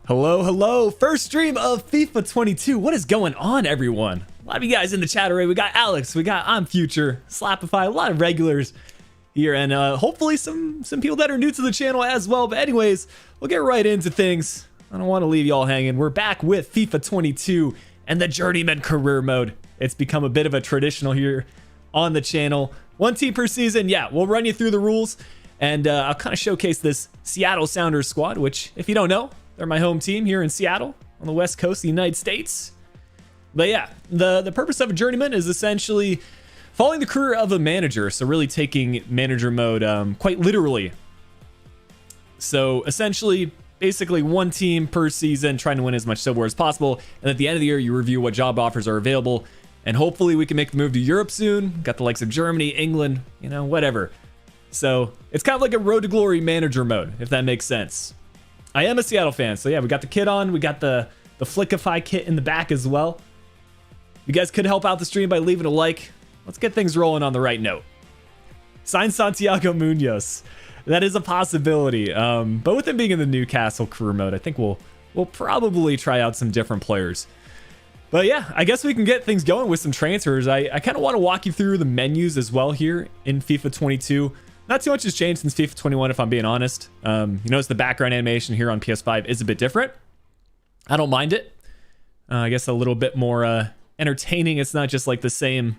Hello, hello. First stream of FIFA 22. What is going on, everyone? A lot of you guys in the chat already. We got Alex, we got I'm Future, Slapify, a lot of regulars here, and hopefully some people that are new to the channel as well. But anyways, we'll get right into things. I don't want to leave y'all hanging. We're back with FIFA 22 and the Journeyman career mode. It's become a bit of a traditional here on the channel. One team per season. Yeah, we'll run you through the rules, and I'll kind of showcase this Seattle Sounders squad, which, if you don't know, they're my home team here in Seattle on the west coast of the United States. But yeah, the purpose of a journeyman is essentially following the career of a manager. So really taking manager mode quite literally. So essentially, basically one team per season, trying to win as much silverware as possible. And at the end of the year, you review what job offers are available. And hopefully we can make the move to Europe soon. Got the likes of Germany, England, you know, whatever. So it's kind of like a road to glory manager mode, if that makes sense. I am a Seattle fan, so yeah, we got the kit on. We got the Flickiify kit in the back as well. You guys could help out the stream by leaving a like. Let's get things rolling on the right note. Sign Santiago Munoz. That is a possibility. But with him being in the Newcastle career mode, I think we'll probably try out some different players. But yeah, I guess we can get things going with some transfers. I kind of want to walk you through the menus as well here in FIFA 22. Not too much has changed since FIFA 21, if I'm being honest. You notice the background animation here on PS5 is a bit different. I don't mind it. I guess a little bit more entertaining. It's not just like the same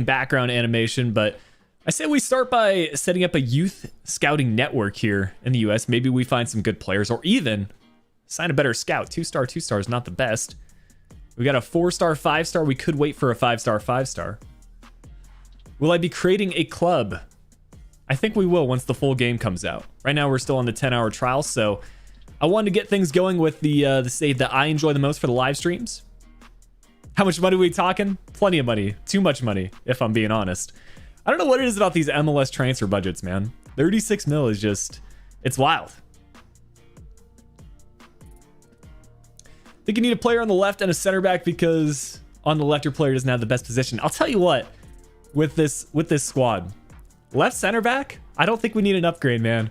background animation, but I say we start by setting up a youth scouting network here in the US. Maybe we find some good players, or even sign a better scout. 2-star, 2-star is not the best. We got a 4-star, 5-star. We could wait for a 5-star, 5-star. Will I be creating a club? I think we will once the full game comes out. Right now we're still on the 10-hour trial, so I wanted to get things going with the save that I enjoy the most for the live streams. How much money are we talking? Plenty of money. Too much money, if I'm being honest. I don't know what it is about these MLS transfer budgets, man. 36 mil is just, it's wild. I think you need a player on the left and a center back because on the left your player doesn't have the best position. I'll tell you what, with this squad, left center back, I don't think we need an upgrade, man.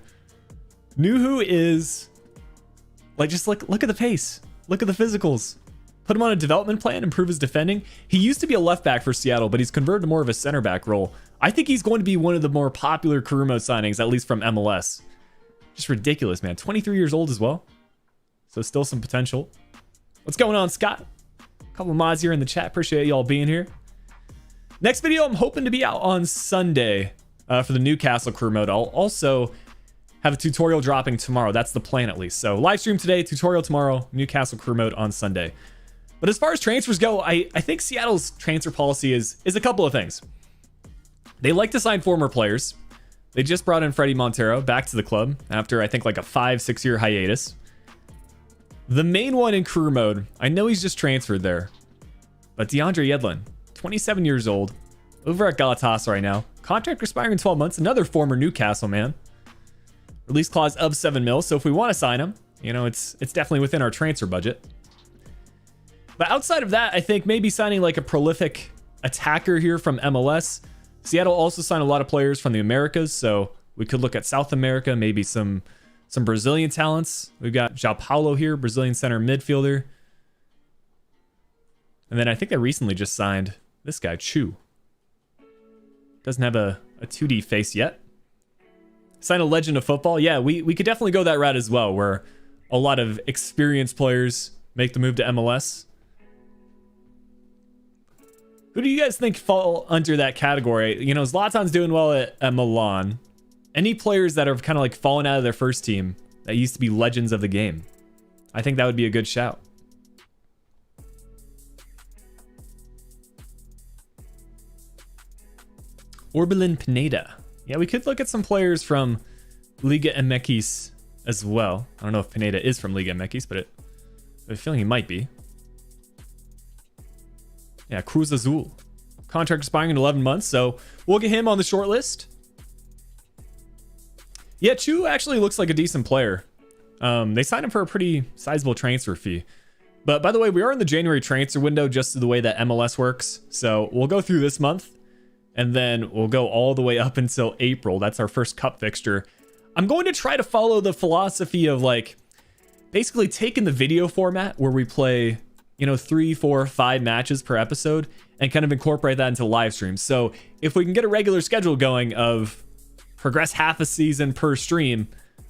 Nuhu is like, just look at the pace, look at the physicals. Put him on a development plan, improve his defending. He used to be a left back for Seattle, but he's converted to more of a center back role. I think he's going to be one of the more popular career mode signings, at least from MLS. Just ridiculous, man. 23 years old as well, so still some potential. What's going on, Scott? A couple of mods here in the chat. Appreciate y'all being here. Next video, I'm hoping to be out on Sunday. For the Newcastle career mode. I'll also have a tutorial dropping tomorrow. That's the plan, at least. So live stream today, tutorial tomorrow, Newcastle career mode on Sunday. But as far as transfers go, I think Seattle's transfer policy is a couple of things. They like to sign former players. They just brought in Freddie Montero back to the club after I think like a 5-6 year hiatus. The main one in career mode, I know he's just transferred there, but DeAndre Yedlin, 27 years old, over at Galatasaray right now. Contract expiring in 12 months. Another former Newcastle man. Release clause of 7 mil. So if we want to sign him, you know, it's definitely within our transfer budget. But outside of that, I think maybe signing like a prolific attacker here from MLS. Seattle also signed a lot of players from the Americas, so we could look at South America, maybe some Brazilian talents. We've got João Paulo here, Brazilian center midfielder. And then I think they recently just signed this guy, Chu. Doesn't have a 2D face yet. Sign a legend of football. Yeah, we could definitely go that route as well, where a lot of experienced players make the move to MLS. Who do you guys think fall under that category? You know, Zlatan's doing well at Milan. Any players that have kind of like fallen out of their first team that used to be legends of the game? I think that would be a good shout. Orbelin Pineda. Yeah, we could look at some players from Liga MX as well. I don't know if Pineda is from Liga MX, but I have a feeling he might be. Yeah, Cruz Azul. Contract expiring in 11 months, so we'll get him on the short list. Yeah, Chu actually looks like a decent player. They signed him for a pretty sizable transfer fee. But by the way, we are in the January transfer window just the way that MLS works. So we'll go through this month. And then we'll go all the way up until April. That's our first cup fixture. I'm going to try to follow the philosophy of like basically taken the video format where we play, you know, 3, 4, 5 matches per episode and kind of incorporate that into live streams. So if we can get a regular schedule going of progress half a season per stream,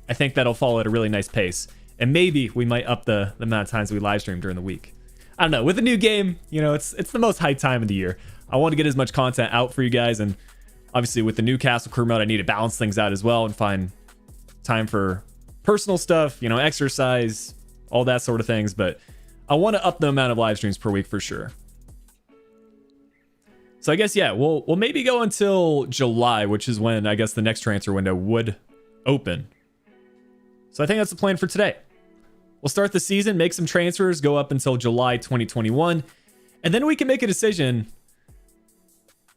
I think that'll follow at a really nice pace. And maybe we might up the amount of times we live stream during the week. I don't know. With a new game, you know, it's the most hype time of the year. I want to get as much content out for you guys. And obviously with the new Castle Crew mode, I need to balance things out as well and find time for personal stuff, you know, exercise, all that sort of things. But I want to up the amount of live streams per week for sure. So I guess, yeah, we'll maybe go until July, which is when I guess the next transfer window would open. So I think that's the plan for today. We'll start the season, make some transfers, go up until July 2021, and then we can make a decision.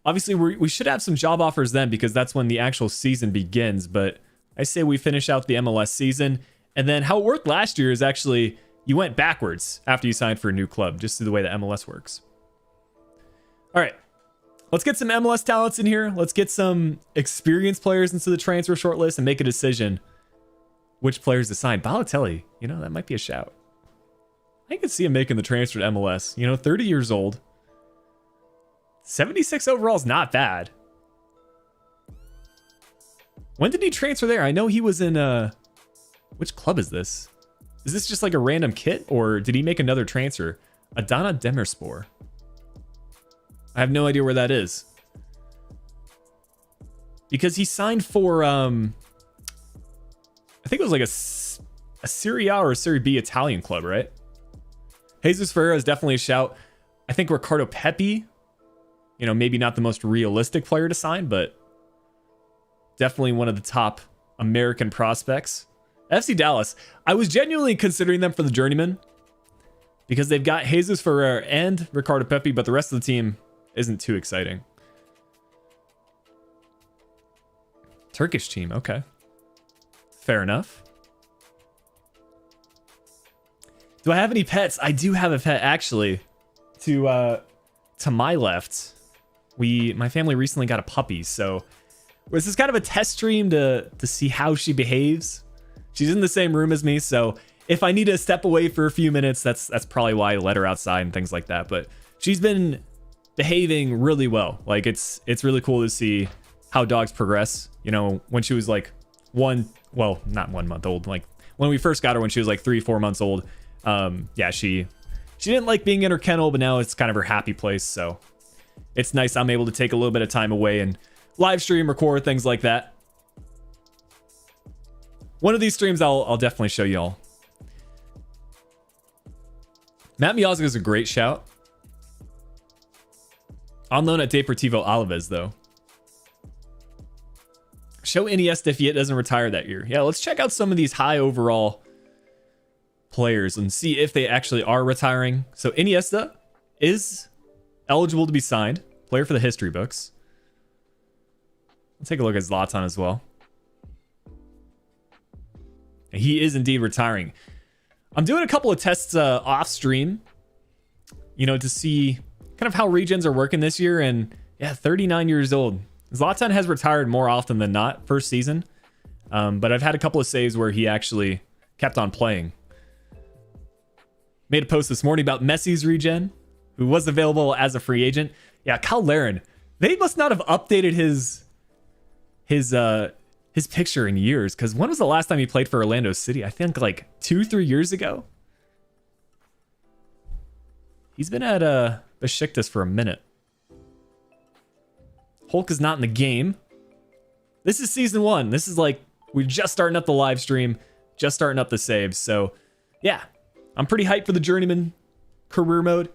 Obviously, we should have some job offers then because that's when the actual season begins. But I say we finish out the MLS season, and then how it worked last year is actually you went backwards after you signed for a new club, just through the way the MLS works. All right. Let's get some MLS talents in here. Let's get some experienced players into the transfer shortlist and make a decision which players to sign. Balotelli, you know, that might be a shout. I could see him making the transfer to MLS. You know, 30 years old. 76 overall is not bad. When did he transfer there? I know he was in which club is this? Is this just like a random kit or did he make another transfer? Adana Demirspor. I have no idea where that is. Because he signed for, I think it was like a Serie A or a Serie B Italian club, right? Jesus Ferreira is definitely a shout. I think Ricardo Pepi, you know, maybe not the most realistic player to sign, but definitely one of the top American prospects. FC Dallas, I was genuinely considering them for the Journeyman because they've got Jesus Ferreira and Ricardo Pepi, but the rest of the team isn't too exciting. Turkish team, okay. Fair enough. Do I have any pets? I do have a pet, actually. To my left, my family recently got a puppy, so this is kind of a test stream to see how she behaves. She's in the same room as me, so if I need to step away for a few minutes, that's probably why I let her outside and things like that. But she's been behaving really well. Like it's really cool to see how dogs progress. You know, when she was like not 1 month old, like when we first got her when she was like 3-4 months old. Yeah, she didn't like being in her kennel, but now it's kind of her happy place. So it's nice I'm able to take a little bit of time away and live stream, record, things like that. One of these streams I'll definitely show y'all. Matt Miazga is a great shout. On loan at Deportivo Alaves, though. Show Iniesta if he doesn't retire that year. Yeah, let's check out some of these high overall players and see if they actually are retiring. So Iniesta is eligible to be signed. Player for the history books. Let's take a look at Zlatan as well. He is indeed retiring. I'm doing a couple of tests off stream, you know, to see kind of how regens are working this year. And yeah, 39 years old. Zlatan has retired more often than not first season. But I've had a couple of saves where he actually kept on playing. Made a post this morning about Messi's regen, who was available as a free agent. Yeah, Kyle Larin. They must not have updated his picture in years, because when was the last time he played for Orlando City? I think like 2-3 years ago. He's been at Besiktas for a minute. Hulk is not in the game. This is season 1. This is like, we're just starting up the live stream, just starting up the saves. So yeah, I'm pretty hyped for the Journeyman career mode.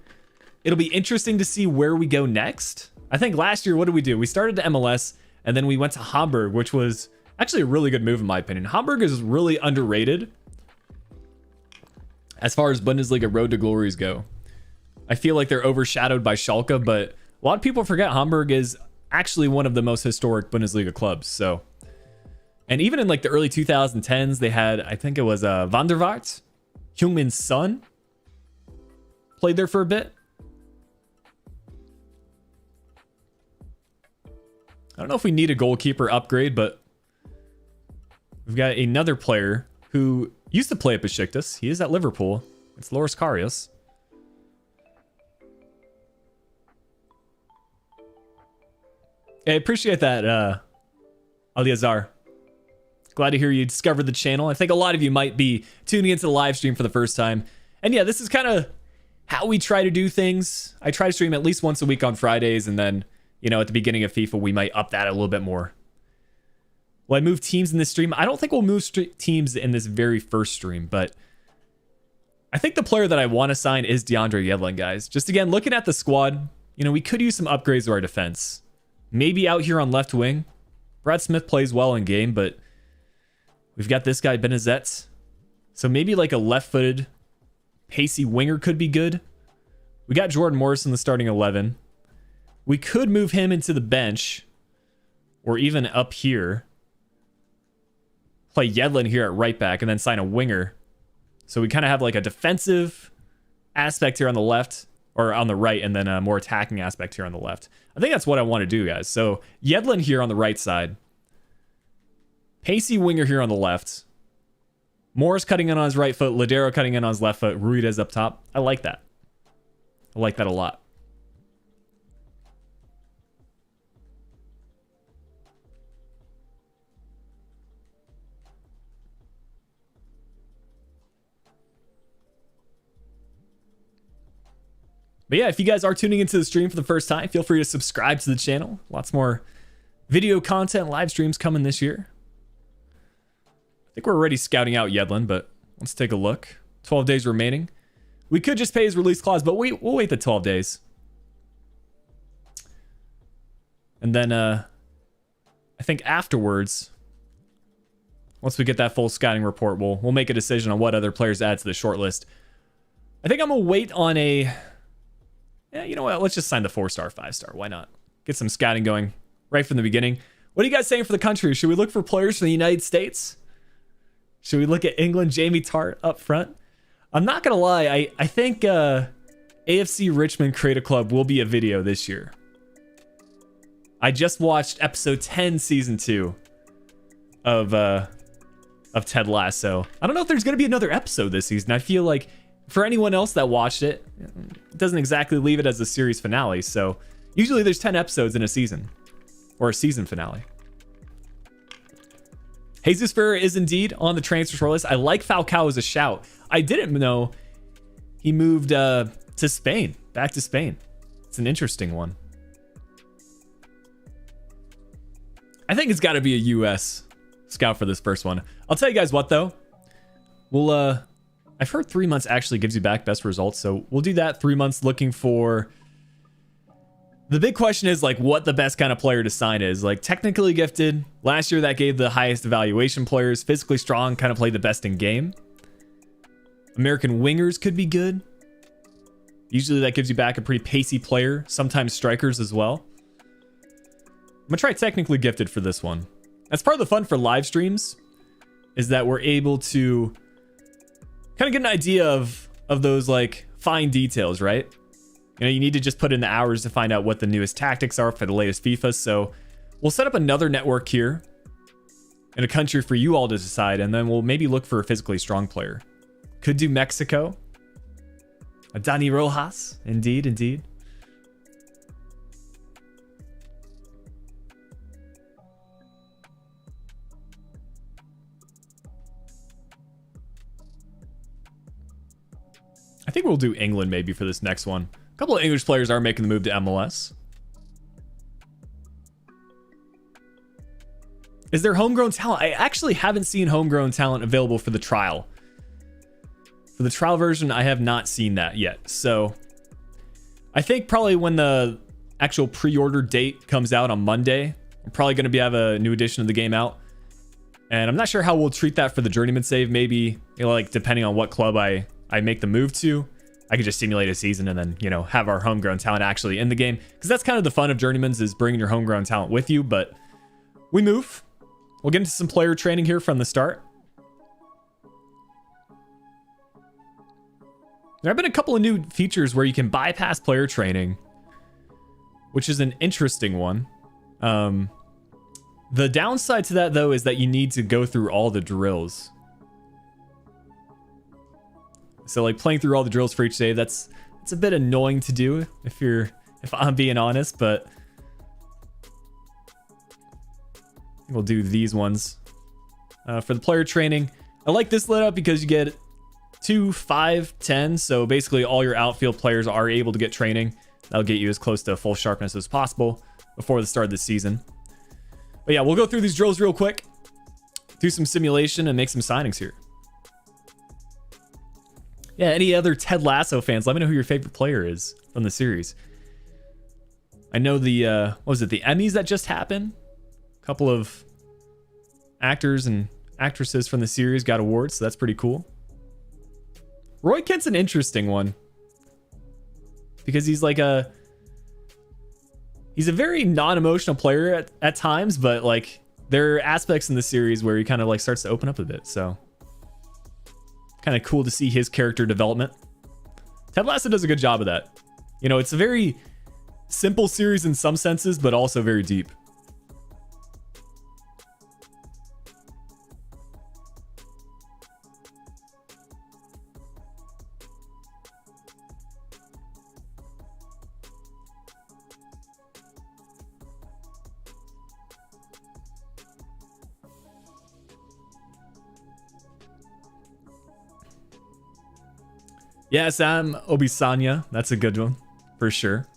It'll be interesting to see where we go next. I think last year, what did we do? We started to MLS and then we went to Hamburg, which was actually a really good move in my opinion. Hamburg is really underrated as far as Bundesliga road to glories go. I feel like they're overshadowed by Schalke, but a lot of people forget Hamburg is actually one of the most historic Bundesliga clubs. So, and even in like the early 2010s, they had, I think it was Van der Vaart, Heung-min's son, played there for a bit. I don't know if we need a goalkeeper upgrade, but we've got another player who Used to play at Besiktas. He is at Liverpool. It's Loris Karius. I appreciate that, Aliazar. Glad to hear you discovered the channel. I think a lot of you might be tuning into the live stream for the first time. And yeah, this is kind of how we try to do things. I try to stream at least once a week on Fridays, and then, you know, at the beginning of FIFA, we might up that a little bit more. Will I move teams in this stream? I don't think we'll move teams in this very first stream, but I think the player that I want to sign is DeAndre Yedlin, guys. Just again, looking at the squad, you know, we could use some upgrades to our defense. Maybe out here on left wing. Brad Smith plays well in game, but we've got this guy, Benazet. So maybe like a left-footed, pacey winger could be good. We got Jordan Morris in the starting 11. We could move him into the bench, or even up here. Play Yedlin here at right back, and then sign a winger. So we kind of have like a defensive aspect here on the left, or on the right, and then a more attacking aspect here on the left. I think that's what I want to do, guys. So Yedlin here on the right side. Pacey winger here on the left. Morris cutting in on his right foot. Ladero cutting in on his left foot. Ruiz up top. I like that. I like that a lot. But yeah, if you guys are tuning into the stream for the first time, feel free to subscribe to the channel. Lots more video content, live streams coming this year. I think we're already scouting out Yedlin, but let's take a look. 12 days remaining. We could just pay his release clause, but we'll wait the 12 days. And then I think afterwards, once we get that full scouting report, we'll make a decision on what other players to add to the short list. I think I'm going to wait on a... Yeah, you know what? Let's just sign the 4-star, 5-star. Why not? Get some scouting going right from the beginning. What are you guys saying for the country? Should we look for players from the United States? Should we look at England, Jamie Tart up front? I'm not going to lie. I think AFC Richmond Create a Club will be a video this year. I just watched episode 10, season 2 of Ted Lasso. I don't know if there's going to be another episode this season. I feel like for anyone else that watched it, it doesn't exactly leave it as a series finale. So usually there's 10 episodes in a season, or a season finale. Jesus Ferreira is indeed on the transfer short list. I like Falcao as a shout. I didn't know he moved to Spain, back to Spain. It's an interesting one. I think it's got to be a US scout for this first one. I'll tell you guys what though. We'll I've heard 3 months actually gives you back best results, so we'll do that. 3 months looking for... The big question is like what the best kind of player to sign is. Like technically gifted. Last year that gave the highest evaluation players. Physically strong, kind of played the best in game. American wingers could be good. Usually that gives you back a pretty pacey player. Sometimes strikers as well. I'm gonna try technically gifted for this one. That's part of the fun for live streams, is that we're able to kind of get an idea of those like fine details, right? You know, you need to just put in the hours to find out what the newest tactics are for the latest FIFA. So we'll set up another network here in a country for you all to decide, and then we'll maybe look for a physically strong player. Could do Mexico. A Dani Rojas. Indeed, indeed. I think we'll do England maybe for this next one. A couple of English players are making the move to MLS. Is there homegrown talent? I actually haven't seen homegrown talent available for the trial. For the trial version, I have not seen that yet. So I think probably when the actual pre-order date comes out on Monday, I'm probably going to have a new edition of the game out. And I'm not sure how we'll treat that for the Journeyman save. Maybe, you know, like depending on what club I make the move to, I could just simulate a season and then, you know, have our homegrown talent actually in the game. Because that's kind of the fun of Journeymans, is bringing your homegrown talent with you. But we move. We'll get into some player training here from the start. There have been a couple of new features where you can bypass player training, which is an interesting one. The downside to that, though, is that you need to go through all the drills. So like playing through all the drills for each day, it's a bit annoying to do if I'm being honest, but we'll do these ones. For the player training, I like this lit up because you get 2, 5, 10. So basically all your outfield players are able to get training. That'll get you as close to full sharpness as possible before the start of the season. But yeah, we'll go through these drills real quick, do some simulation, and make some signings here. Yeah, any other Ted Lasso fans, let me know who your favorite player is from the series. I know the, what was it, the Emmys that just happened? A couple of actors and actresses from the series got awards, so that's pretty cool. Roy Kent's an interesting one. Because he's like he's a very non-emotional player at times, but like there are aspects in the series where he kind of like starts to open up a bit, so kind of cool to see his character development. Ted Lasso does a good job of that. You know, it's a very simple series in some senses, but also very deep. Yeah, Sam Obisanya. That's a good one, for sure.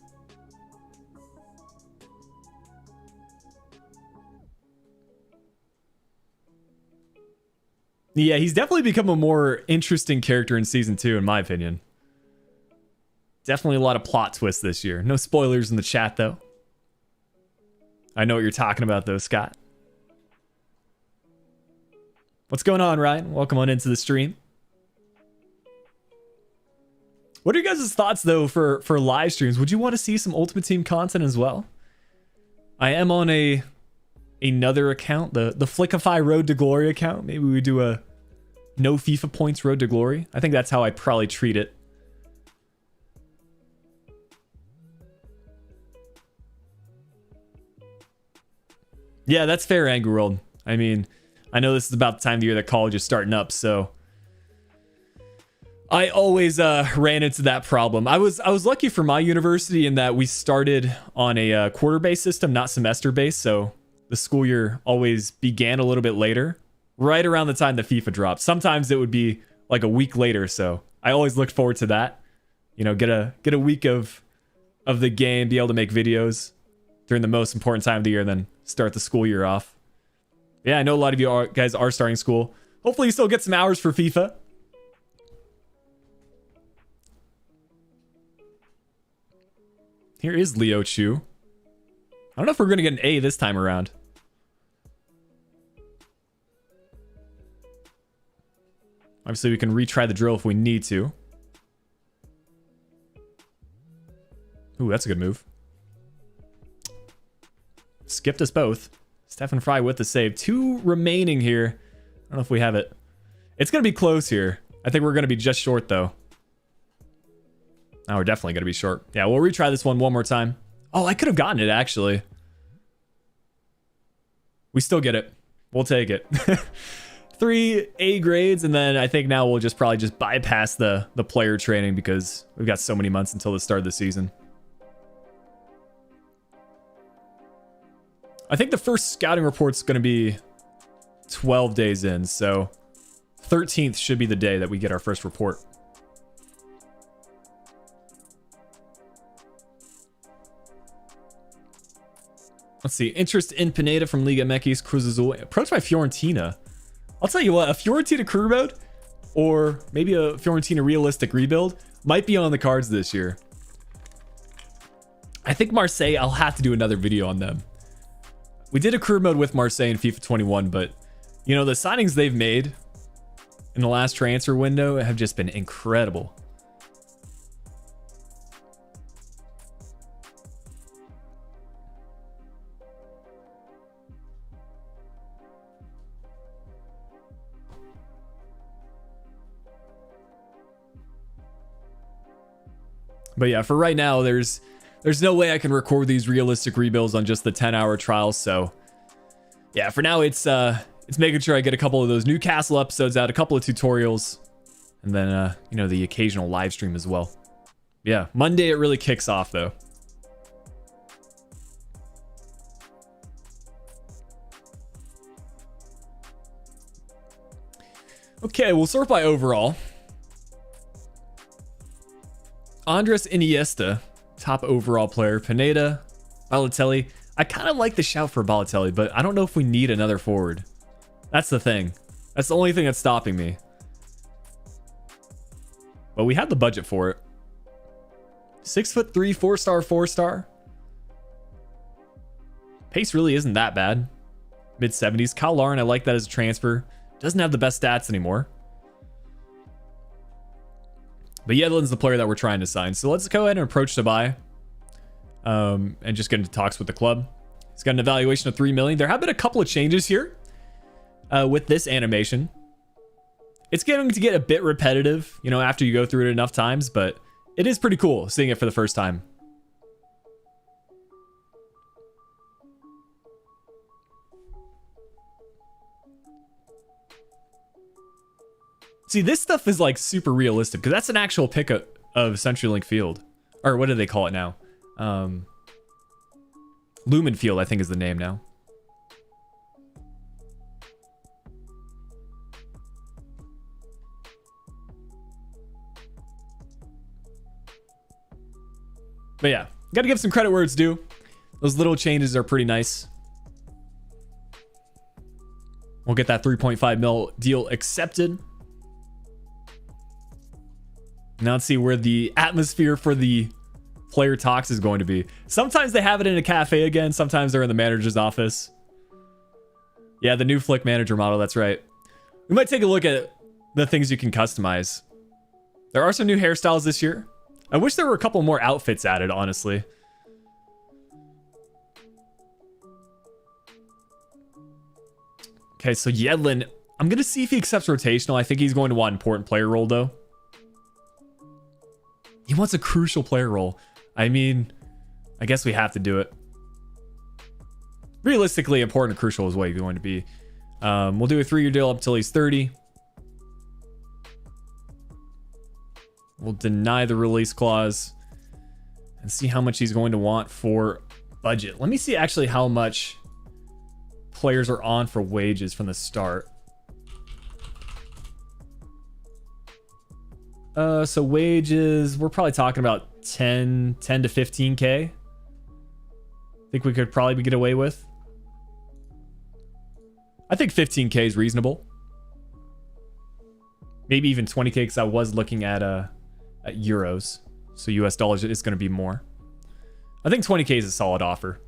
Yeah, he's definitely become a more interesting character in Season 2, in my opinion. Definitely a lot of plot twists this year. No spoilers in the chat, though. I know what you're talking about, though, Scott. What's going on, Ryan? Welcome on into the stream. What are you guys' thoughts, though, for live streams? Would you want to see some Ultimate Team content as well? I am on another account, the Flickiify Road to Glory account. Maybe we do a no FIFA points Road to Glory. I think that's how I'd probably treat it. Yeah, that's fair, Angry World. I mean, I know this is about the time of the year that college is starting up, so I always ran into that problem. I was lucky for my university in that we started on a quarter-based system, not semester-based, so the school year always began a little bit later, right around the time that FIFA dropped. Sometimes it would be like a week later, so I always looked forward to that. You know, get a week of the game, be able to make videos during the most important time of the year, and then start the school year off. Yeah, I know a lot of you guys are starting school. Hopefully you still get some hours for FIFA. Here is Leo Chu. I don't know if we're going to get an A this time around. Obviously, we can retry the drill if we need to. Ooh, that's a good move. Skipped us both. Stefan Fry with the save. 2 remaining here. I don't know if we have it. It's going to be close here. I think we're going to be just short, though. Now we're definitely going to be short. Yeah, we'll retry this one more time. Oh, I could have gotten it, actually. We still get it. We'll take it. 3 A grades, and then I think now we'll probably just bypass the player training because we've got so many months until the start of the season. I think the first scouting report's going to be 12 days in, so 13th should be the day that we get our first report. Let's see. Interest in Pineda from Liga MX Cruz Azul. Approached by Fiorentina. I'll tell you what, a Fiorentina career mode or maybe a Fiorentina realistic rebuild might be on the cards this year. I think Marseille, I'll have to do another video on them. We did a career mode with Marseille in FIFA 21, but you know, the signings they've made in the last transfer window have just been incredible. But yeah, for right now, there's no way I can record these realistic rebuilds on just the 10-hour trials. So yeah, for now it's making sure I get a couple of those Newcastle episodes out, a couple of tutorials, And then, you know, the occasional live stream as well. Yeah, Monday it really kicks off though. Okay, we'll sort by overall. Andres Iniesta, top overall player. Pineda, Balotelli. I kind of like the shout for Balotelli, but I don't know if we need another forward. That's the thing. That's the only thing that's stopping me. But we have the budget for it. 6'3", 4-star, 4-star. Pace really isn't that bad. Mid-70s. Kyle Lauren, I like that as a transfer. Doesn't have the best stats anymore. But Yedlin's the player that we're trying to sign. So let's go ahead and approach to buy. And just get into talks with the club. He's got an evaluation of 3 million. There have been a couple of changes here with this animation. It's going to get a bit repetitive, you know, after you go through it enough times, but it is pretty cool seeing it for the first time. See, this stuff is like super realistic because that's an actual pickup of CenturyLink Field. Or what do they call it now? Lumen Field, I think, is the name now. But yeah, got to give some credit where it's due. Those little changes are pretty nice. We'll get that 3.5 mil deal accepted. Now let's see where the atmosphere for the player talks is going to be. Sometimes they have it in a cafe again. Sometimes they're in the manager's office. Yeah, the new Flick manager model. That's right. We might take a look at the things you can customize. There are some new hairstyles this year. I wish there were a couple more outfits added, honestly. Okay, so Yedlin. I'm going to see if he accepts rotational. I think he's going to want important player role, though. He wants a crucial player role. I mean, I guess we have to do it. Realistically, important and crucial is what he's going to be. We'll do a 3-year deal up until he's 30. We'll deny the release clause and see how much he's going to want for budget. Let me see actually how much players are on for wages from the start. So wages, we're probably talking about 10 to 15K. I think we could probably get away with. I think 15K is reasonable. Maybe even 20K because I was looking at euros. So US dollars is going to be more. I think 20K is a solid offer.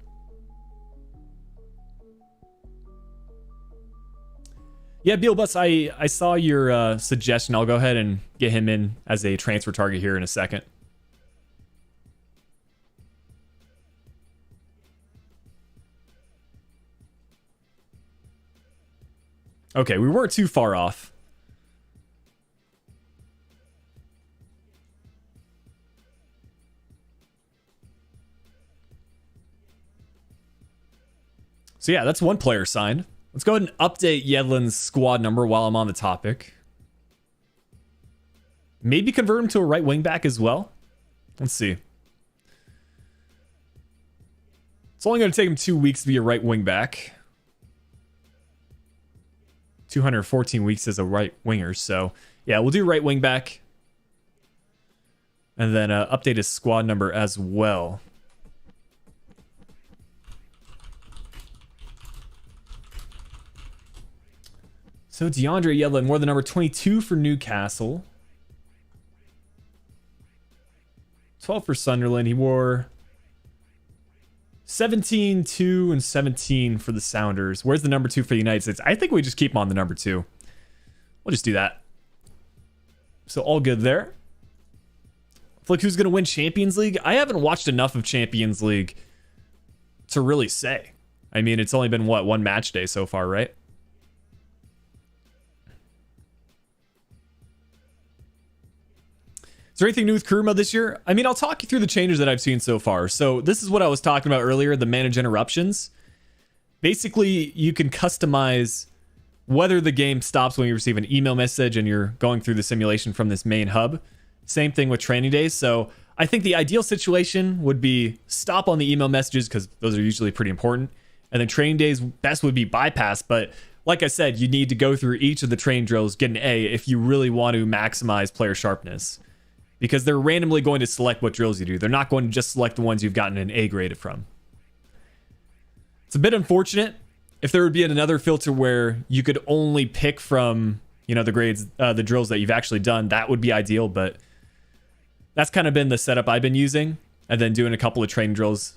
Yeah, Beal Bus, I saw your suggestion. I'll go ahead and get him in as a transfer target here in a second. Okay, we weren't too far off. So yeah, that's one player signed. Let's go ahead and update Yedlin's squad number while I'm on the topic. Maybe convert him to a right wing back as well. Let's see. It's only going to take him 2 weeks to be a right wing back. 214 weeks as a right winger. So yeah, we'll do right wing back. And then update his squad number as well. So DeAndre Yedlin wore the number 22 for Newcastle. 12 for Sunderland. He wore 17, 2, and 17 for the Sounders. Where's the number 2 for the United States? I think we just keep him on the number 2. We'll just do that. So all good there. Look, who's going to win Champions League? I haven't watched enough of Champions League to really say. I mean, it's only been, what, one match day so far, right? Is there anything new with Kurma this year? I mean, I'll talk you through the changes that I've seen so far. So this is what I was talking about earlier, the manage interruptions. Basically, you can customize whether the game stops when you receive an email message and you're going through the simulation from this main hub. Same thing with training days. So I think the ideal situation would be stop on the email messages because those are usually pretty important. And then training days best would be bypass. But like I said, you need to go through each of the training drills, get an A if you really want to maximize player sharpness. Because they're randomly going to select what drills you do. They're not going to just select the ones you've gotten an A graded from. It's a bit unfortunate. If there would be another filter where you could only pick from, you know, the grades, the drills that you've actually done, that would be ideal. But that's kind of been the setup I've been using. And then doing a couple of training drills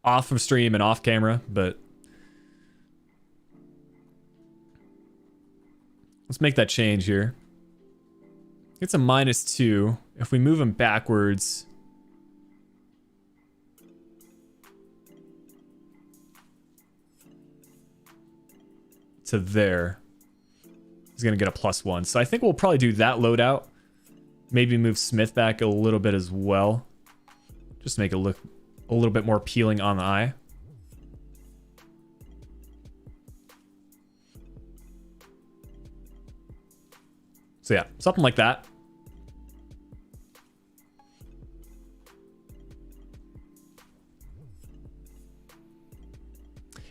off of stream and off camera. But let's make that change here. It's a -2. If we move them backwards, to there, he's gonna get a +1. So I think we'll probably do that loadout. Maybe move Smith back a little bit as well, just to make it look a little bit more appealing on the eye. So yeah, something like that.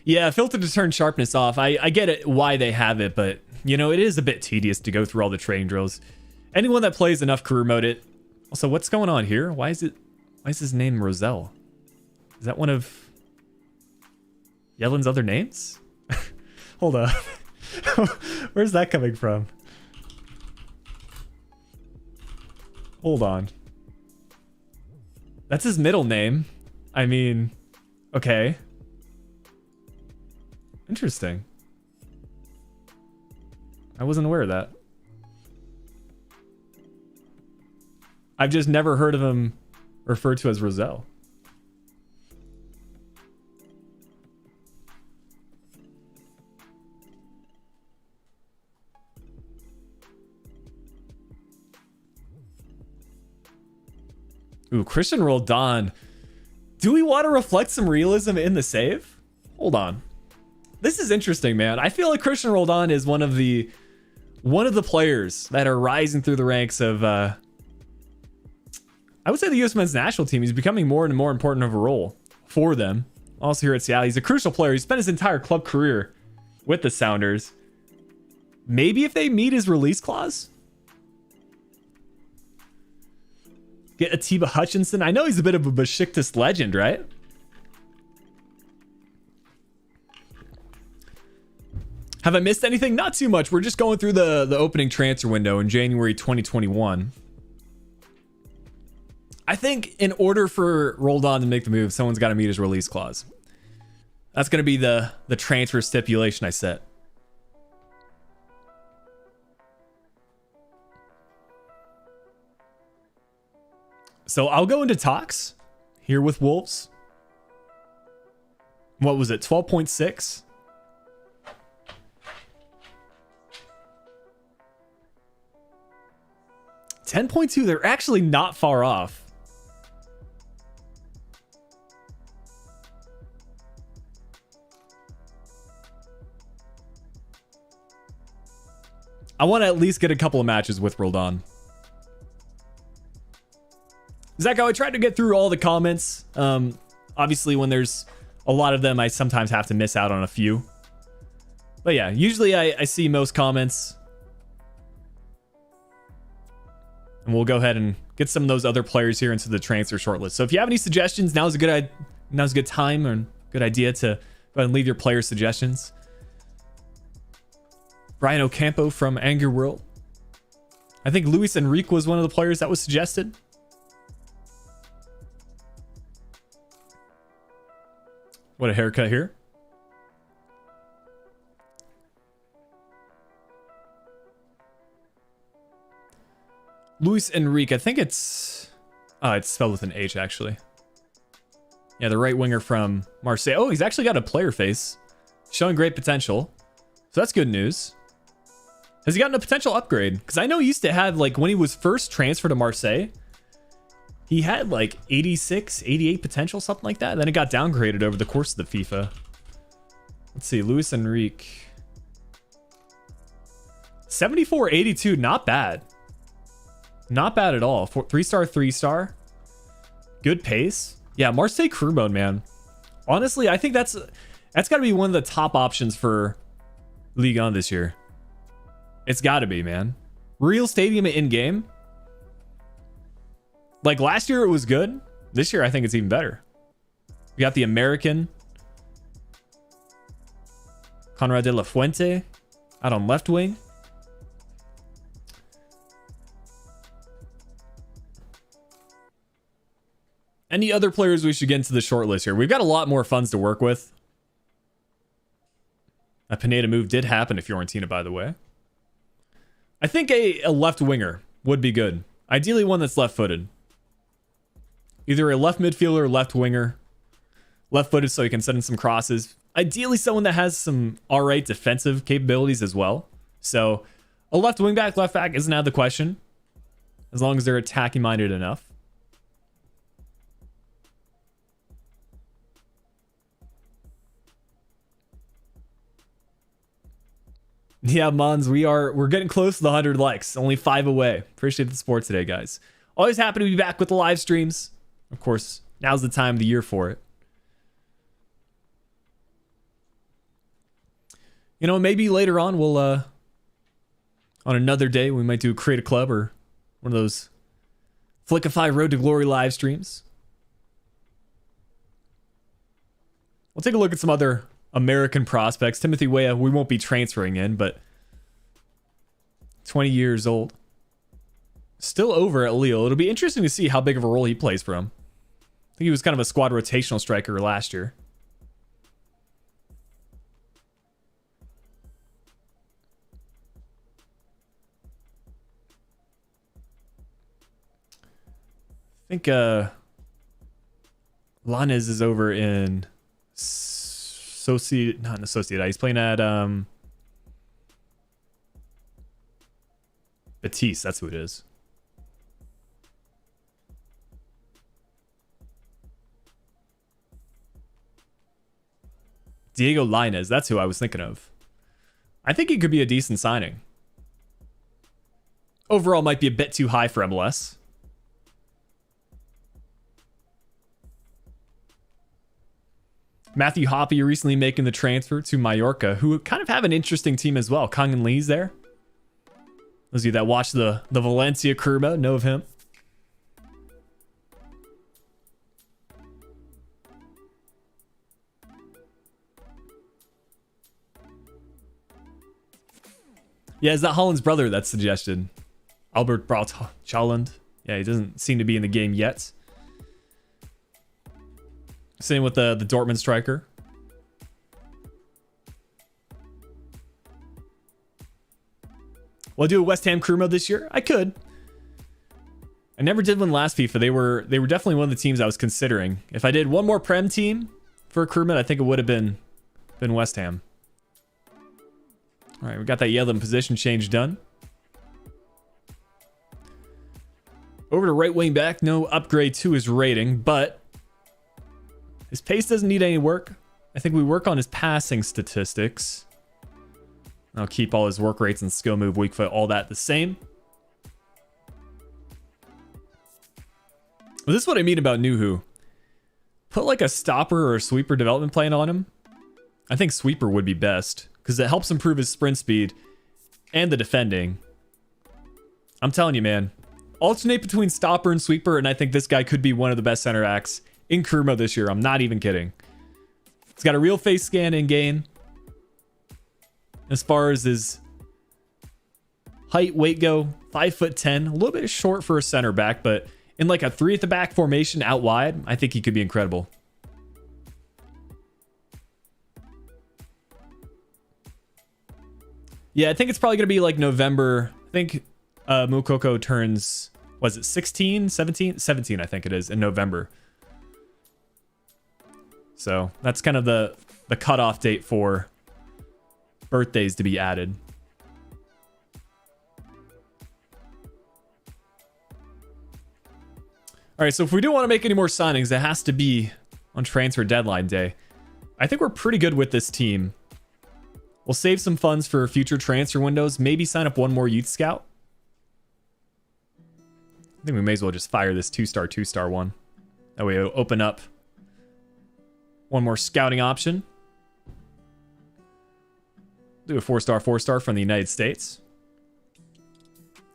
Yeah, filter to turn sharpness off. I get it why they have it, but you know, it is a bit tedious to go through all the training drills. Anyone that plays enough career mode it. Also, what's going on here? Why is his name Roselle? Is that one of Yellen's other names? Hold up. Where's that coming from? Hold on. That's his middle name. I mean, okay. Interesting. I wasn't aware of that. I've just never heard of him referred to as Roselle. Ooh, Christian Roldan. Do we want to reflect some realism in the save? Hold on. This is interesting, man. I feel like Christian Roldan is one of the players that are rising through the ranks of I would say the U.S. men's national team. He's becoming more and more important of a role for them. Also here at Seattle, he's a crucial player. He spent his entire club career with the Sounders. Maybe if they meet his release clause, get Atiba Hutchinson. I know he's a bit of a Besiktas legend, right? Have I missed anything? Not too much. We're just going through the opening transfer window in January 2021. I think in order for Roldan to make the move, someone's got to meet his release clause. That's going to be the transfer stipulation I set. So I'll go into talks here with Wolves. What was it? 12.6? 10.2. They're actually not far off. I want to at least get a couple of matches with Roldan. Zach, I tried to get through all the comments. Obviously, when there's a lot of them, I sometimes have to miss out on a few. But yeah, usually I see most comments. And we'll go ahead and get some of those other players here into the transfer shortlist. So if you have any suggestions, now's a good time and good idea to go ahead and leave your player suggestions. Brian Ocampo from Anger World. I think Luis Enrique was one of the players that was suggested. What a haircut here. Luis Enrique, I think it's spelled with an H actually. Yeah, the right winger from Marseille. Oh, he's actually got a player face, showing great potential. So that's good news. Has he gotten a potential upgrade? Because I know he used to have, like, when he was first transferred to Marseille, he had like 86, 88 potential, something like that. And then it got downgraded over the course of the FIFA. Let's see, Luis Enrique. 74-82, not bad. Not bad at all. 3-star, 3-star. Good pace. Yeah, Marseille crew mode, man. Honestly, I think that's got to be one of the top options for Ligue 1 this year. It's got to be, man. Real stadium in-game. Like last year it was good. This year I think it's even better. We got the American. Conrad de la Fuente out on left wing. Any other players we should get into the short list here? We've got a lot more funds to work with. A Pineda move did happen to Fiorentina, by the way. I think a left winger would be good. Ideally one that's left-footed. Either a left midfielder or left winger. Left-footed so he can send in some crosses. Ideally someone that has some alright defensive capabilities as well. So a left wing back, left back isn't out of the question. As long as they're attacking minded enough. Yeah, Mons, we're getting close to the 100 likes. Only 5 away. Appreciate the support today, guys. Always happy to be back with the live streams. Of course, now's the time of the year for it. You know, maybe later on we'll on another day we might do Create a Club or one of those Flickiify Road to Glory live streams. We'll take a look at some other American prospects. Timothy Weah, we won't be transferring in, but 20 years old. Still over at Lille. It'll be interesting to see how big of a role he plays for him. I think he was kind of a squad rotational striker last year. I think Lanez is over in not in Sociedad. He's playing at Betis. That's who it is. Diego Lainez. That's who I was thinking of. I think he could be a decent signing. Overall, might be a bit too high for MLS. Matthew Hoppe recently making the transfer to Mallorca, who kind of have an interesting team as well. Kangan Lee's there. Those of you that watch the Valencia crew mode know of him. Yeah, is that Holland's brother that's suggested? Albert Braut Haaland. Yeah, he doesn't seem to be in the game yet. Same with the Dortmund striker. Will I do a West Ham crew mode this year? I could. I never did one last FIFA. They were definitely one of the teams I was considering. If I did one more Prem team for a crew mode, I think it would have been West Ham. All right, we got that yellow position change done. Over to right wing back. No upgrade to his rating, but his pace doesn't need any work. I think we work on his passing statistics. I'll keep all his work rates and skill move, weak foot, all that the same. Well, this is what I mean about Nuhu. Put like a stopper or a sweeper development plan on him. I think sweeper would be best because it helps improve his sprint speed and the defending. I'm telling you, man. Alternate between stopper and sweeper, and I think this guy could be one of the best center backs in crew mode this year. I'm not even kidding. He's got a real face scan in game. As far as his height, weight go, 5'10", a little bit short for a center back, but in like a 3 at the back formation out wide, I think he could be incredible. Yeah, I think it's probably going to be like November. I think Moukoko turns, was it 16, 17? 17, I think it is, in November. So that's kind of the cutoff date for birthdays to be added. All right, so if we do want to make any more signings, it has to be on transfer deadline day. I think we're pretty good with this team. We'll save some funds for future transfer windows. Maybe sign up one more youth scout. I think we may as well just fire this 2-star one. That way it'll open up one more scouting option. Do a 4-star from the United States.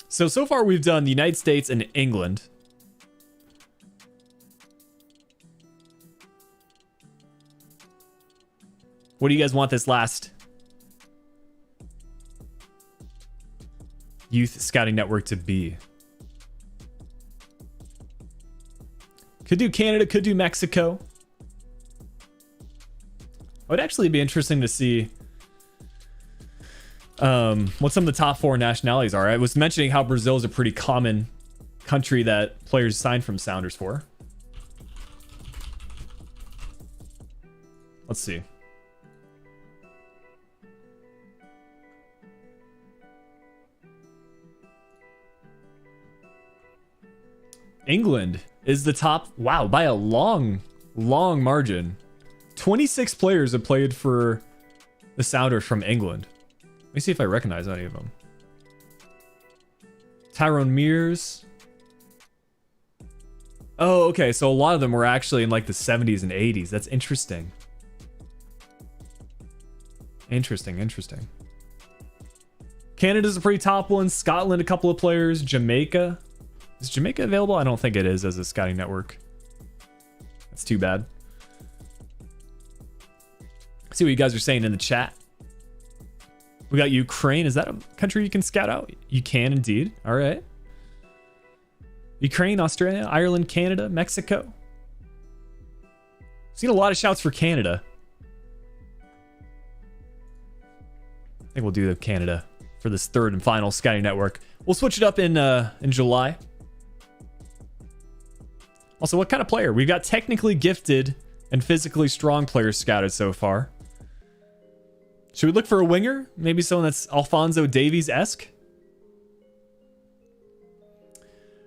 So far we've done the United States and England. What do you guys want this last youth scouting network to be? Could do Canada, could do Mexico. It would actually be interesting to see what some of the top 4 nationalities are. I was mentioning how Brazil is a pretty common country that players sign from Sounders for. Let's see. England is the top, wow, by a long margin. 26 players have played for the Sounders from England. Let me see if I recognize any of them. Tyrone Mears. Oh, okay, so a lot of them were actually in like the 70s and 80s. That's interesting. Interesting. Canada's a pretty top one. Scotland, a couple of players. Jamaica. Is Jamaica available? I don't think it is as a scouting network. That's too bad. See what you guys are saying in the chat. We got Ukraine. Is that a country you can scout out? You can indeed. All right. Ukraine, Australia, Ireland, Canada, Mexico. Seen a lot of shouts for Canada. I think we'll do Canada for this third and final scouting network. We'll switch it up in July. Also, what kind of player? We've got technically gifted and physically strong players scouted so far. Should we look for a winger? Maybe someone that's Alphonso Davies-esque?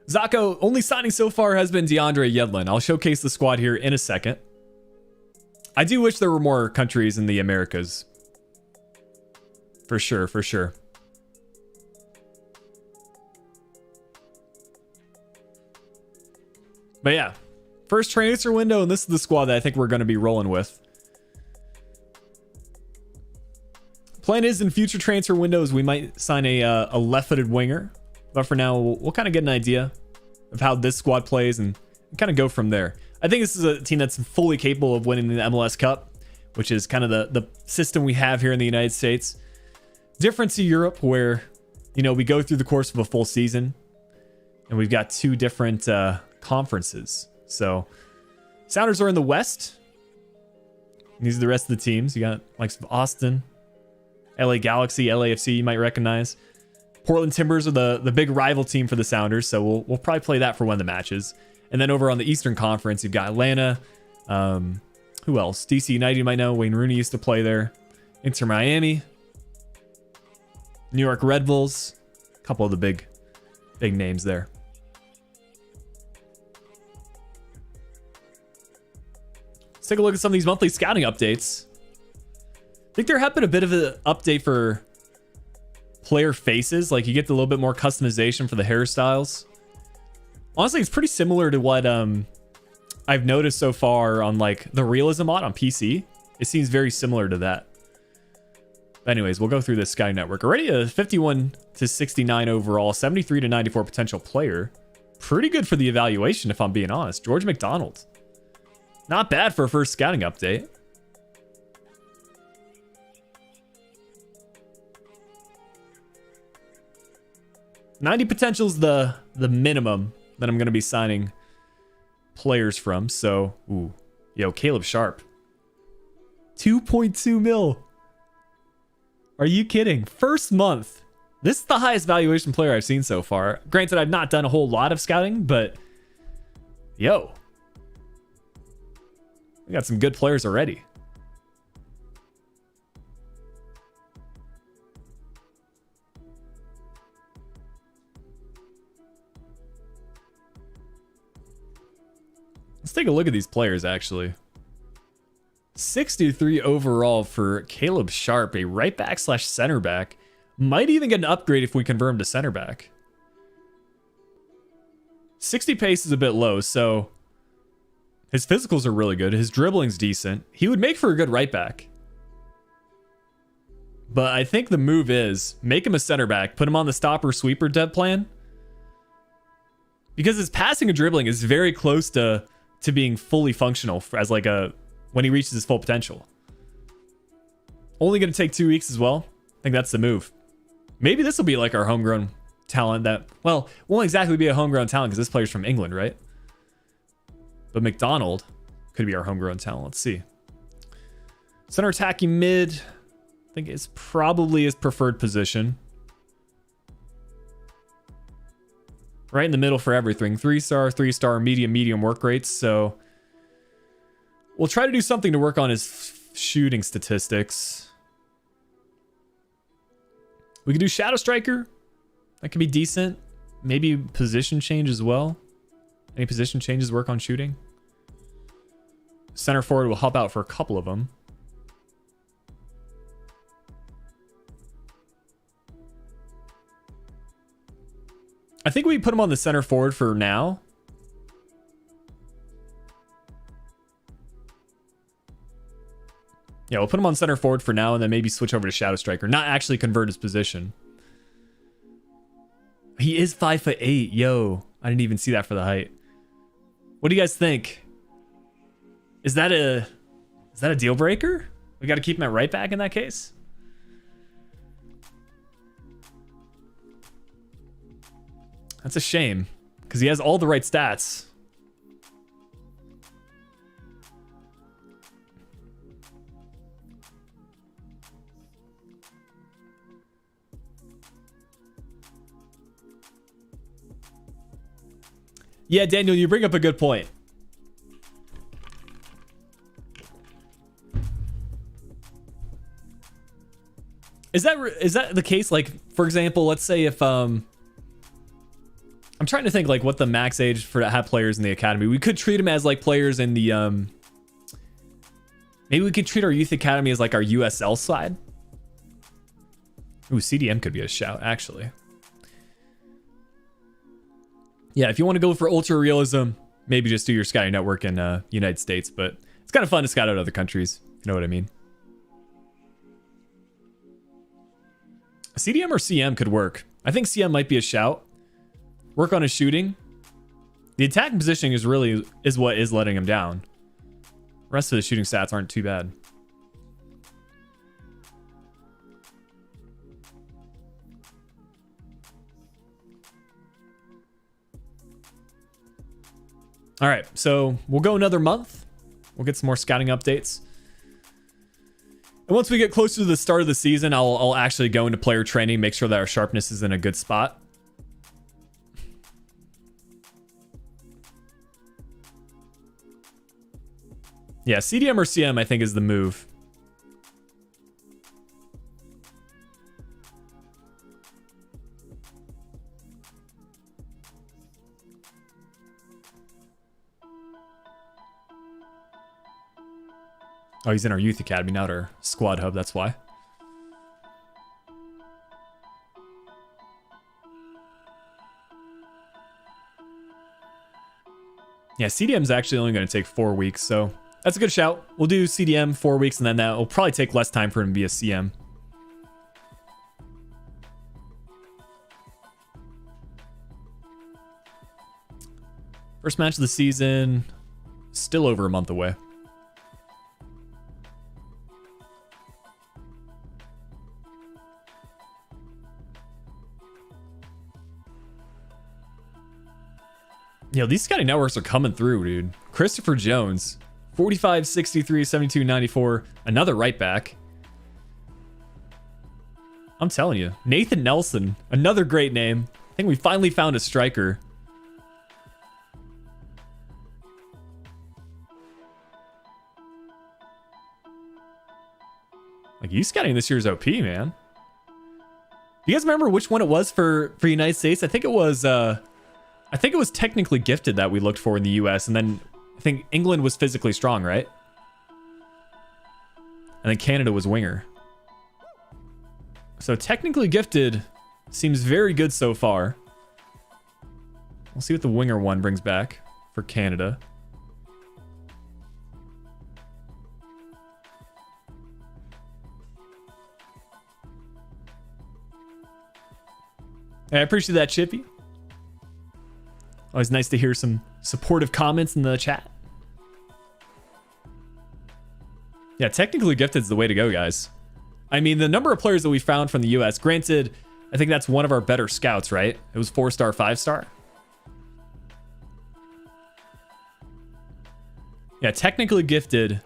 Zako, only signing so far has been DeAndre Yedlin. I'll showcase the squad here in a second. I do wish there were more countries in the Americas. For sure. But yeah, first transfer window, and this is the squad that I think we're going to be rolling with. Plan is in future transfer windows, we might sign a left-footed winger. But for now, we'll kind of get an idea of how this squad plays and kind of go from there. I think this is a team that's fully capable of winning the MLS Cup, which is kind of the system we have here in the United States. Different to Europe, where, you know, we go through the course of a full season and we've got 2 different conferences. So Sounders are in the West. These are the rest of the teams. You got like Austin, LA Galaxy, LAFC you might recognize. Portland Timbers are the big rival team for the Sounders, so we'll probably play that for one of the matches. And then over on the Eastern Conference, you've got Atlanta. Who else? DC United you might know. Wayne Rooney used to play there. Inter Miami. New York Red Bulls. A couple of the big names there. Let's take a look at some of these monthly scouting updates. I think there have been a bit of an update for player faces. Like, you get a little bit more customization for the hairstyles. Honestly, it's pretty similar to what I've noticed so far on like the realism mod on PC. It seems very similar to that. But anyways, we'll go through this scouting network. Already a 51 to 69 overall, 73 to 94 potential player. Pretty good for the evaluation, if I'm being honest. George McDonald. Not bad for a first scouting update. $90 potential's the minimum that I'm going to be signing players from. So, ooh, yo, Caleb Sharp. 2.2 mil. Are you kidding? First month. This is the highest valuation player I've seen so far. Granted, I've not done a whole lot of scouting, but yo, we got some good players already. Let's take a look at these players, actually. 63 overall for Caleb Sharp, a right back / center back. Might even get an upgrade if we convert him to center back. 60 pace is a bit low, so his physicals are really good. His dribbling's decent. He would make for a good right back. But I think the move is make him a center back, put him on the stopper sweeper depth plan. Because his passing and dribbling is very close to being fully functional as like a when he reaches his full potential. Only going to take 2 weeks as well. I think that's the move. Maybe this will be like our homegrown talent that, well, won't exactly be a homegrown talent because this player's from England, right? But McDonald could be our homegrown talent. Let's see. Center attacking mid, I think is probably his preferred position. Right in the middle for everything. 3-star, 3-star, medium work rates. So we'll try to do something to work on his shooting statistics. We could do Shadow Striker. That could be decent. Maybe position change as well. Any position changes work on shooting. Center forward will help out for a couple of them. I think we put him on the center forward for now. Yeah, we'll put him on center forward for now and then maybe switch over to Shadow Striker. Not actually convert his position. He is 5'8". Yo, I didn't even see that for the height. What do you guys think? Is that a deal breaker? We got to keep him at right back in that case? That's a shame because he has all the right stats. Yeah, Daniel, you bring up a good point. Is that the case? Like, for example, let's say if I'm trying to think like what the max age for to have players in the academy. We could treat them as like players in the maybe we could treat our youth academy as like our USL side. Ooh, CDM could be a shout actually. Yeah, if you want to go for ultra realism, maybe just do your scouting network in United States, but it's kind of fun to scout out other countries. You know what I mean? CDM or CM could work. I think CM might be a shout. Work on his shooting. The attacking positioning is what is letting him down. The rest of the shooting stats aren't too bad. All right, so we'll go another month. We'll get some more scouting updates. And once we get closer to the start of the season, I'll actually go into player training, make sure that our sharpness is in a good spot. Yeah, CDM or CM, I think, is the move. Oh, he's in our youth academy, not our squad hub, that's why. Yeah, CDM's actually only going to take 4 weeks, so that's a good shout. We'll do CDM 4 weeks, and then that will probably take less time for him to be a CM. First match of the season, still over a month away. Yo, these scouting networks are coming through, dude. Christopher Jones, 45, 63, 72, 94. Another right back. I'm telling you. Nathan Nelson, another great name. I think we finally found a striker. Like, you scouting this year's OP, man. Do you guys remember which one it was for United States? I think it was technically gifted that we looked for in the US, and then I think England was physically strong, right? And then Canada was winger. So technically gifted seems very good so far. We'll see what the winger one brings back for Canada. Hey, I appreciate that, Chippy. Always nice to hear some supportive comments in the chat. Yeah, technically gifted is the way to go, guys. I mean, the number of players that we found from the US, granted, I think that's one of our better scouts, right? It was 4-star, 5-star. Yeah, technically gifted.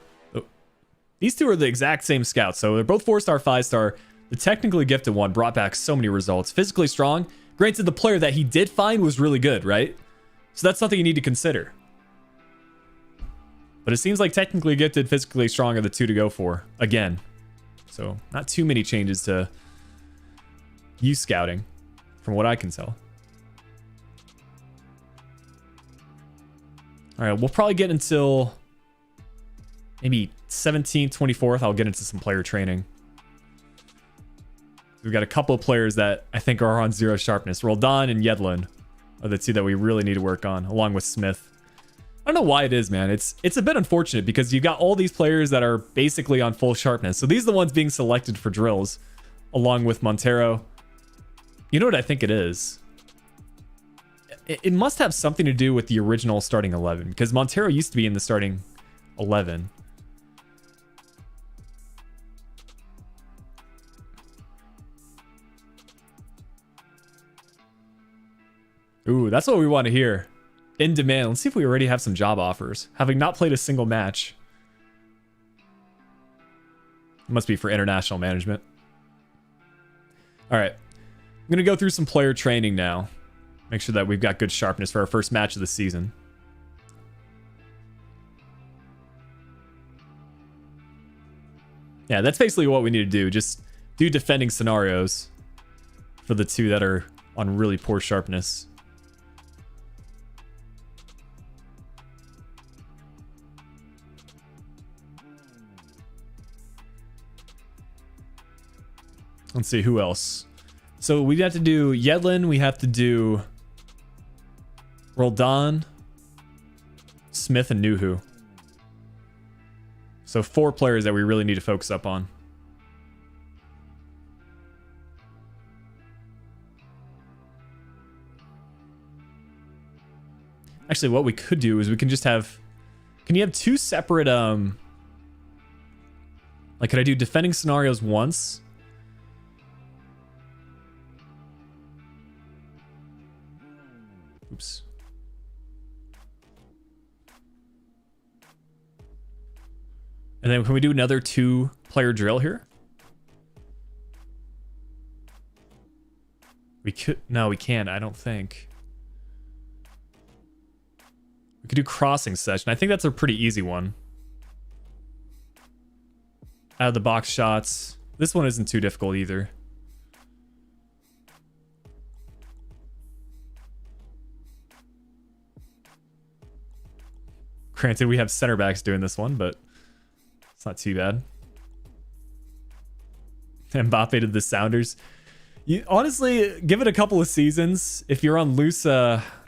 These two are the exact same scouts, so they're both 4-star, 5-star. The technically gifted one brought back so many results. Physically strong. Granted, the player that he did find was really good, right? So that's something you need to consider. But it seems like technically gifted, physically strong are the two to go for, again. So not too many changes to youth scouting, from what I can tell. All right, we'll probably get until maybe 17th, 24th. I'll get into some player training. We've got a couple of players that I think are on 0 sharpness. Roldan and Yedlin are the two that we really need to work on, along with Smith. I don't know why it is, man. It's a bit unfortunate because you've got all these players that are basically on full sharpness. So these are the ones being selected for drills, along with Montero. You know what I think it is? It must have something to do with the original starting 11, because Montero used to be in the starting 11. Ooh, that's what we want to hear. In demand. Let's see if we already have some job offers. Having not played a single match. It must be for international management. All right. I'm going to go through some player training now. Make sure that we've got good sharpness for our first match of the season. Yeah, that's basically what we need to do. Just do defending scenarios for the two that are on really poor sharpness. Let's see, who else? So we have to do Yedlin, we have to do Roldan, Smith, and Nuhu. So 4 players that we really need to focus up on. Actually, what we could do is we can just have... Can you have 2 separate... Like, could I do defending scenarios once? Oops. And then can we do another 2-player drill here? We could... No, we can't, I don't think. We could do crossing session. I think that's a pretty easy one. Out of the box shots. This one isn't too difficult either. Granted, we have center backs doing this one, but it's not too bad. Mbappe did the Sounders. You, honestly, give it a couple of seasons. If you're on loose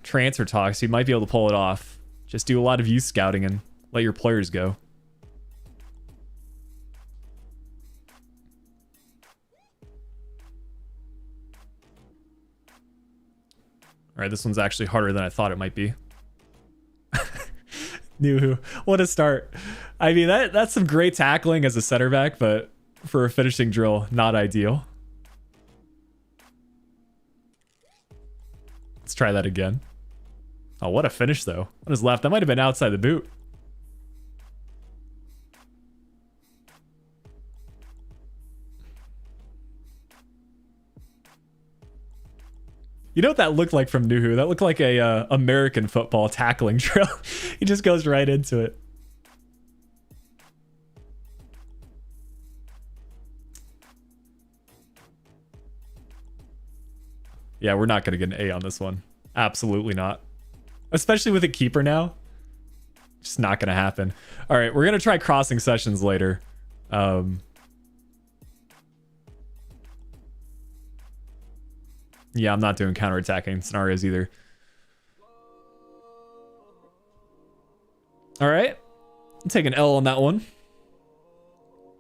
transfer talks, you might be able to pull it off. Just do a lot of youth scouting and let your players go. All right, this one's actually harder than I thought it might be. Nuhu, what a start. I mean, that's some great tackling as a center back, but for a finishing drill, not ideal. Let's try that again. Oh, what a finish, though. On his left, that might have been outside the boot. You know what that looked like from Nuhu? That looked like a American football tackling drill. He just goes right into it. Yeah, we're not going to get an A on this one. Absolutely not. Especially with a keeper now. Just not going to happen. All right, we're going to try crossing sessions later. Yeah, I'm not doing counterattacking scenarios either. All right. I'll take an L on that one.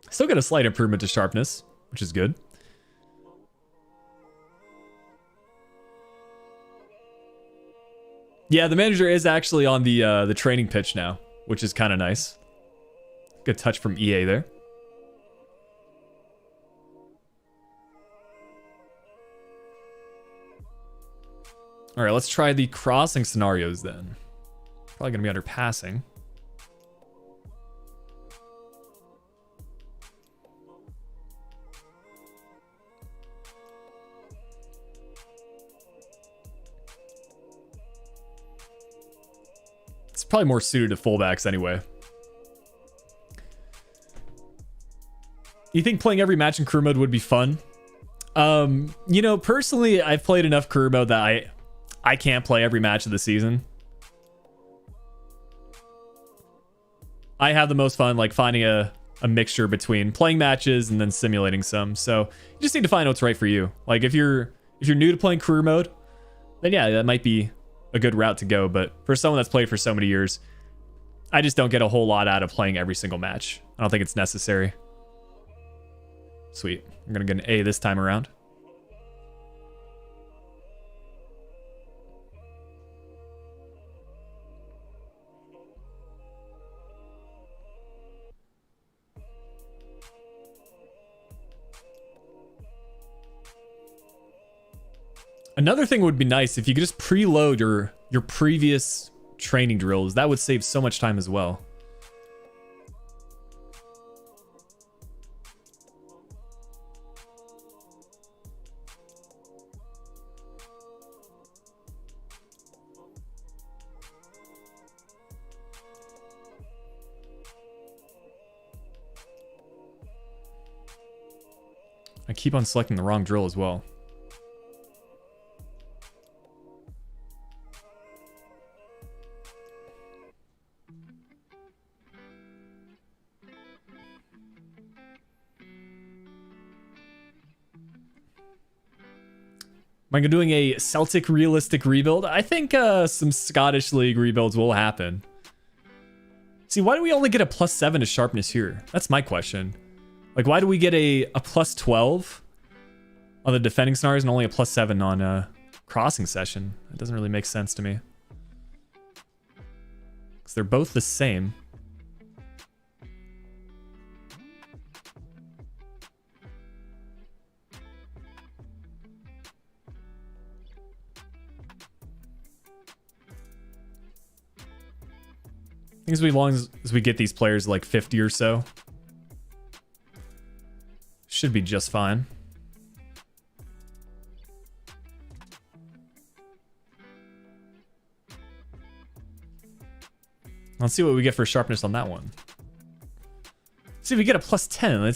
Still get a slight improvement to sharpness, which is good. Yeah, the manager is actually on the training pitch now, which is kind of nice. Good touch from EA there. All right, let's try the crossing scenarios then. Probably gonna be under passing. It's probably more suited to fullbacks anyway. You think playing every match in career mode would be fun? You know, personally, I've played enough career mode that I can't play every match of the season. I have the most fun like finding a mixture between playing matches and then simulating some. So you just need to find what's right for you. Like if you're new to playing career mode, then yeah, that might be a good route to go. But for someone that's played for so many years, I just don't get a whole lot out of playing every single match. I don't think it's necessary. Sweet. I'm gonna get an A this time around. Another thing would be nice if you could just preload your previous training drills. That would save so much time as well. I keep on selecting the wrong drill as well. Am I doing a Celtic realistic rebuild? I think some Scottish League rebuilds will happen. See, why do we only get a +7 to sharpness here? That's my question. Like, why do we get a +12 on the defending scenarios and only a +7 on crossing session? It doesn't really make sense to me. Because they're both the same. I think as long as we get these players like 50 or so, should be just fine. Let's see what we get for sharpness on that one. See if we get a +10.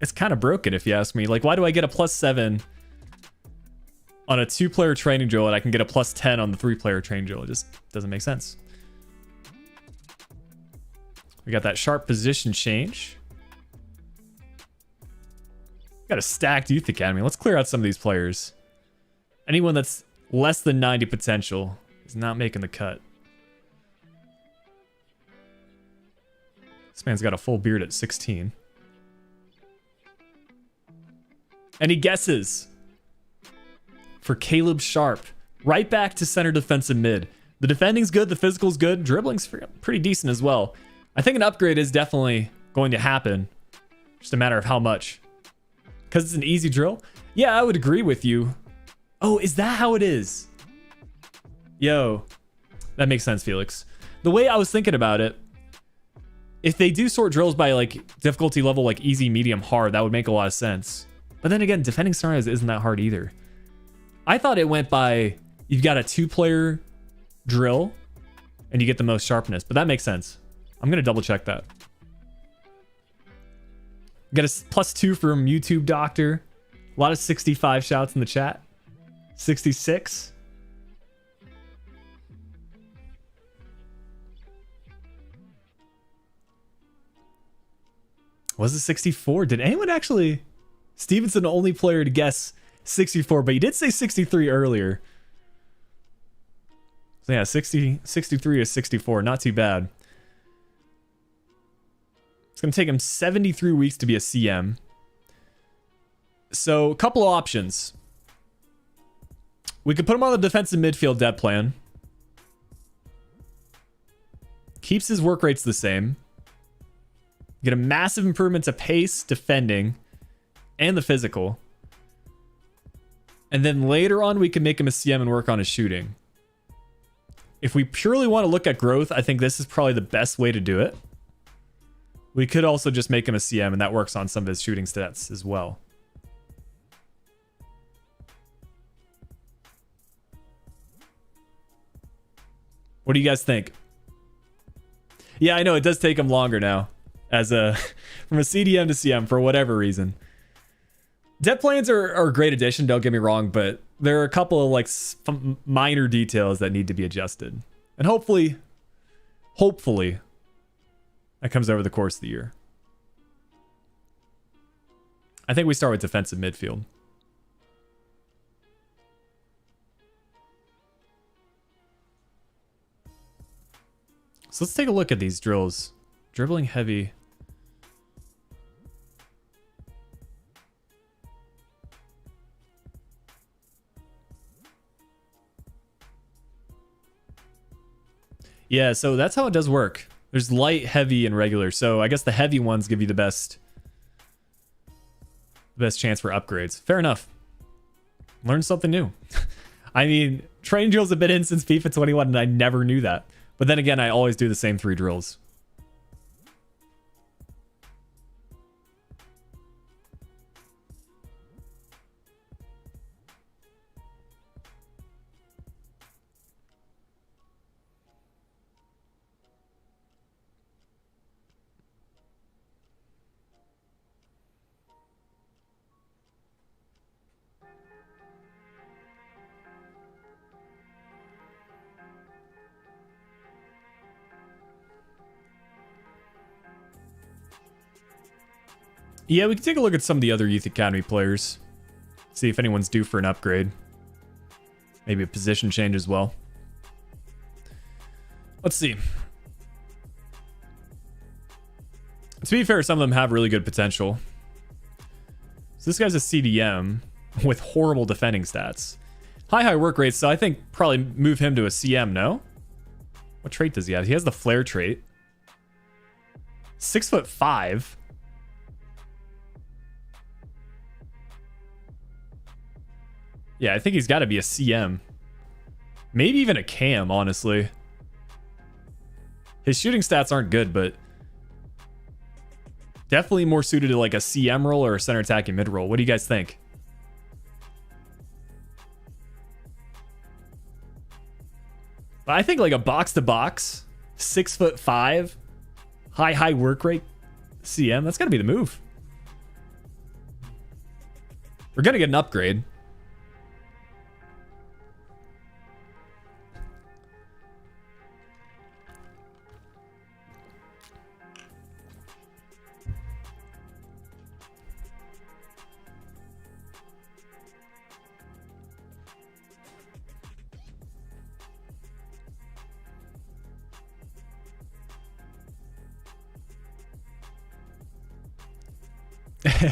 It's kind of broken if you ask me. Like, why do I get a +7 on a 2-player training drill and I can get a +10 on the 3-player training drill? It just doesn't make sense. We got that sharp position change. Got a stacked youth academy. Let's clear out some of these players. Anyone that's less than 90 potential is not making the cut. This man's got a full beard at 16. Any guesses for Caleb Sharp? Right back to center defensive mid. The defending's good, the physical's good, dribbling's pretty decent as well. I think an upgrade is definitely going to happen. Just a matter of how much. Because it's an easy drill? Yeah, I would agree with you. Oh, is that how it is? Yo, that makes sense, Felix. The way I was thinking about it, if they do sort drills by like difficulty level, like easy, medium, hard, that would make a lot of sense. But then again, defending scenarios isn't that hard either. I thought it went by, you've got a 2-player drill and you get the most sharpness, but that makes sense. I'm going to double check that. Got a +2 from YouTube Doctor. A lot of 65 shouts in the chat. 66. Was it 64? Did anyone actually... Stevenson, the only player to guess 64, but he did say 63 earlier. So yeah, 63 is 64. Not too bad. It's going to take him 73 weeks to be a CM. So, a couple of options. We could put him on the defensive midfield depth plan. Keeps his work rates the same. Get a massive improvement to pace, defending, and the physical. And then later on, we can make him a CM and work on his shooting. If we purely want to look at growth, I think this is probably the best way to do it. We could also just make him a CM, and that works on some of his shooting stats as well. What do you guys think? Yeah, I know it does take him longer now, as a from a CDM to CM for whatever reason. Depth plans are a great addition, don't get me wrong, but there are a couple of like minor details that need to be adjusted, and hopefully, that comes over the course of the year. I think we start with defensive midfield. So let's take a look at these drills. Dribbling heavy. Yeah, so that's how it does work. There's light, heavy, and regular. So I guess the heavy ones give you the best chance for upgrades. Fair enough. Learn something new. I mean, training drills have been in since FIFA 21, and I never knew that. But then again, I always do the same 3 drills. Yeah, we can take a look at some of the other Youth Academy players. See if anyone's due for an upgrade. Maybe a position change as well. Let's see. To be fair, some of them have really good potential. So this guy's a CDM with horrible defending stats. High work rates, so I think probably move him to a CM, no? What trait does he have? He has the flare trait. 6'5". Yeah, I think he's got to be a CM. Maybe even a cam, honestly. His shooting stats aren't good, but definitely more suited to like a CM role or a center attacking mid role. What do you guys think? I think like a box to box, 6'5", high work rate CM. That's got to be the move. We're gonna get an upgrade.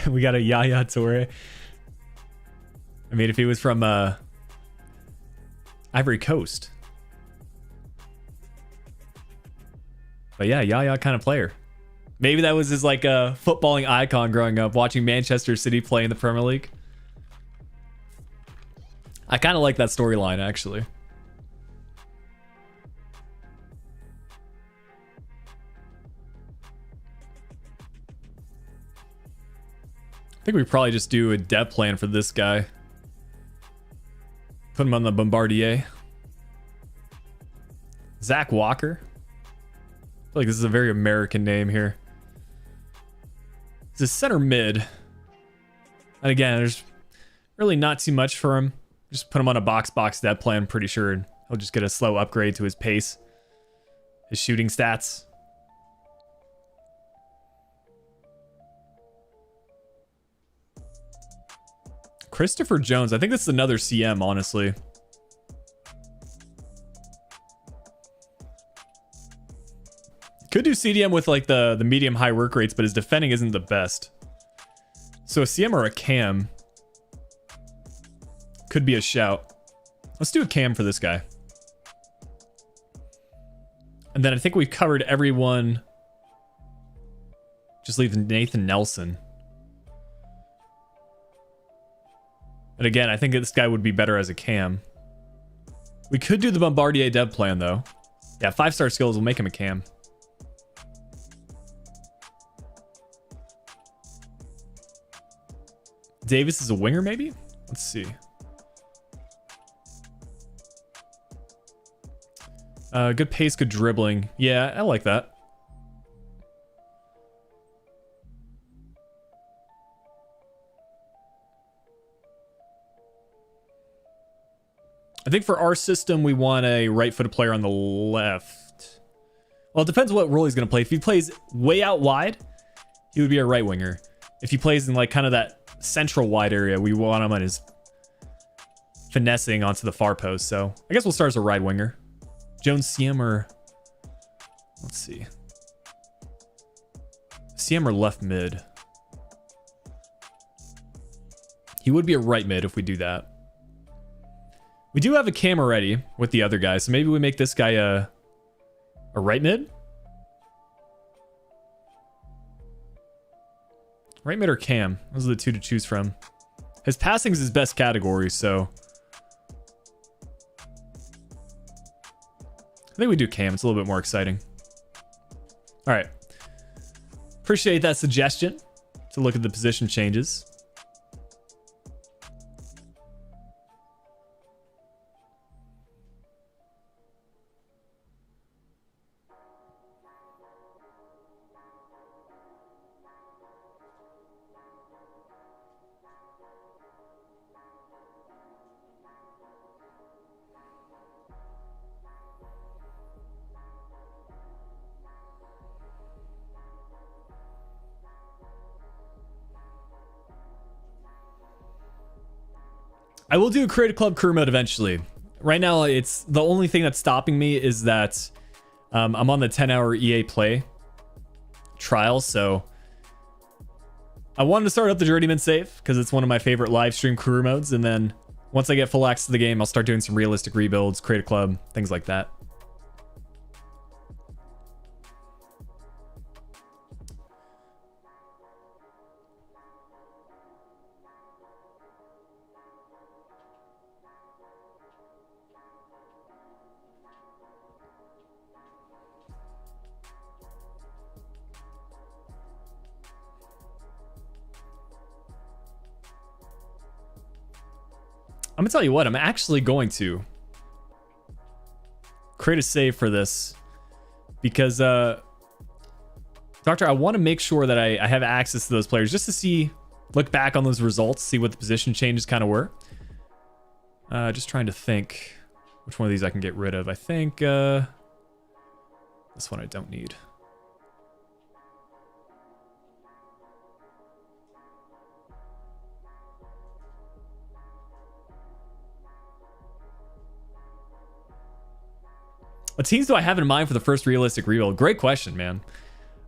We got a Yaya Toure. I mean, if he was from Ivory Coast. But yeah, Yaya kind of player. Maybe that was his like a footballing icon growing up, watching Manchester City play in the Premier League. I kind of like that storyline, actually. I think we probably just do a depth plan for this guy. Put him on the Bombardier. Zach Walker. I feel like this is a very American name here. He's a center mid. And again, there's really not too much for him. Just put him on a box depth plan, pretty sure, and he'll just get a slow upgrade to his pace, his shooting stats. Christopher Jones. I think this is another CM, honestly. Could do CDM with like the medium high work rates, but his defending isn't the best. So a CM or a cam could be a shout. Let's do a cam for this guy. And then I think we've covered everyone. Just leave Nathan Nelson. And again, I think this guy would be better as a cam. We could do the Bombardier dev plan though. Yeah, 5-star skills will make him a cam. Davis is a winger, maybe? Let's see. Good pace, good dribbling. Yeah, I like that. I think for our system, we want a right-footed player on the left. Well, it depends what role he's going to play. If he plays way out wide, he would be a right winger. If he plays in like kind of that central wide area, we want him on his finessing onto the far post. So I guess we'll start as a right winger. Jones, CM, or let's see. CM or left mid. He would be a right mid if we do that. We do have a cam already with the other guy, so maybe we make this guy a right mid? Right mid or cam? Those are the two to choose from. His passing is his best category, so I think we do cam. It's a little bit more exciting. All right. Appreciate that suggestion to look at the position changes. I will do a Create a Club career mode eventually. Right now, it's the only thing that's stopping me is that I'm on the 10-hour EA Play trial, so I wanted to start up the Journeyman save because it's one of my favorite live stream career modes, and then once I get full access to the game, I'll start doing some realistic rebuilds, Create a Club, things like that. I'm gonna tell you what, I'm actually going to create a save for this because Doctor, I want to make sure that I have access to those players just to see, look back on those results, see what the position changes kind of were. Just trying to think which one of these I can get rid of. I think this one I don't need. What teams do I have in mind for the first realistic rebuild? Great question, man.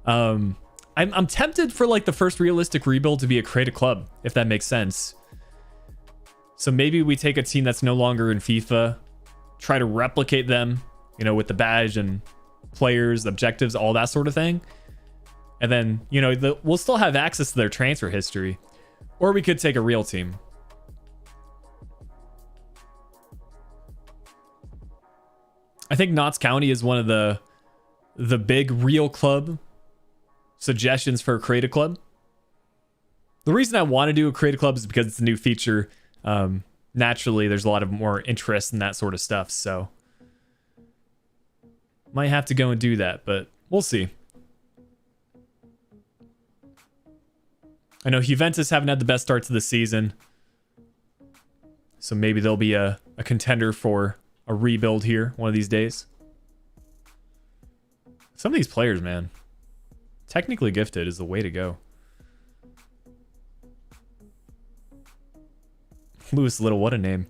I'm tempted for like the first realistic rebuild to be a Create a Club, if that makes sense. So maybe we take a team that's no longer in FIFA, try to replicate them, you know, with the badge and players, objectives, all that sort of thing. And then, you know, we'll still have access to their transfer history. Or we could take a real team. I think Notts County is one of the big real club suggestions for a Create a Club. The reason I want to do a Create a Club is because it's a new feature. Naturally, there's a lot of more interest in that sort of stuff, so might have to go and do that, but we'll see. I know Juventus haven't had the best start to the season, so maybe they'll be a contender for a rebuild here one of these days. Some of these players, man, technically gifted is the way to go. Lewis Little, what a name.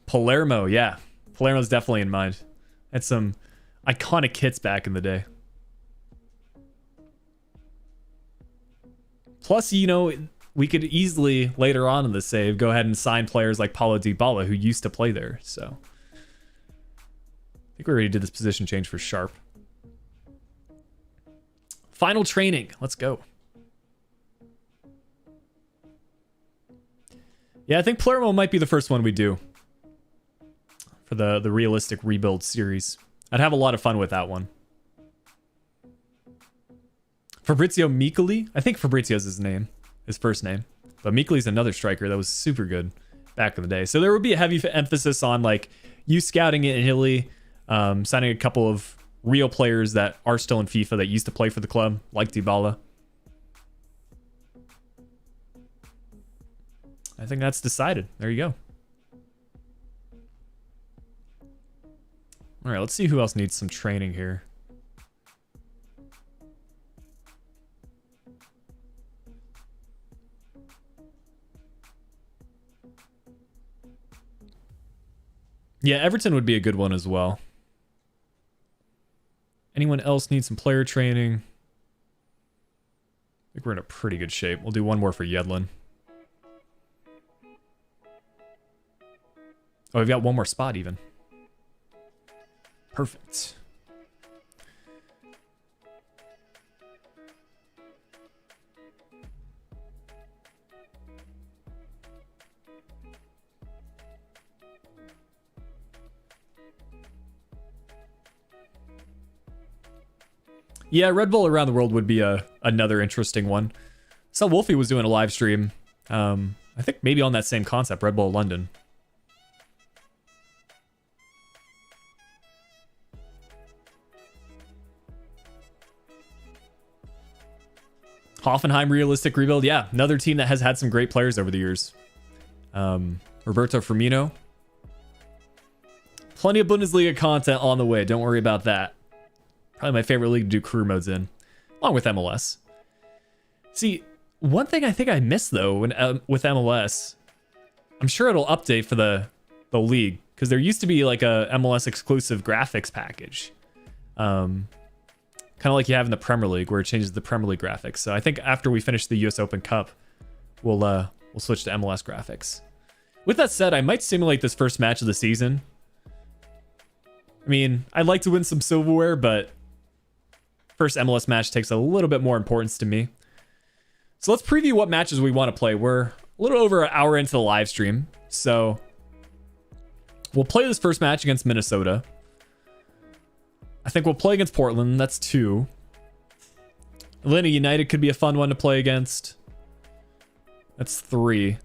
Palermo, yeah. Palermo's definitely in mind. Had some iconic hits back in the day. Plus, you know, we could easily, later on in the save, go ahead and sign players like Paulo Dybala, who used to play there, so. I think we already did this position change for Sharp. Final training. Let's go. Yeah, I think Palermo might be the first one we do for the realistic rebuild series. I'd have a lot of fun with that one. Fabrizio Micoli. I think Fabrizio's his name, his first name. But Micoli's another striker that was super good back in the day. So there would be a heavy emphasis on like you scouting it in Hilly, signing a couple of real players that are still in FIFA that used to play for the club, like Dybala. I think that's decided. There you go. All right, let's see who else needs some training here. Yeah, Everton would be a good one as well. Anyone else need some player training? I think we're in a pretty good shape. We'll do one more for Yedlin. Oh, we've got one more spot even. Perfect. Yeah, Red Bull Around the World would be another interesting one. So Wolfie was doing a live stream. I think maybe on that same concept, Red Bull London. Hoffenheim realistic rebuild. Yeah, another team that has had some great players over the years. Roberto Firmino. Plenty of Bundesliga content on the way. Don't worry about that. Probably my favorite league to do career modes in, along with MLS. See, one thing I think I missed though when with MLS, I'm sure it'll update for the league because there used to be like a MLS exclusive graphics package. Kind of like you have in the Premier League where it changes the Premier League graphics. So I think after we finish the US Open Cup, we'll switch to MLS graphics. With that said, I might simulate this first match of the season. I mean, I'd like to win some silverware, but first MLS match takes a little bit more importance to me. So let's preview what matches we want to play. We're a little over an hour into the live stream, so we'll play this first match against Minnesota. I think we'll play against Portland. That's 2. Atlanta United could be a fun one to play against. That's 3.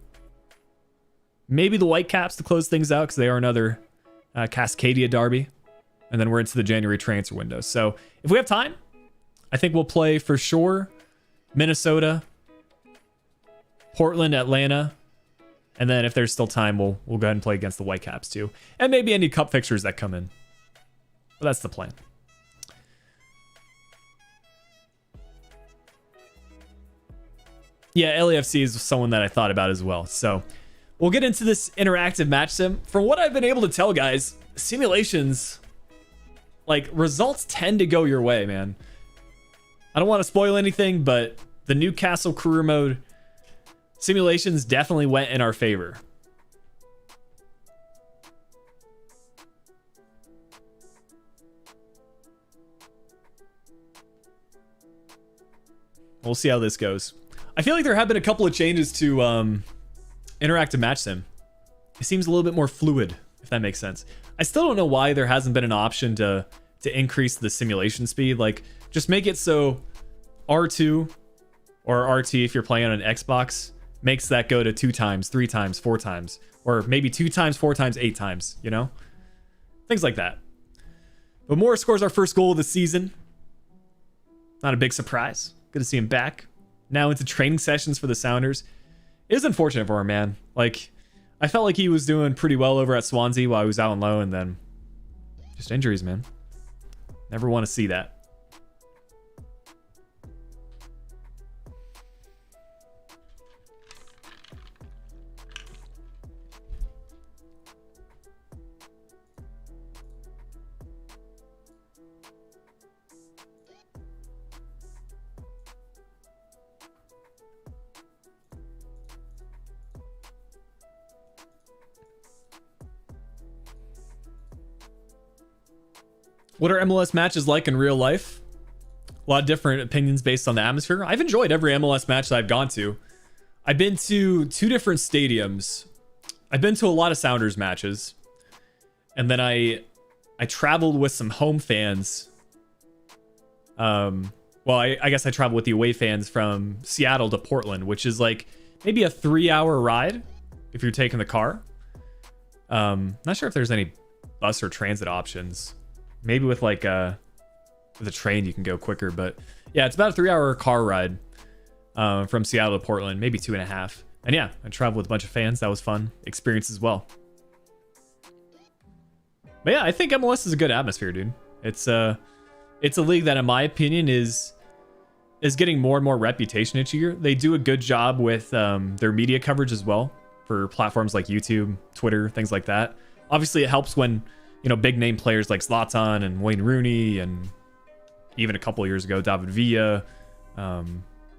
Maybe the Whitecaps to close things out because they are another Cascadia derby. And then we're into the January transfer window. So if we have time, I think we'll play for sure Minnesota, Portland, Atlanta. And then if there's still time, we'll go ahead and play against the Whitecaps too. And maybe any cup fixtures that come in. But that's the plan. Yeah, LAFC is someone that I thought about as well. So we'll get into this interactive match sim. From what I've been able to tell, guys, simulations, like, results tend to go your way, man. I don't want to spoil anything, but the Newcastle career mode simulations definitely went in our favor. We'll see how this goes. I feel like there have been a couple of changes to interactive match sim. It seems a little bit more fluid, if that makes sense. I still don't know why there hasn't been an option to increase the simulation speed. Like, just make it so R2 or RT, if you're playing on an Xbox, makes that go to 2 times, 3 times, 4 times, or maybe 2 times, 4 times, 8 times, you know? Things like that. But Moore scores our first goal of the season. Not a big surprise. Good to see him back. Now into training sessions for the Sounders. It is unfortunate for him, man. Like, I felt like he was doing pretty well over at Swansea while he was out on low, and then just injuries, man. Never want to see that. What are MLS matches like in real life? A lot of different opinions based on the atmosphere. I've enjoyed every MLS match that I've gone to. I've been to 2 different stadiums. I've been to a lot of Sounders matches. And then I traveled with some home fans. Well, I guess I traveled with the away fans from Seattle to Portland, which is like maybe a 3-hour ride if you're taking the car. Not sure if there's any bus or transit options. Maybe with like with a train you can go quicker, but yeah, it's about a 3-hour car ride from Seattle to Portland, maybe 2.5. And yeah, I traveled with a bunch of fans. That was fun experience as well. But yeah, I think MLS is a good atmosphere, dude. It's a league that, in my opinion, is getting more and more reputation each year. They do a good job with their media coverage as well for platforms like YouTube, Twitter, things like that. Obviously, it helps when, you know, big name players like Zlatan and Wayne Rooney, and even a couple years ago, David Villa,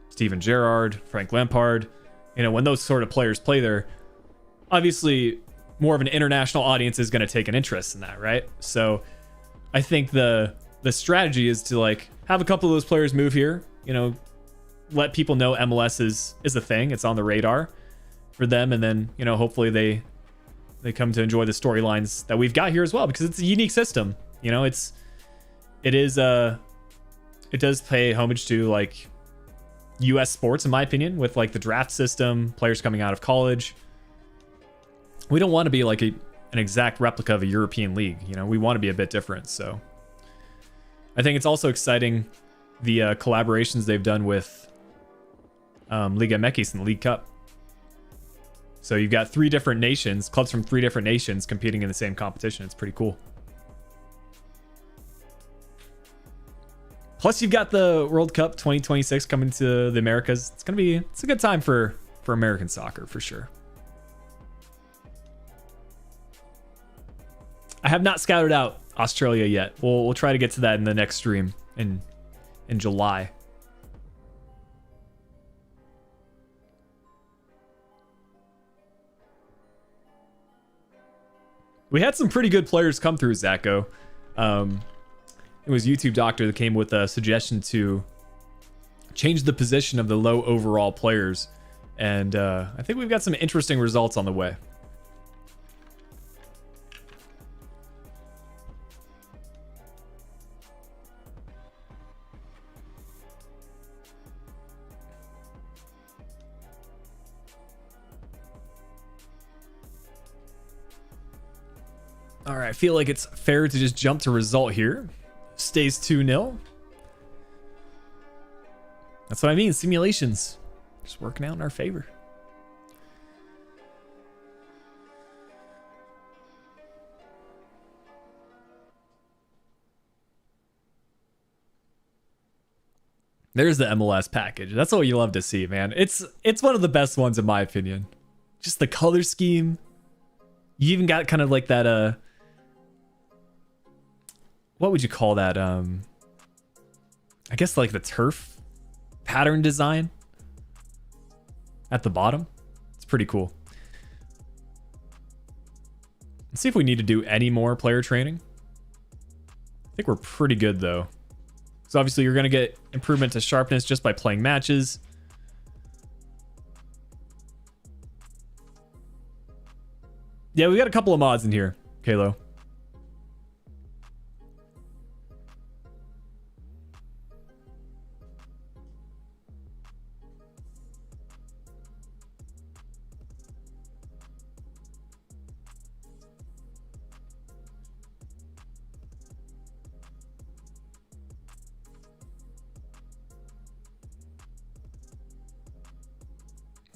Steven Gerrard, Frank Lampard. You know, when those sort of players play there, obviously more of an international audience is going to take an interest in that, right? So I think the strategy is to like have a couple of those players move here, you know, let people know MLS is a thing. It's on the radar for them. And then, you know, hopefully they come to enjoy the storylines that we've got here as well, because it's a unique system. You know, it does pay homage to like US sports, in my opinion, with like the draft system, players coming out of college. We don't want to be like an exact replica of a European league. You know, we want to be a bit different. So I think it's also exciting the collaborations they've done with Liga MX and the League Cup. So you've got 3 different nations, clubs from 3 different nations competing in the same competition. It's pretty cool. Plus, you've got the World Cup 2026 coming to the Americas. It's a good time for American soccer for sure. I have not scouted out Australia yet. We'll try to get to that in the next stream in July. We had some pretty good players come through, Zacho. It was YouTube Doctor that came with a suggestion to change the position of the low overall players. And I think we've got some interesting results on the way. All right, I feel like it's fair to just jump to result here. Stays 2-0. That's what I mean. Simulations just working out in our favor. There's the MLS package. That's what you love to see, man. It's one of the best ones in my opinion. Just the color scheme. You even got kind of like that what would you call that? I guess like the turf pattern design at the bottom. It's pretty cool. Let's see if we need to do any more player training. I think we're pretty good though. So obviously you're going to get improvement to sharpness just by playing matches. Yeah, we got a couple of mods in here, Kalo.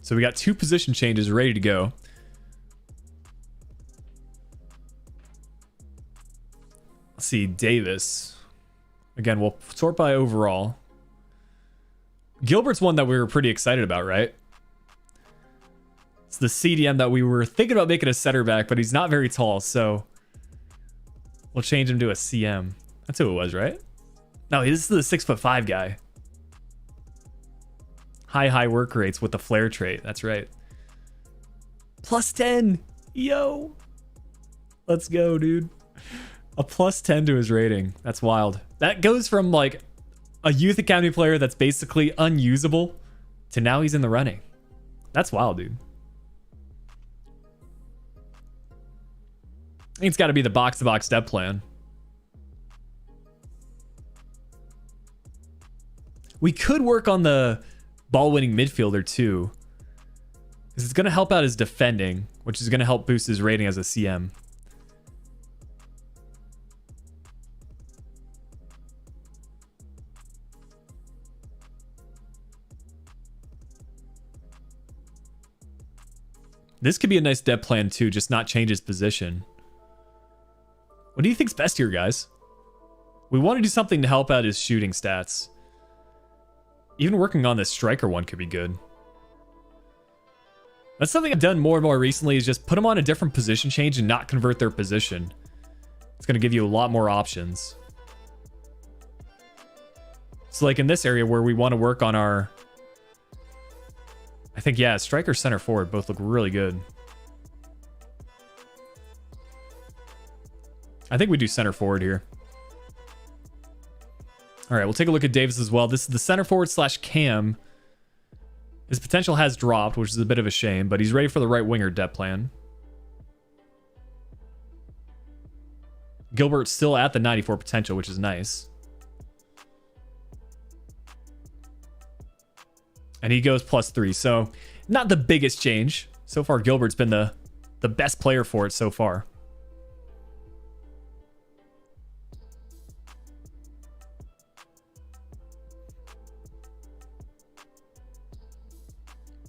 So we got 2 position changes ready to go. Let's see, Davis. Again, we'll sort by overall. Gilbert's one that we were pretty excited about, right? It's the CDM that we were thinking about making a center back, but he's not very tall, so we'll change him to a CM. That's who it was, right? No, this is the 6'5" guy. High work rates with the flare trait. That's right. +10. Yo. Let's go, dude. A plus 10 to his rating. That's wild. That goes from like a youth academy player that's basically unusable to now he's in the running. That's wild, dude. I think it's got to be the box-to-box step plan. We could work on the ball-winning midfielder too, because it's going to help out his defending, which is going to help boost his rating as a CM. This could be a nice depth plan too, just not change his position. What do you think's best here, guys? We want to do something to help out his shooting stats. Even working on this striker one could be good. That's something I've done more and more recently, is just put them on a different position change and not convert their position. It's going to give you a lot more options. So like in this area where we want to work on our... I think, yeah, striker, center forward both look really good. I think we do center forward here. All right, we'll take a look at Davis as well. This is the center forward slash cam. His potential has dropped, which is a bit of a shame, but he's ready for the right winger depth plan. Gilbert's still at the 94 potential, which is nice. And he goes +3, so not the biggest change. So far, Gilbert's been the best player for it so far.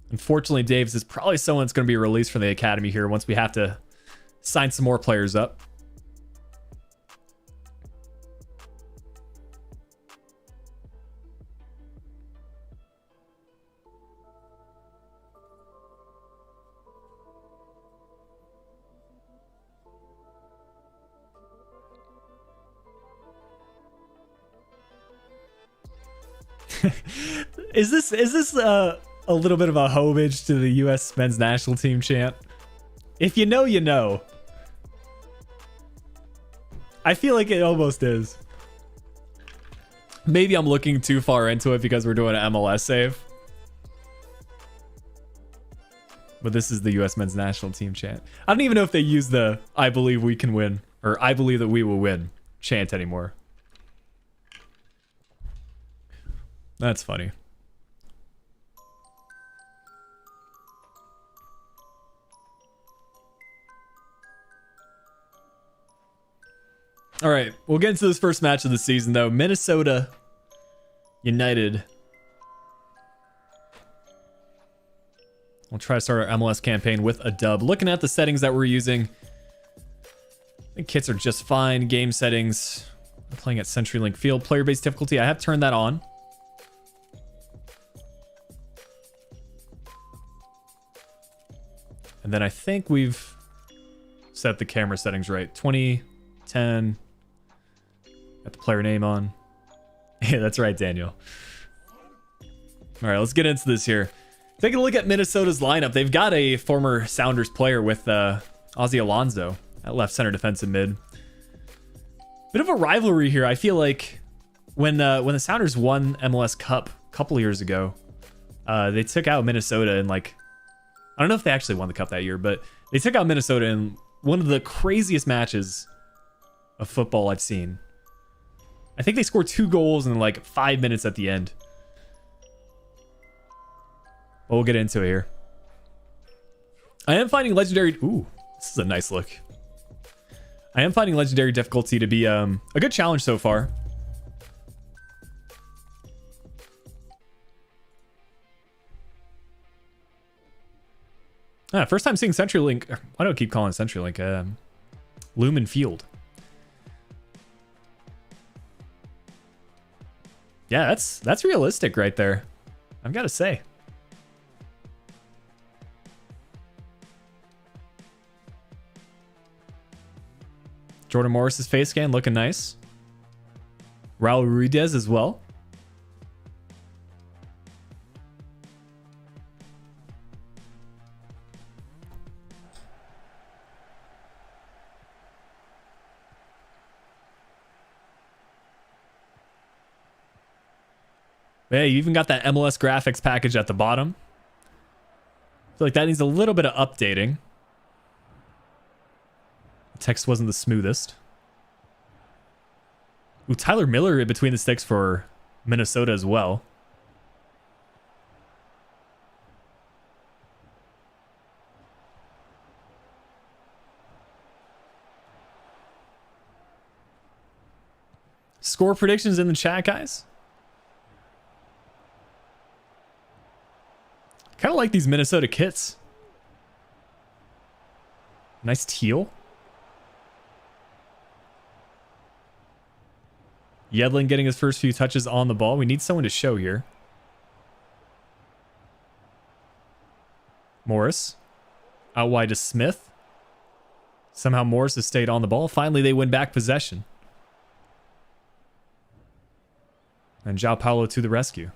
Unfortunately, Davis is probably someone that's going to be released from the academy here once we have to sign some more players up. Is this a little bit of a homage to the U.S. men's national team chant? If you know, you know. I feel like it almost is. Maybe I'm looking too far into it because we're doing an MLS save. But this is the U.S. men's national team chant. I don't even know if they use the "I believe we can win" or "I believe that we will win" chant anymore. That's funny. All right, we'll get into this first match of the season, though. Minnesota United. We'll try to start our MLS campaign with a dub. Looking at the settings that we're using, I think kits are just fine. Game settings, I'm playing at CenturyLink Field. Player-based difficulty, I have turned that on. And then I think we've set the camera settings right. 2010. Got the player name on. Yeah, that's right, Daniel. All right, let's get into this here. Taking a look at Minnesota's lineup. They've got a former Sounders player with Ozzy Alonso at left center defensive mid. Bit of a rivalry here. I feel like when the Sounders won MLS Cup a couple of years ago, they took out Minnesota in like... I don't know if they actually won the cup that year, but they took out Minnesota in one of the craziest matches of football I've seen. I think they scored 2 goals in like 5 minutes at the end. But we'll get into it here. I am finding legendary... Ooh, this is a nice look. I am finding legendary difficulty to be a good challenge so far. First time seeing CenturyLink. Why do I keep calling it CenturyLink? Lumen Field. Yeah, that's realistic right there. I've got to say. Jordan Morris's face scan looking nice. Raul Ruiz as well. Hey, you even got that MLS graphics package at the bottom. I feel like that needs a little bit of updating. The text wasn't the smoothest. Ooh, Tyler Miller in between the sticks for Minnesota as well. Score predictions in the chat, guys. Kind of like these Minnesota kits. Nice teal. Yedlin getting his first few touches on the ball. We need someone to show here. Morris. Out wide to Smith. Somehow Morris has stayed on the ball. Finally, they win back possession. And João Paulo to the rescue.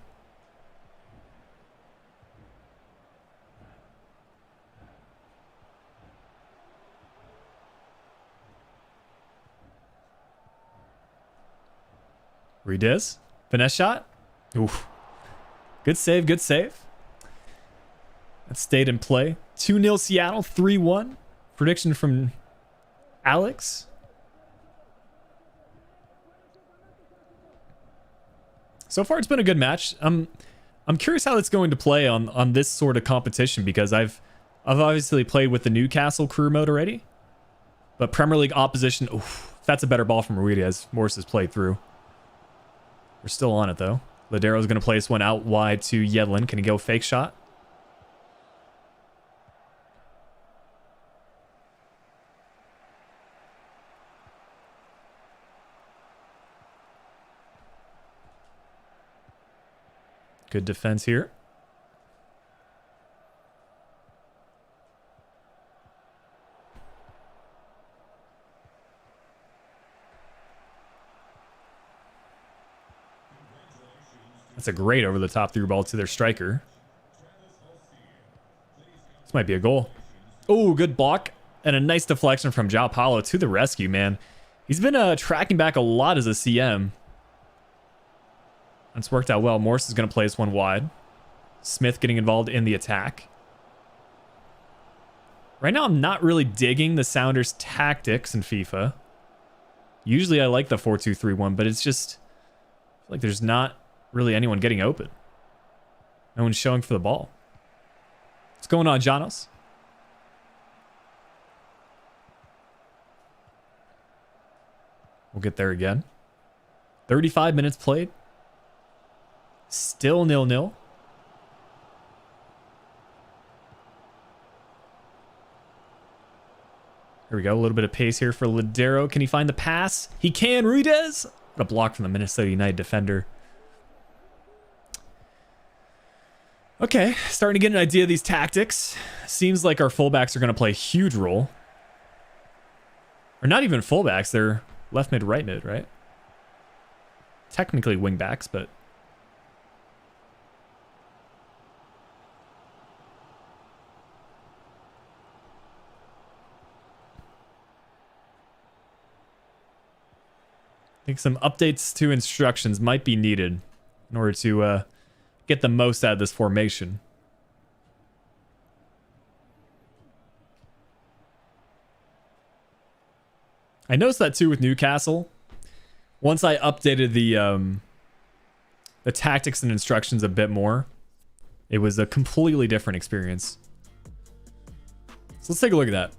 Redis. Finesse shot. Oof. Good save, good save. That stayed in play. 2-0 Seattle, 3-1. Prediction from Alex. So far, it's been a good match. I'm curious how it's going to play on this sort of competition because I've obviously played with the Newcastle career mode already, but Premier League opposition. Oof, that's a better ball from Ruiz. Morris has played through. We're still on it though. Ladero's going to place one out wide to Yedlin. Can he go fake shot? Good defense here. That's a great over the top through ball to their striker. This might be a goal. Oh, good block and a nice deflection from João Paulo to the rescue, man. He's been tracking back a lot as a CM. That's worked out well. Morris is going to place one wide. Smith getting involved in the attack. Right now, I'm not really digging the Sounders' tactics in FIFA. Usually, I like the 4-2-3-1, but it's just like there's not really anyone getting open. No one's showing for the ball. What's going on, Janos? We'll get there again. 35 minutes played. Still 0-0. Here we go. A little bit of pace here for Ladero. Can he find the pass? He can. Ruiz. What a block from the Minnesota United defender. Okay, starting to get an idea of these tactics. Seems like our fullbacks are going to play a huge role. Or not even fullbacks. They're left mid, right mid, right? Technically wingbacks, but... I think some updates to instructions might be needed in order to get the most out of this formation. I noticed that too with Newcastle. Once I updated the tactics and instructions a bit more, it was a completely different experience. So let's take a look at that.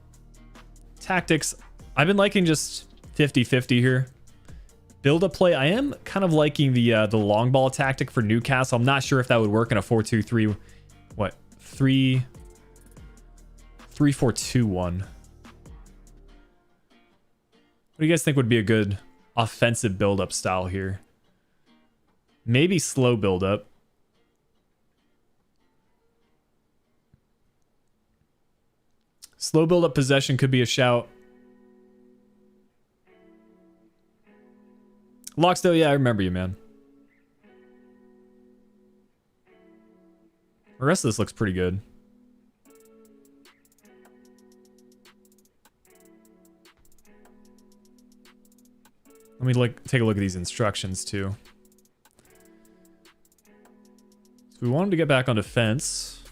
Tactics. I've been liking just 50-50 here. Build up play. I am kind of liking the long ball tactic for Newcastle. I'm not sure if that would work in a 4-2-3. What? 3-4-2-1. What do you guys think would be a good offensive build-up style here? Maybe slow build-up. Slow build-up possession could be a shout. Locksdale, yeah, I remember you, man. The rest of this looks pretty good. Let me take a look at these instructions too. we want him to get back on defense.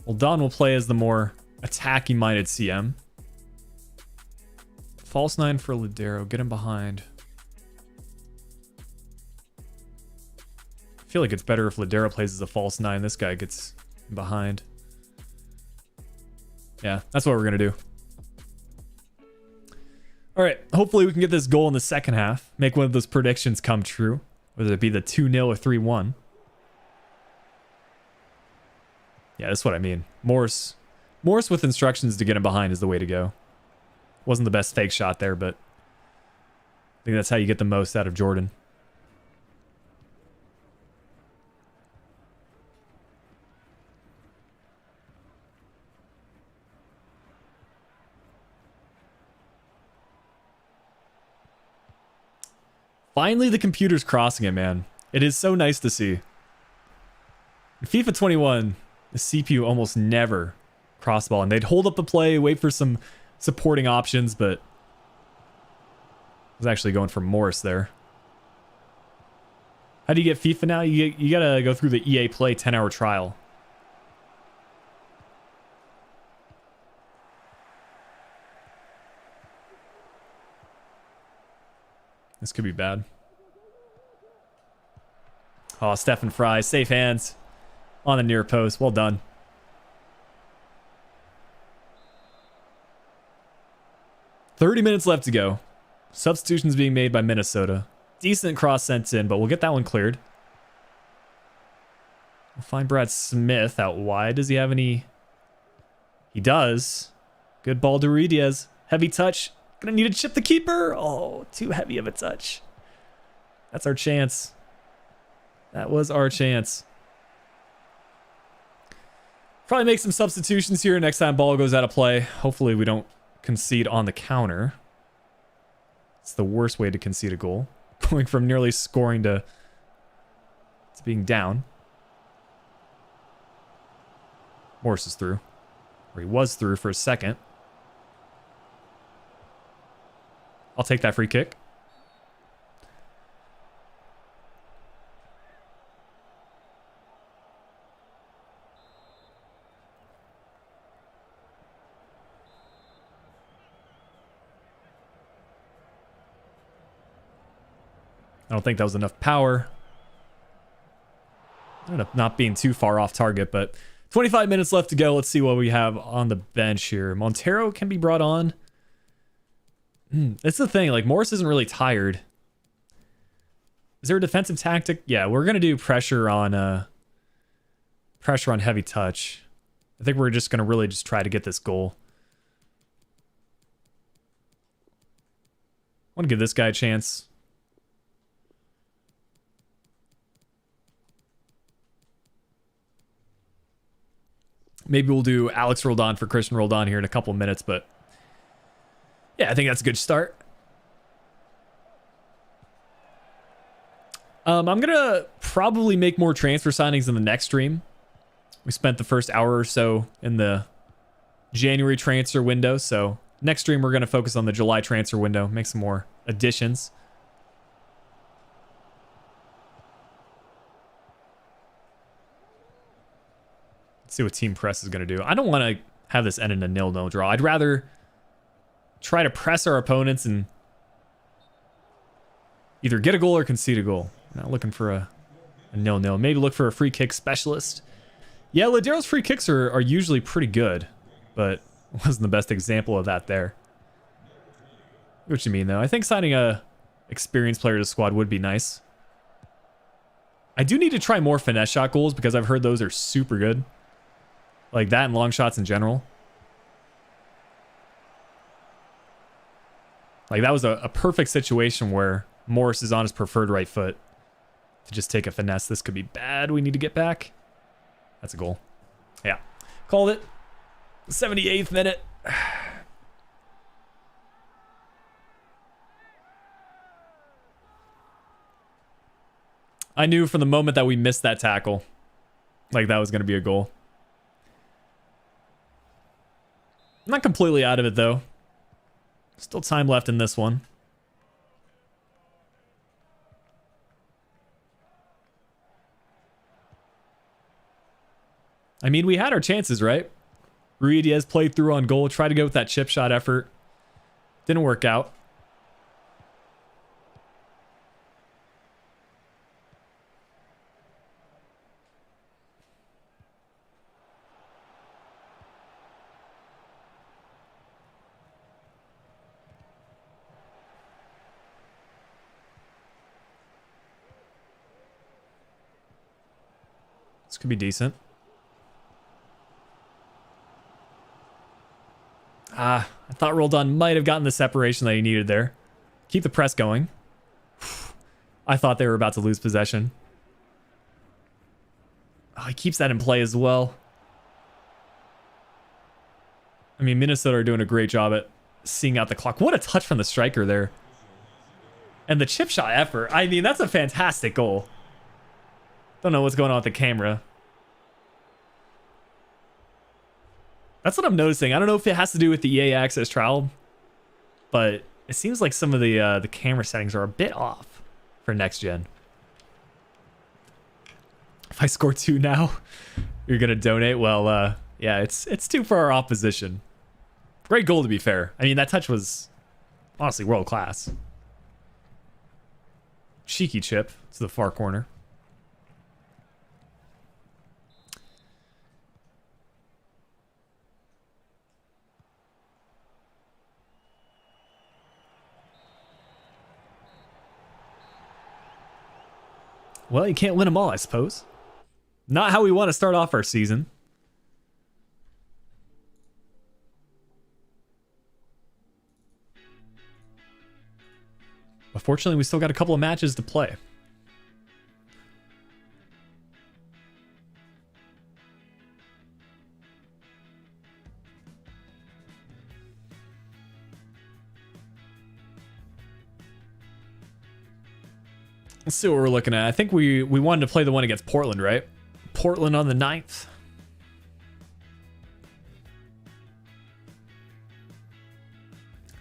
Well, Don will play as the more attacking-minded CM. False 9 for Ladero. Get him behind. I feel like it's better if Ladero plays as a false 9. This guy gets behind. Yeah, that's what we're going to do. All right, hopefully we can get this goal in the second half. Make one of those predictions come true. Whether it be the 2-0 or 3-1. Yeah, that's what I mean. Morse with instructions to get him behind is the way to go. Wasn't the best fake shot there, but I think that's how you get the most out of Jordan. Finally, the computer's crossing it, man. It is so nice to see. In FIFA 21, the CPU almost never cross ball, and they'd hold up the play, wait for some supporting options, but I was actually going for Morris there. How do you get FIFA now? You gotta go through the EA Play 10-hour trial. This could be bad. Oh, Stephen Fry, safe hands on the near post. Well done. $30 minutes left to go. Substitutions being made by Minnesota. Decent cross sent in, but we'll get that one cleared. We'll find Brad Smith out wide. Does he have any? He does. Good ball to Ruidiaz. Heavy touch. Gonna need to chip the keeper. Oh, too heavy of a touch. That's our chance. That was our chance. Probably make some substitutions here next time ball goes out of play. Hopefully we don't concede on the counter. It's the worst way to concede a goal. Going from nearly scoring to being down. Morse is through. Or he was through for a second. I'll take that free kick. I don't think that was enough power. Ended up not being too far off target, but 25 minutes left to go. Let's see what we have on the bench here. Montero can be brought on. That's the thing. Like, Morris isn't really tired. Is there a defensive tactic? Yeah, we're gonna do pressure on heavy touch. I think we're just gonna really just try to get this goal. I want to give this guy a chance. Maybe we'll do Alex Roldan for Christian Roldan here in a couple of minutes, but yeah, I think that's a good start. I'm gonna probably make more transfer signings in the next stream. We spent the first hour or so in the January transfer window, so next stream we're gonna focus on the July transfer window, make some more additions. See what Team Press is going to do. I don't want to have this end in a 0-0 draw. I'd rather try to press our opponents and either get a goal or concede a goal. I'm not looking for a 0-0. Maybe look for a free kick specialist. Yeah, Ladero's free kicks are usually pretty good, but wasn't the best example of that there. What you mean, though? I think signing a experienced player to the squad would be nice. I do need to try more finesse shot goals because I've heard those are super good. Like that and long shots in general. Like that was a perfect situation where Morris is on his preferred right foot to just take a finesse. This could be bad. We need to get back. That's a goal. Yeah. Called it. 78th minute. I knew from the moment that we missed that tackle, like that was going to be a goal. Not completely out of it, though. Still time left in this one. I mean, we had our chances, right? Rui Diaz played through on goal, tried to go with that chip shot effort. Didn't work out. This could be decent. I thought Roldan might have gotten the separation that he needed there. Keep the press going. I thought they were about to lose possession. Oh, he keeps that in play as well. I mean, Minnesota are doing a great job at seeing out the clock. What a touch from the striker there. And the chip shot effort. I mean, that's a fantastic goal. Don't know what's going on with the camera. That's what I'm noticing. I don't know if it has to do with the EA Access trial, but it seems like some of the camera settings are a bit off for next gen. If I score 2 now, you're gonna donate. Well, yeah, it's 2 for our opposition. Great goal, to be fair. I mean, that touch was honestly world class. Cheeky chip to the far corner. Well, you can't win them all, I suppose. Not how we want to start off our season. But fortunately, we still got a couple of matches to play. Let's see what we're looking at. I think we wanted to play the one against Portland, right? Portland on the 9th.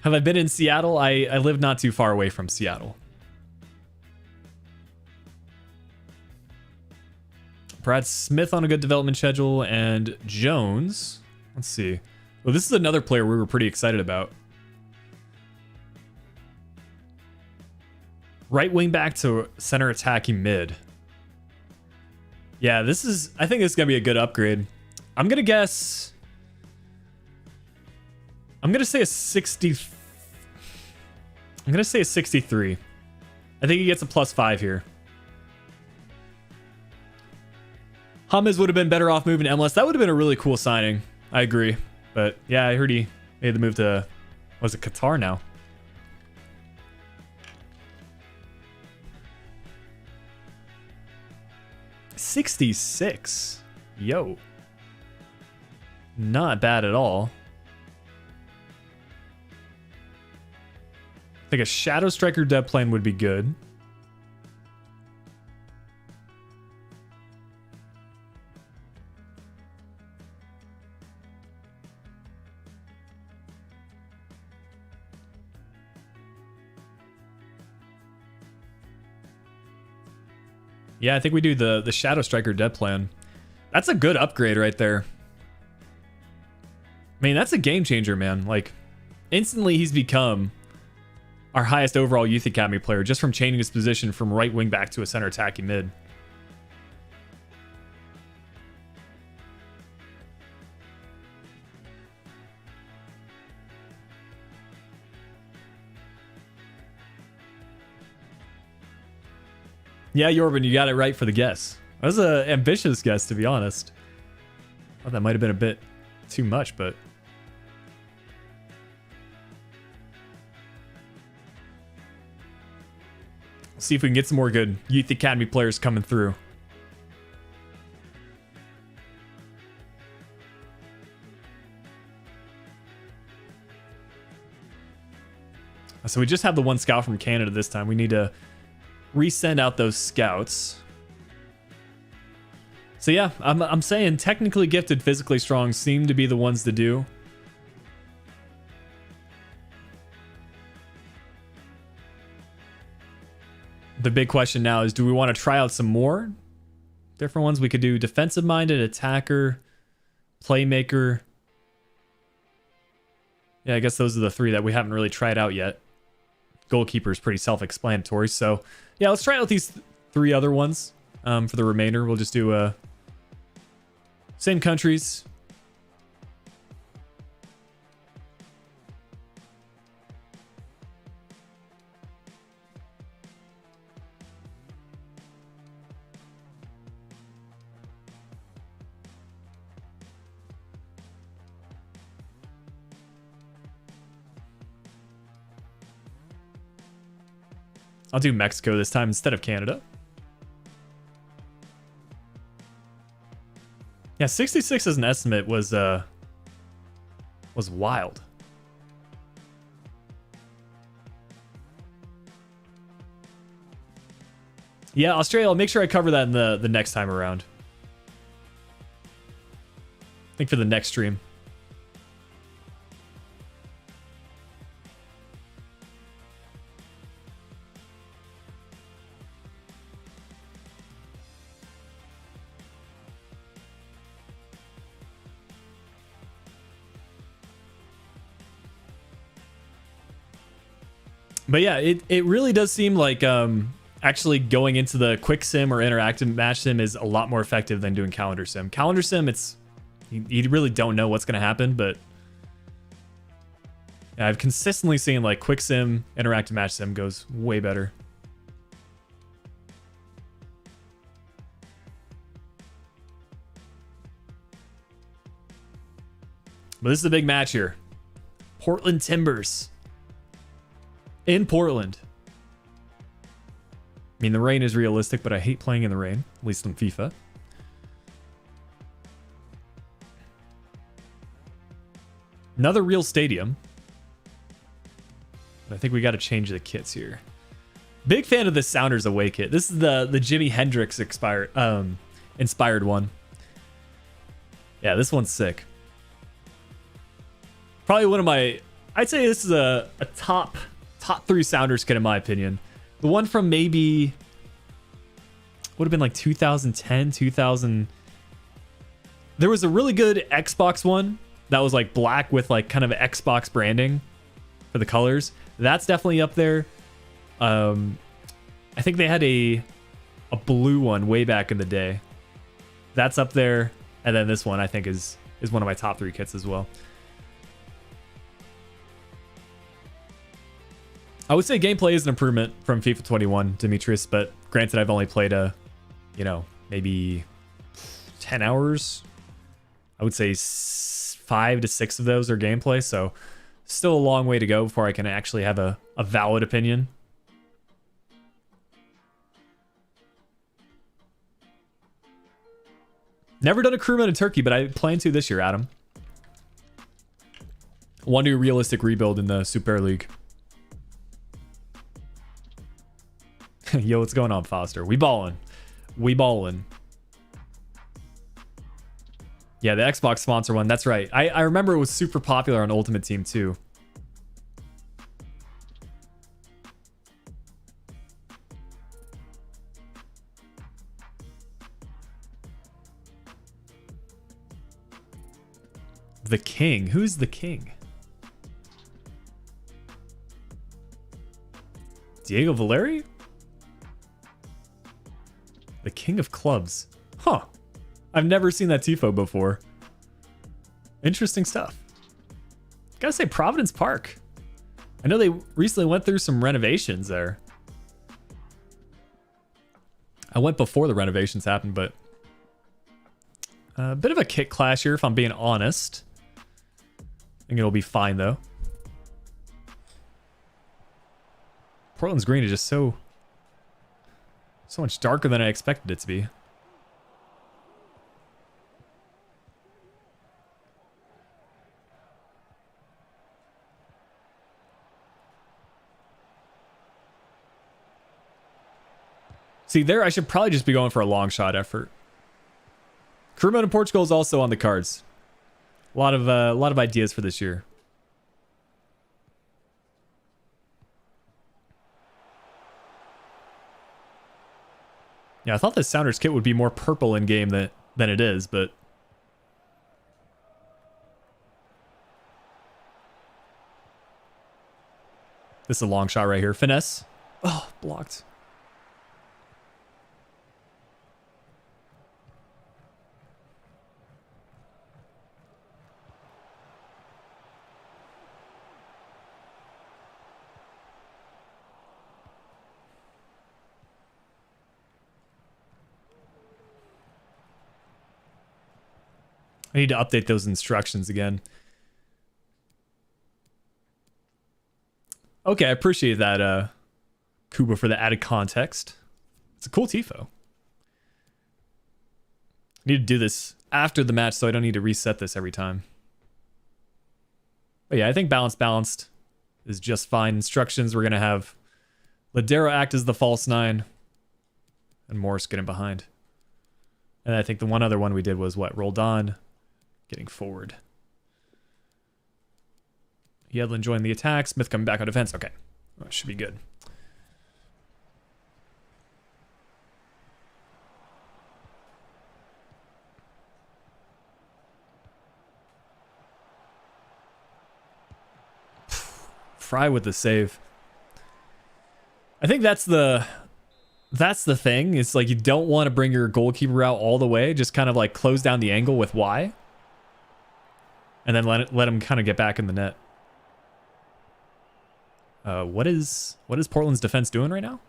Have I been in Seattle? I live not too far away from Seattle. Brad Smith on a good development schedule, and Jones. Let's see. Well, this is another player we were pretty excited about. Right wing back to center attacking mid. Yeah, this is... I think this is going to be a good upgrade. I'm going to guess... I'm going to say a 60... I'm going to say a 63. I think he gets a +5 here. James would have been better off moving to MLS. That would have been a really cool signing. I agree. But yeah, I heard he made the move to... Was it Qatar now? $66. Yo. Not bad at all. I think a Shadow Striker dev plan would be good. Yeah, I think we do the Shadow Striker dev plan. That's a good upgrade right there. I mean, that's a game changer, man. Like, instantly he's become our highest overall Youth Academy player just from changing his position from right wing back to a center attacking mid. Yeah, Jorben, you got it right for the guess. That was an ambitious guess, to be honest. Thought that might have been a bit too much, but... see if we can get some more good Youth Academy players coming through. So we just have the one scout from Canada this time. We need to resend out those scouts. So yeah, I'm saying technically gifted, physically strong seem to be the ones to do. The big question now is, do we want to try out some more different ones? We could do defensive minded, attacker, Playmaker. Yeah, I guess those are the three that we haven't really tried out yet. Goalkeeper is pretty self-explanatory. So, yeah, let's try out these three other ones. For the remainder, we'll just do same countries. I'll do Mexico this time instead of Canada. Yeah, 66 as an estimate was wild. Yeah, Australia, I'll make sure I cover that in the next time around. I think for the next stream. But yeah, it really does seem like actually going into the quick sim or interactive match sim is a lot more effective than doing calendar sim. Calendar sim, it's you really don't know what's going to happen, but yeah, I've consistently seen like quick sim, interactive match sim goes way better. But this is a big match here. Portland Timbers. In Portland. I mean, the rain is realistic, but I hate playing in the rain, at least on FIFA. Another real stadium. But I think we got to change the kits here. Big fan of the Sounders Away kit. This is the Jimi Hendrix inspired one. Yeah, this one's sick. Probably one of my... I'd say this is a top 3 Sounders kit in my opinion. The one from maybe would have been like 2010, 2000. There was a really good Xbox one that was like black with like kind of Xbox branding for the colors. That's definitely up there. I think they had a blue one way back in the day. That's up there. And then this one I think is one of my top 3 kits as well. I would say gameplay is an improvement from FIFA 21, Demetrius, but granted, I've only played maybe 10 hours. I would say 5 to 6 of those are gameplay, so still a long way to go before I can actually have a valid opinion. Never done a crewman in Turkey, but I plan to this year, Adam. Want to do a realistic rebuild in the Super League. Yo, what's going on, Foster? We ballin'. We ballin'. Yeah, the Xbox sponsor one. That's right. I remember it was super popular on Ultimate Team too. The King. Who's the King? Diego Valeri? The King of Clubs. Huh. I've never seen that tifo before. Interesting stuff. Gotta say, Providence Park. I know they recently went through some renovations there. I went before the renovations happened, but a bit of a kit clash here, if I'm being honest. I think it'll be fine, though. Portland's green is just so much darker than I expected it to be. See, there I should probably just be going for a long shot effort. Crew mode in Portugal is also on the cards. A lot of ideas for this year. Yeah, I thought the Sounders kit would be more purple in game than it is, but This is a long shot right here. Finesse. Oh, blocked. I need to update those instructions again. Okay, I appreciate that, Kuba, for the added context. It's a cool tifo. I need to do this after the match so I don't need to reset this every time. But yeah, I think balanced is just fine. Instructions, we're going to have Ladero act as the false 9 and Morris getting behind. And I think the one other one we did was what? Roldan getting forward. Yedlin joined the attack. Smith coming back on defense. Okay. That should be good. Fry with the save. I think that's the thing. It's like you don't want to bring your goalkeeper out all the way. Just kind of like close down the angle with Y. And then let him kind of get back in the net. What is Portland's defense doing right now?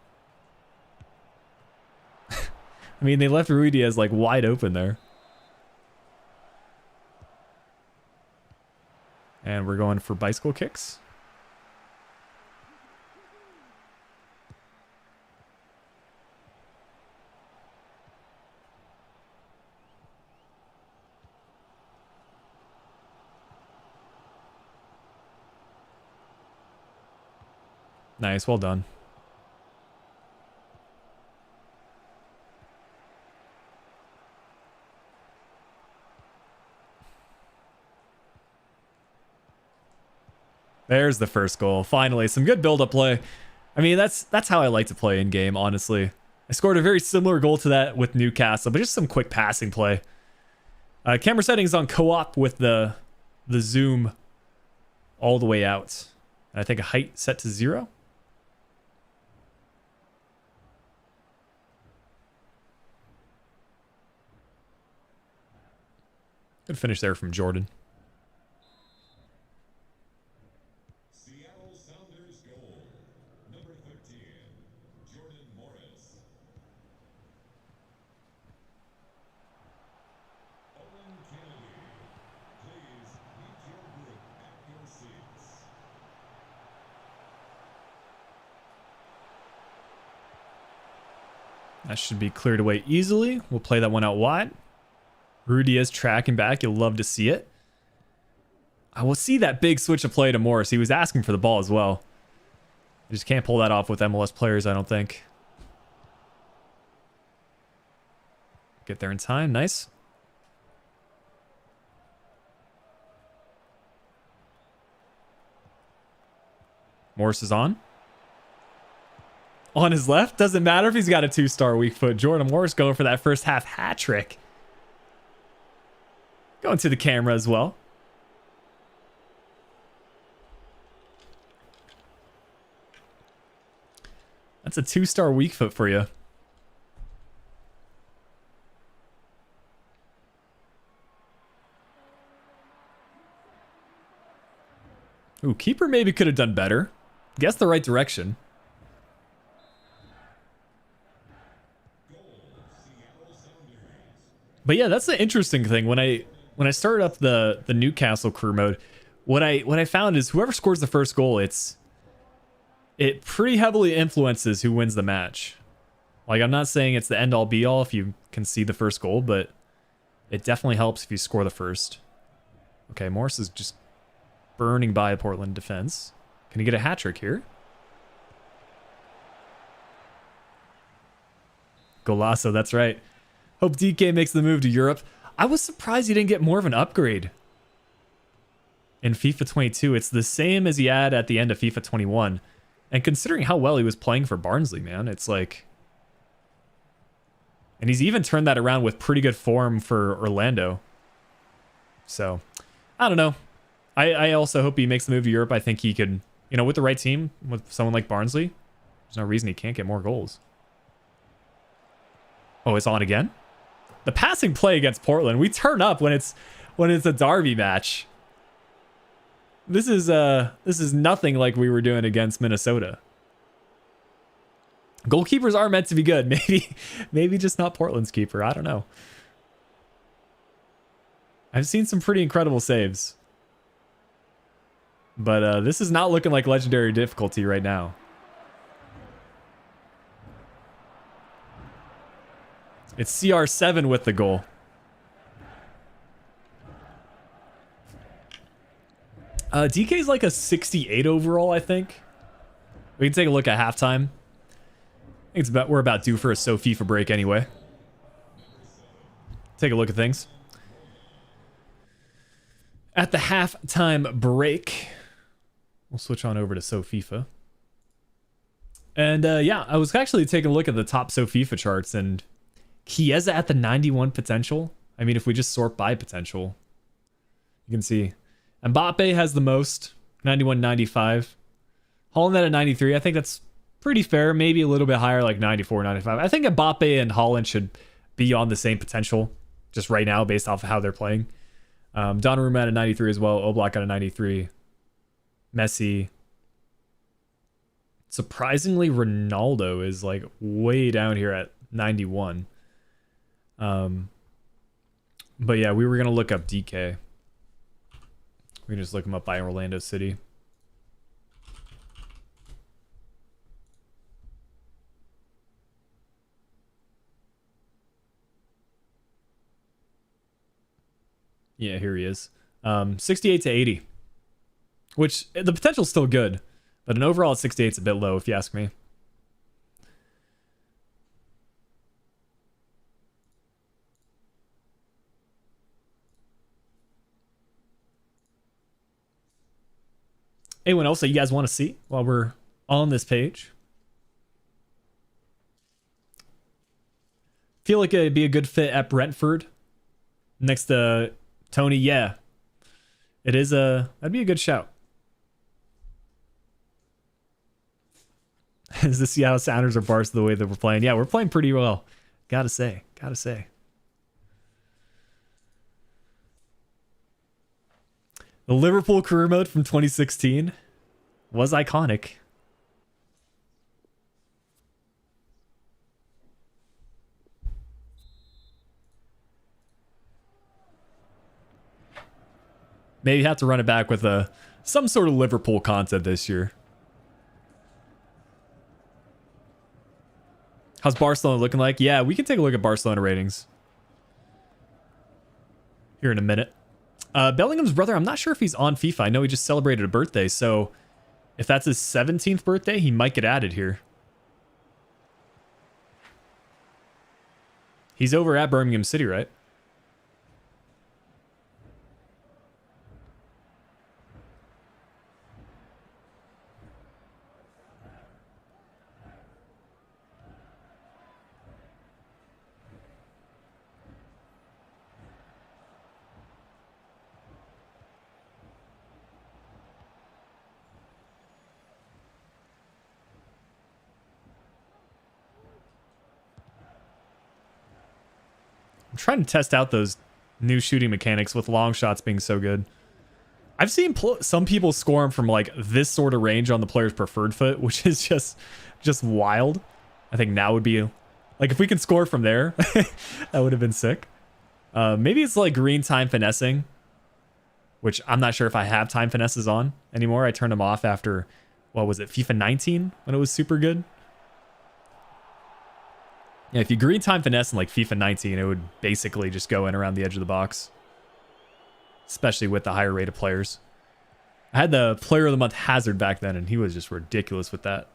I mean, they left Ruidiaz like wide open there. And we're going for bicycle kicks. Nice, well done. There's the first goal. Finally, some good build-up play. I mean, that's how I like to play in game, honestly. I scored a very similar goal to that with Newcastle, but just some quick passing play. Camera settings on co-op with the zoom all the way out. And I think a height set to 0. Good finish there from Jordan. Seattle Sounders goal. Number 13, Jordan Morris. Owen Kennedy, please meet your group at your seats. That should be cleared away easily. We'll play that one out wide. Rudy is tracking back. You'll love to see it. I will see that big switch of play to Morris. He was asking for the ball as well. I just can't pull that off with MLS players, I don't think. Get there in time. Nice. Morris is on. On his left. Doesn't matter if he's got a 2-star weak foot. Jordan Morris going for that first half hat trick. Going to the camera as well. That's a 2-star weak foot for you. Ooh, keeper maybe could have done better. Guess the right direction. But yeah, that's the interesting thing. When I started up the Newcastle career mode, what I found is whoever scores the first goal, it pretty heavily influences who wins the match. Like, I'm not saying it's the end all be all if you can see the first goal, but it definitely helps if you score the first. Okay, Morris is just burning by a Portland defense. Can he get a hat trick here? Golasso, that's right. Hope DK makes the move to Europe. I was surprised he didn't get more of an upgrade in FIFA 22. It's the same as he had at the end of FIFA 21. And considering how well he was playing for Barnsley, man, it's like... And he's even turned that around with pretty good form for Orlando. So, I don't know. I also hope he makes the move to Europe. I think he could You know, with the right team, with someone like Barnsley, there's no reason he can't get more goals. Oh, it's on again? The passing play against Portland. We turn up when it's a derby match. This is nothing like we were doing against Minnesota. Goalkeepers are meant to be good. Maybe just not Portland's keeper. I don't know. I've seen some pretty incredible saves. But this is not looking like legendary difficulty right now. It's CR7 with the goal. DK is like a 68 overall, I think. We can take a look at halftime. I think we're about due for a FIFA break anyway. Take a look at things. At the halftime break, we'll switch on over to FIFA. And yeah, I was actually taking a look at the top FIFA charts, and Chiesa at the 91 potential. I mean, if we just sort by potential, you can see Mbappe has the most, 91, 95. Holland at a 93. I think that's pretty fair. Maybe a little bit higher, like 94, 95. I think Mbappe and Holland should be on the same potential just right now based off of how they're playing. Donnarumma at a 93 as well. Oblak at a 93. Messi. Surprisingly, Ronaldo is like way down here at 91. But yeah, we were going to look up DK. We can just look him up by Orlando City. Yeah, here he is. 68 to 80. Which, the potential's still good. But an overall at 68 is a bit low, if you ask me. Anyone else that you guys want to see while we're on this page? Feel like it'd be a good fit at Brentford next to Tony. Yeah, it is that'd be a good shout. Is the Seattle Sounders or Barca the way that we're playing? Yeah, we're playing pretty well. Gotta say. The Liverpool career mode from 2016 was iconic. Maybe have to run it back with some sort of Liverpool content this year. How's Barcelona looking like? Yeah, we can take a look at Barcelona ratings here in a minute. Bellingham's brother, I'm not sure if he's on FIFA. I know he just celebrated a birthday, so if that's his 17th birthday, he might get added here. He's over at Birmingham City, right? I'm trying to test out those new shooting mechanics with long shots being so good. I've seen some people score them from like this sort of range on the player's preferred foot, which is just wild. I think now would be like if we can score from there, that would have been sick. Maybe it's like green time finessing, which I'm not sure if I have time finesses on anymore. I turned them off after, what was it, FIFA 19 when it was super good. Yeah, if you green time finesse in like FIFA 19, it would basically just go in around the edge of the box. Especially with the higher rated players. I had the player of the month Hazard back then, and he was just ridiculous with that.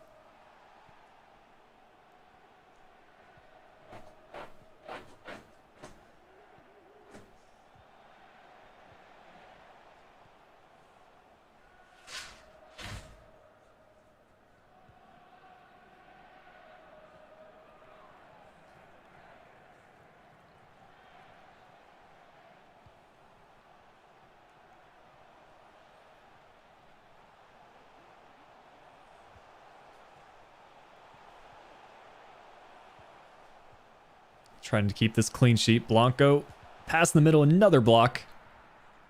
Trying to keep this clean sheet. Blanco, pass in the middle, another block.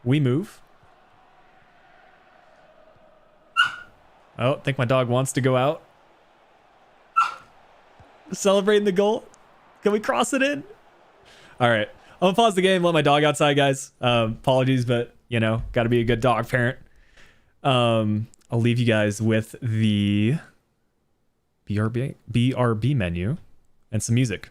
We move. Oh, I think my dog wants to go out. Celebrating the goal. Can we cross it in? All right. I'm gonna pause the game, let my dog outside, guys. Apologies, but you know, gotta be a good dog parent. I'll leave you guys with the BRB menu and some music.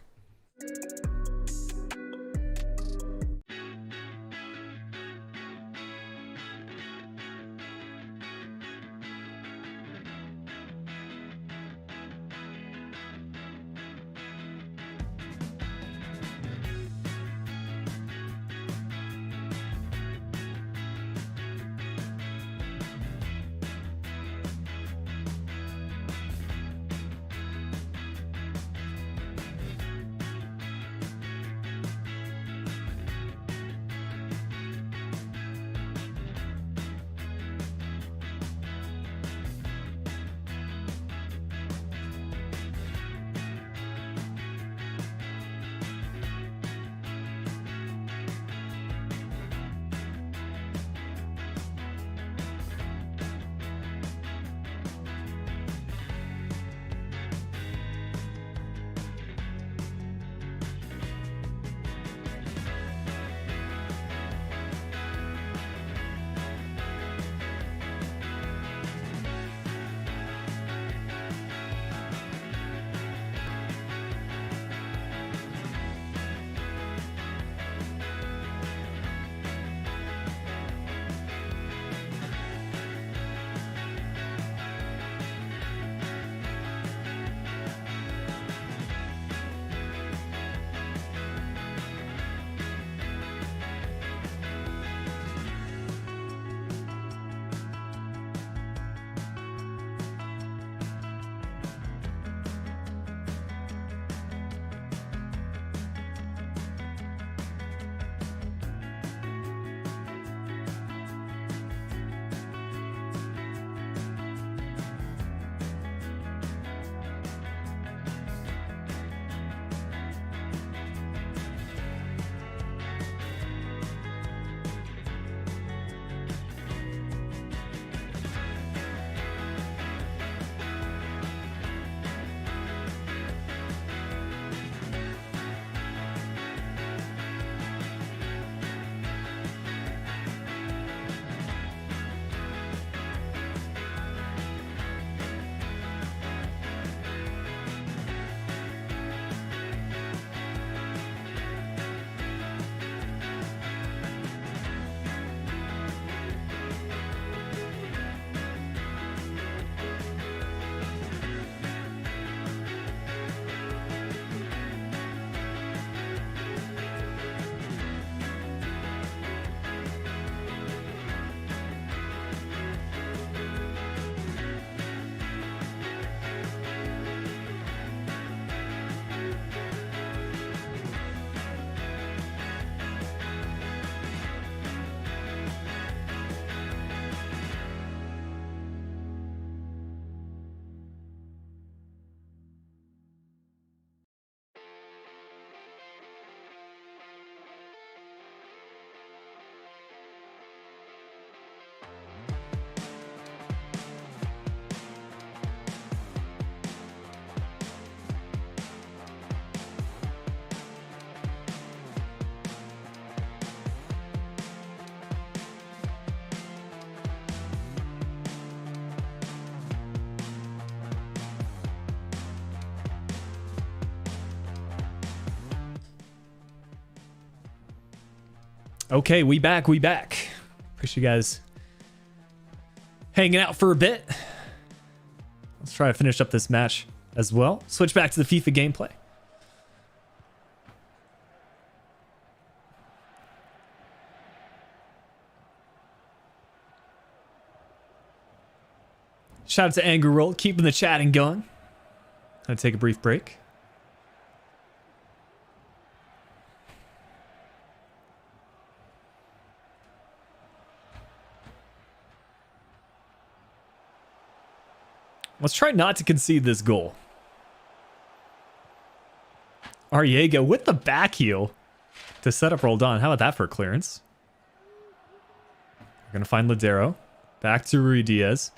Okay, we back. Appreciate you guys hanging out for a bit. Let's try to finish up this match as well. Switch back to the FIFA gameplay. Shout out to Angry Roll, keeping the chatting going. Gonna take a brief break. Let's try not to concede this goal. Arriego with the back heel to set up Roldan. How about that for a clearance? We're going to find Ladero. Back to Rui Diaz.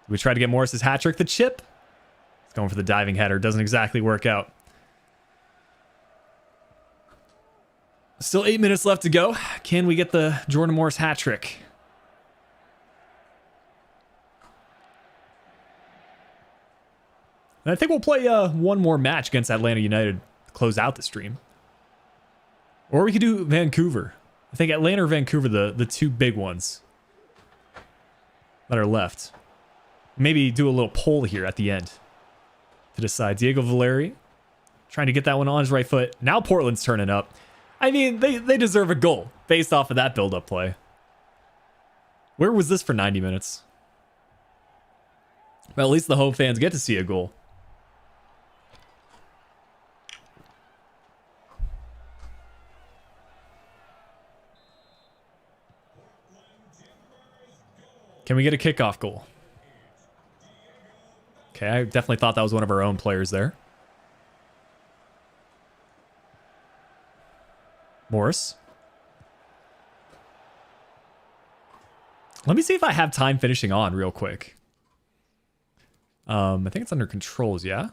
We try to get Morris's hat trick. The chip. He's going for the diving header. Doesn't exactly work out. Still 8 minutes left to go. Can we get the Jordan Morris hat trick? And I think we'll play one more match against Atlanta United to close out the stream. Or we could do Vancouver. I think Atlanta or Vancouver, the two big ones that are left. Maybe do a little poll here at the end to decide. Diego Valeri trying to get that one on his right foot. Now Portland's turning up. I mean, they deserve a goal based off of that build-up play. Where was this for 90 minutes? Well, at least the home fans get to see a goal. Can we get a kickoff goal? Okay, I definitely thought that was one of our own players there. Morris. Let me see if I have time finishing on real quick. I think it's under controls, yeah?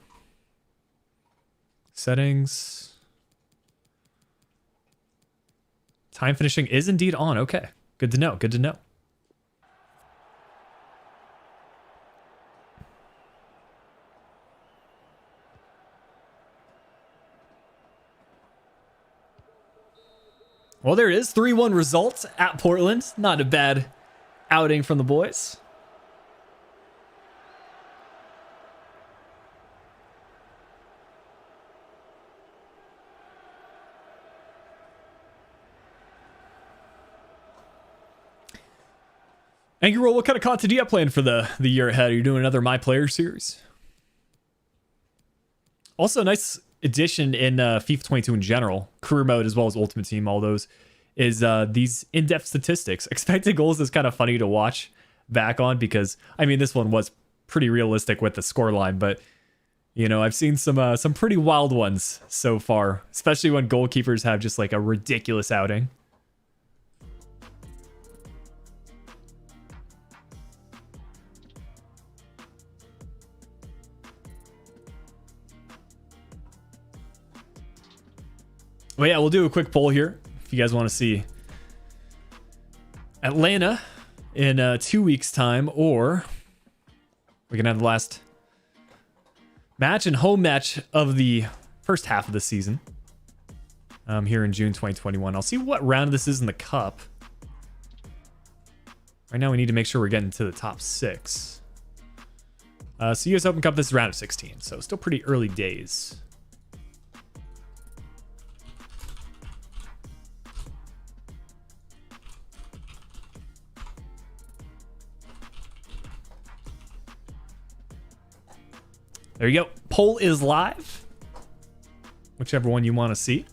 Settings. Time finishing is indeed on. Okay, good to know, good to know. Well, there it is. 3-1 result at Portland. Not a bad outing from the boys. Angry Roll, what kind of content do you have planned for the year ahead? Are you doing another My Player series? Also, nice addition in FIFA 22 in general, career mode as well as Ultimate Team, all those, is these in-depth statistics. Expected goals is kind of funny to watch back on because, I mean, this one was pretty realistic with the scoreline, but, you know, I've seen some pretty wild ones so far, especially when goalkeepers have just like a ridiculous outing. Well, yeah, we'll do a quick poll here if you guys want to see Atlanta in 2 weeks' time, or we can have the last match and home match of the first half of the season here in June 2021. I'll see what round this is in the cup. Right now, we need to make sure we're getting to the top 6. So US Open Cup, this is round of 16, so still pretty early days. There you go. Poll is live. Whichever one you want to see.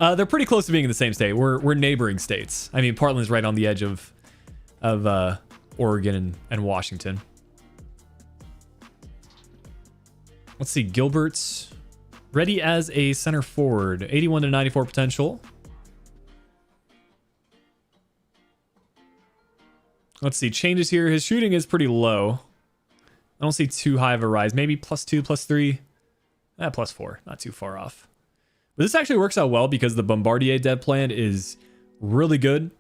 They're pretty close to being in the same state. We're neighboring states. I mean, Portland's right on the edge of Oregon and Washington. Let's see. Gilbert's ready as a center forward. 81 to 94 potential. Let's see, changes here. His shooting is pretty low. I don't see too high of a rise. Maybe +2, +3. +4. Not too far off. But this actually works out well because the Bombardier dev plan is really good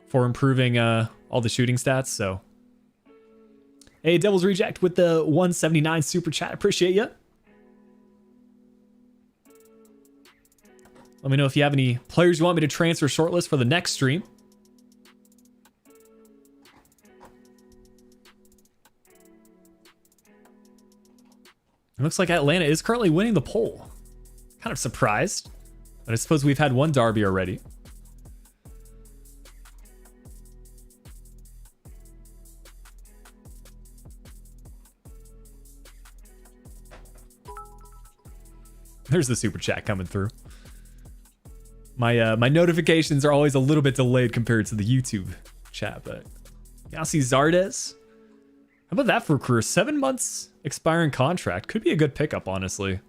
for improving all the shooting stats. So, hey, Devil's Reject with the 179 super chat. Appreciate you. Let me know if you have any players you want me to transfer shortlist for the next stream. It looks like Atlanta is currently winning the poll. Kind of surprised. But I suppose we've had one derby already. There's the super chat coming through. My notifications are always a little bit delayed compared to the YouTube chat, but Yossi Zardes How about that for career? 7 months expiring contract. Could be a good pickup, honestly.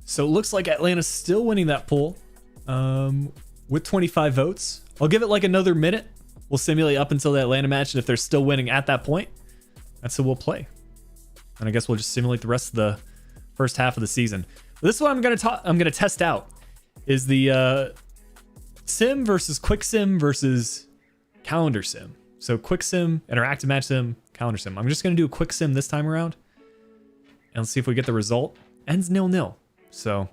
So it looks like Atlanta's still winning that poll with 25 votes. I'll give it like another minute. We'll simulate up until the Atlanta match, and if they're still winning at that point, that's what we'll play. And I guess we'll just simulate the rest of the first half of the season. But this one I'm gonna test out is the sim versus quick sim versus calendar sim. So quick sim, interactive match sim, calendar sim. I'm just gonna do a quick sim this time around, and let's see if we get the result. Ends 0-0. So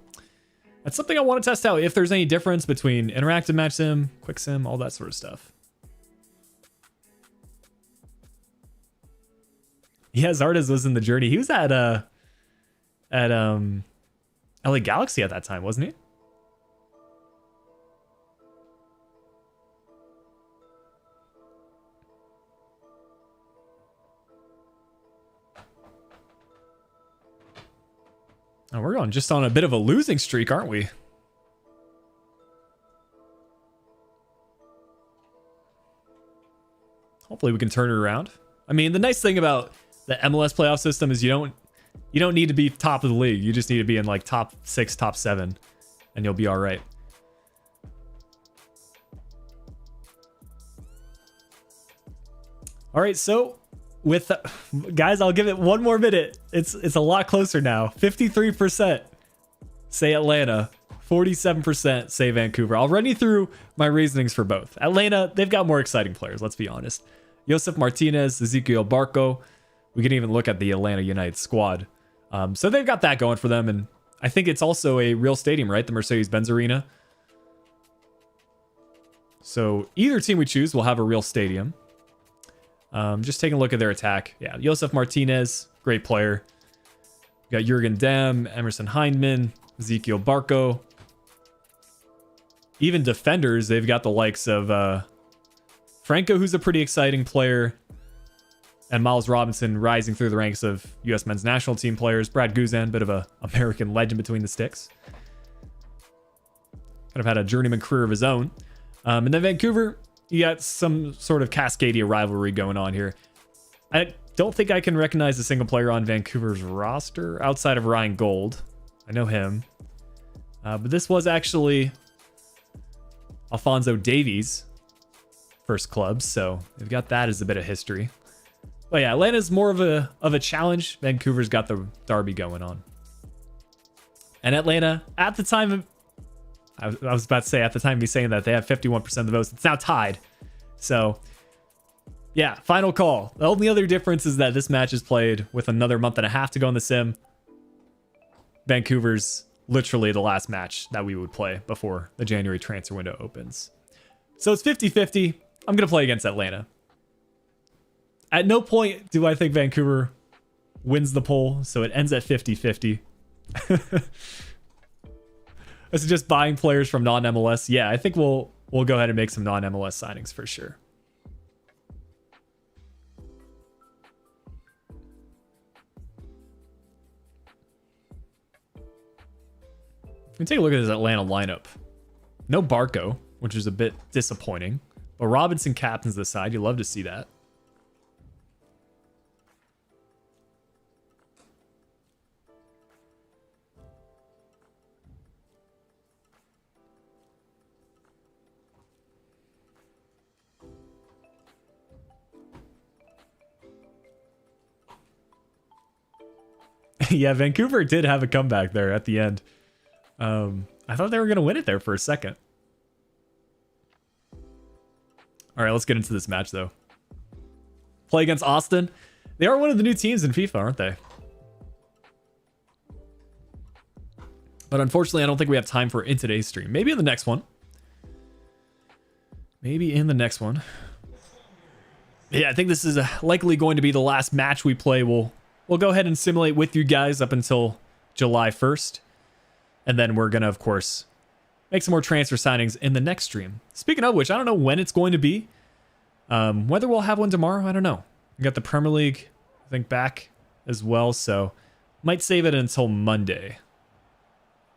that's something I want to test out, if there's any difference between interactive match sim, quick sim, all that sort of stuff. Yeah, Zardes was in the Journey. He was at LA Galaxy at that time, wasn't he? Oh, we're going just on a bit of a losing streak, aren't we? Hopefully we can turn it around. I mean, the nice thing about the MLS playoff system is you don't need to be top of the league. You just need to be in like top 6, top 7, and you'll be all right. All right, so with guys, I'll give it one more minute. It's a lot closer now. 53% say Atlanta, 47% say Vancouver. I'll run you through my reasonings for both. Atlanta, they've got more exciting players, let's be honest. Josef Martinez, Ezequiel Barco. We can even look at the Atlanta United squad. So they've got that going for them, and I think it's also a real stadium, right? The Mercedes-Benz Arena. So either team we choose will have a real stadium. Just taking a look at their attack. Yeah, Josef Martinez, great player. We got Jurgen Damm, Emerson Hindman, Ezequiel Barco. Even defenders, they've got the likes of Franco, who's a pretty exciting player, and Miles Robinson rising through the ranks of U.S. men's national team players. Brad Guzan, bit of a American legend between the sticks. Kind of had a journeyman career of his own. And then Vancouver, you got some sort of Cascadia rivalry going on here. I don't think I can recognize a single player on Vancouver's roster outside of Ryan Gold. I know him. But this was actually Alphonso Davies' first club, so they've got that as a bit of history. But yeah, Atlanta's more of a challenge. Vancouver's got the derby going on. And Atlanta, at the time of, I was about to say, at the time of me saying that, they have 51% of the votes. It's now tied. So yeah, final call. The only other difference is that this match is played with another month and a half to go in the sim. Vancouver's literally the last match that we would play before the January transfer window opens. So it's 50-50. I'm going to play against Atlanta. At no point do I think Vancouver wins the poll, so it ends at 50-50. This is just buying players from non-MLS. Yeah, I think we'll go ahead and make some non-MLS signings for sure. We can take a look at this Atlanta lineup. No Barco, which is a bit disappointing. But Robinson captains the side. You love to see that. Yeah, Vancouver did have a comeback there at the end. I thought they were going to win it there for a second. All right, let's get into this match, though. Play against Austin. They are one of the new teams in FIFA, aren't they? But unfortunately, I don't think we have time for it in today's stream. Maybe in the next one. Maybe in the next one. Yeah, I think this is likely going to be the last match we play. We'll go ahead and simulate with you guys up until July 1st. And then we're going to, of course, make some more transfer signings in the next stream. Speaking of which, I don't know when it's going to be. Whether we'll have one tomorrow, I don't know. We got the Premier League, I think, back as well. So might save it until Monday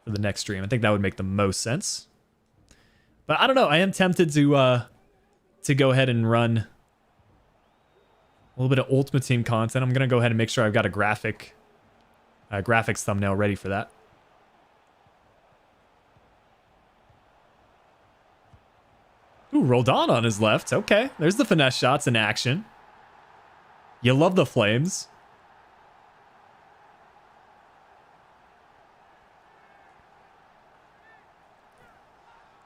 for the next stream. I think that would make the most sense. But I don't know. I am tempted to go ahead and run a little bit of Ultimate Team content. I'm going to go ahead and make sure I've got a graphics thumbnail ready for that. Ooh, Roldan on his left. Okay, there's the finesse shots in action. You love the flames.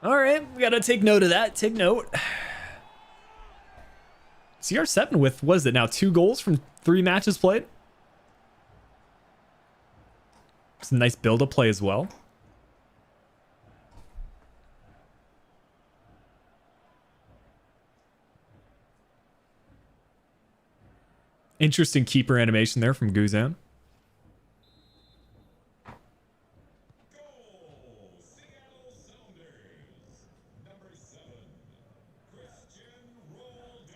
All right, we got to take note of that. Take note. CR7 with, what is it now, 2 goals from 3 matches played? Some nice build-up play as well. Interesting keeper animation there from Guzan. Goal! Seattle Sounders. Number 7, Christian Roldan.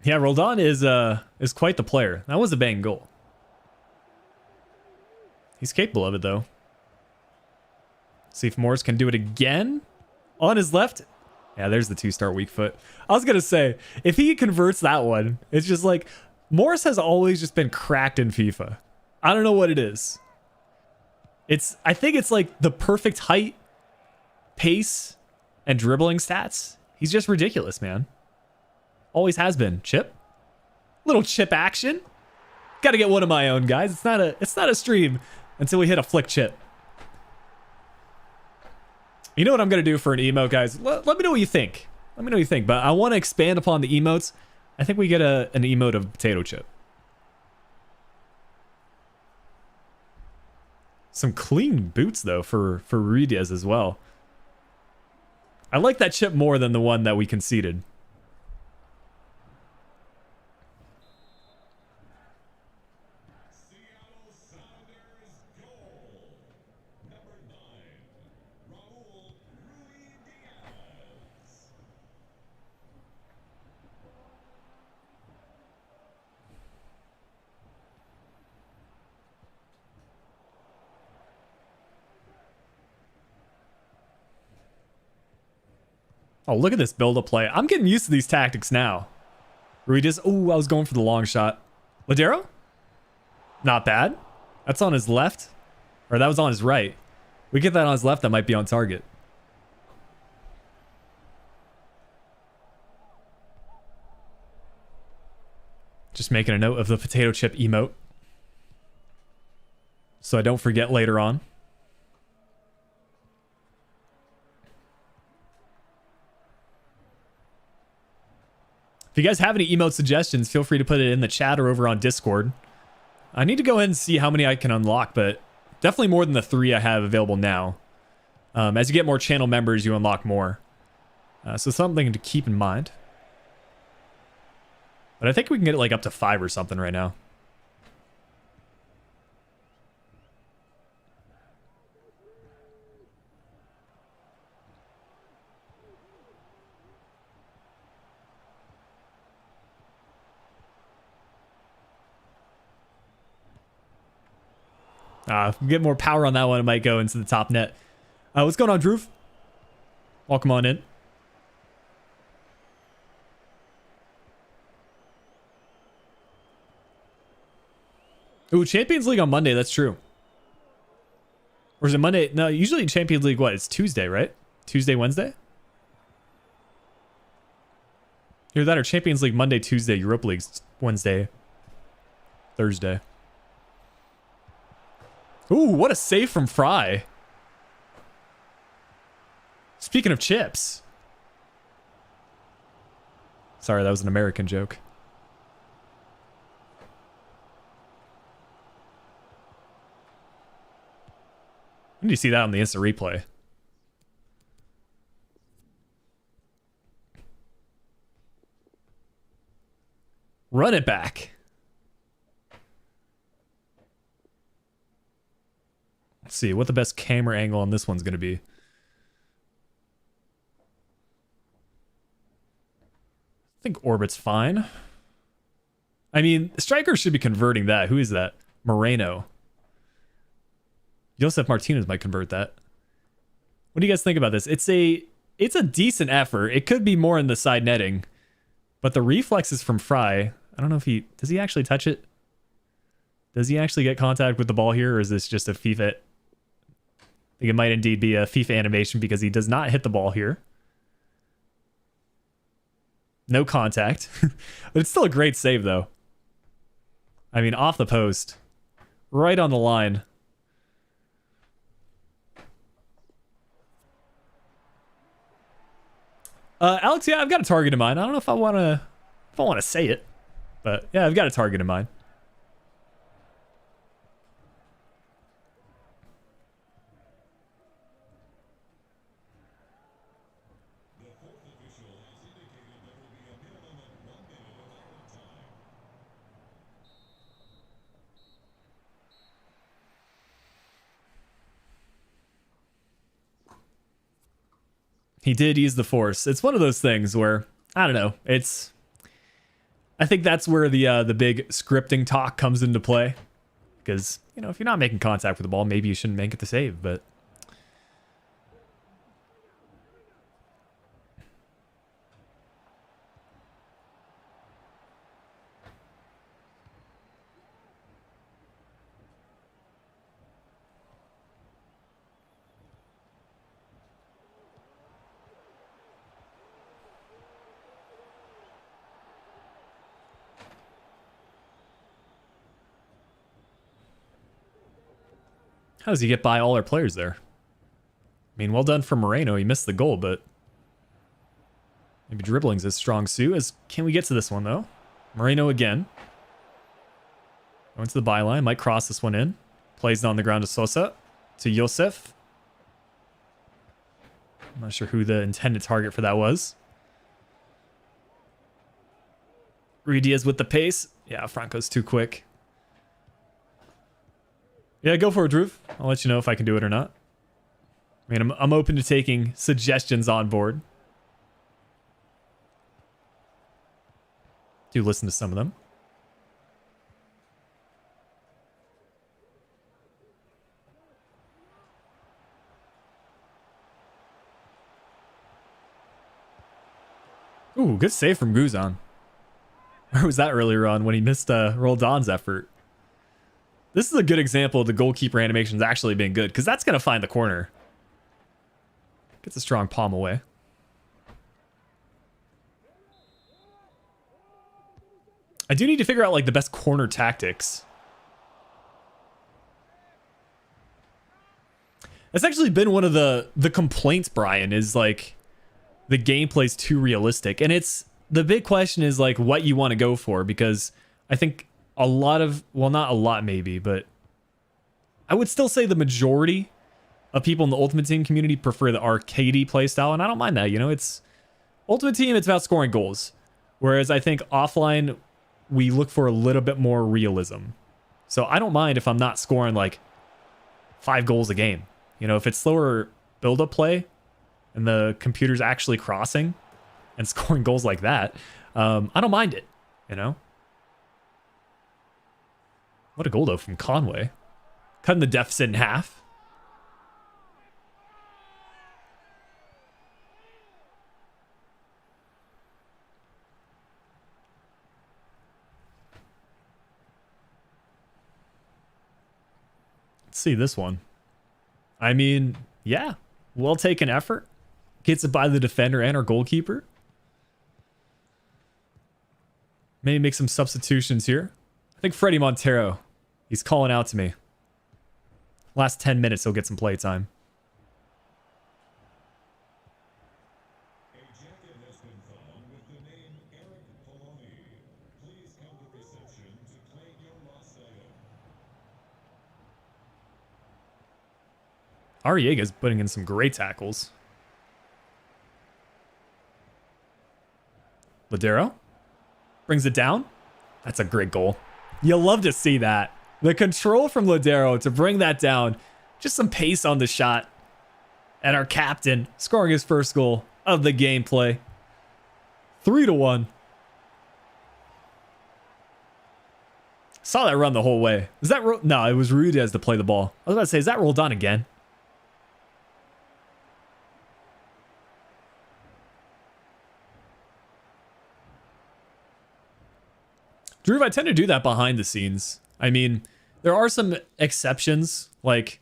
Yeah, Roldan is quite the player. That was a bang goal. He's capable of it, though. See if Morris can do it again. On his left. Yeah, there's the 2-star weak foot. I was going to say, if he converts that one, it's just like, Morris has always just been cracked in FIFA. I don't know what it is. I think it's like the perfect height, pace, and dribbling stats. He's just ridiculous, man. Always has been. Chip. Little chip action. Got to get one of my own, guys. It's not a stream until we hit a flick chip. You know what I'm going to do for an emote, guys? Let me know what you think. Let me know what you think. But I want to expand upon the emotes. I think we get an emote of potato chip. Some clean boots, though, for Ruidíaz as well. I like that chip more than the one that we conceded. Seattle Sounders goal. Number 9, Raul Ruidíaz. Oh, look at this build-up play. I'm getting used to these tactics now. Ruidíaz. Oh, I was going for the long shot. Ladero? Not bad. That's on his left. Or that was on his right. We get that on his left, that might be on target. Just making a note of the potato chip emote, so I don't forget later on. If you guys have any emote suggestions, feel free to put it in the chat or over on Discord. I need to go ahead and see how many I can unlock, but definitely more than the 3 I have available now. As you get more channel members, you unlock more. So something to keep in mind. But I think we can get it like up to 5 or something right now. Get more power on that one. It might go into the top net. What's going on, Drew? Welcome on in. Ooh, Champions League on Monday. That's true. Or is it Monday? No, usually Champions League, what? It's Tuesday, right? Tuesday, Wednesday? Either that or Champions League Monday, Tuesday. Europa League's Wednesday, Thursday. Ooh, what a save from Fry. Speaking of chips. Sorry, that was an American joke. When do you see that on the instant replay? Run it back. Let's see what the best camera angle on this one's going to be. I think orbit's fine. I mean, strikers should be converting that. Who is that? Moreno. Josef Martinez might convert that. What do you guys think about this? It's a decent effort. It could be more in the side netting, but the reflexes from Fry. I don't know if does he actually touch it? Does he actually get contact with the ball here, or is this just a FIFA? I think it might indeed be a FIFA animation because he does not hit the ball here. No contact. But it's still a great save, though. I mean, off the post. Right on the line. Alex, yeah, I've got a target in mind. I don't know if I want to say it. But yeah, I've got a target in mind. He did use the force. It's one of those things where, I don't know, I think that's where the big scripting talk comes into play. Because, you know, if you're not making contact with the ball, maybe you shouldn't make it the save, but... How does he get by all our players there? I mean, well done for Moreno. He missed the goal, but maybe dribbling's his strong suit. Can we get to this one, though? Moreno again. Going to the byline. Might cross this one in. Plays it on the ground to Sosa. To Josef. I'm not sure who the intended target for that was. Rui Diaz with the pace. Yeah, Franco's too quick. Yeah, go for it, Drew. I'll let you know if I can do it or not. I mean, I'm open to taking suggestions on board. Do listen to some of them. Ooh, good save from Guzan. Where was that earlier on when he missed Roldan's effort? This is a good example of the goalkeeper animations actually being good, because that's going to find the corner. Gets a strong palm away. I do need to figure out like the best corner tactics. That's actually been one of the complaints, Brian, is like the gameplay's too realistic. And the big question is like what you want to go for, because I think a lot of, well, not a lot maybe, but I would still say the majority of people in the Ultimate Team community prefer the arcadey playstyle, and I don't mind that. You know, it's Ultimate Team, it's about scoring goals. Whereas I think offline, we look for a little bit more realism. So I don't mind if I'm not scoring like 5 goals a game. You know, if it's slower build-up play and the computer's actually crossing and scoring goals like that, I don't mind it, you know? What a goal, though, from Conway. Cutting the deficit in half. Let's see this one. I mean, yeah. Well taken effort. Gets it by the defender and our goalkeeper. Maybe make some substitutions here. I think Freddie Montero, he's calling out to me. Last 10 minutes, he'll get some play time. Arriaga's putting in some great tackles. Ladero brings it down. That's a great goal. You'll love to see that. The control from Ladero to bring that down. Just some pace on the shot. And our captain scoring his first goal of the gameplay. 3-1. Saw that run the whole way. Is that no, it was Ruidez to play the ball. I was about to say, is that rolled on again? Drew, I tend to do that behind the scenes. I mean, there are some exceptions. Like,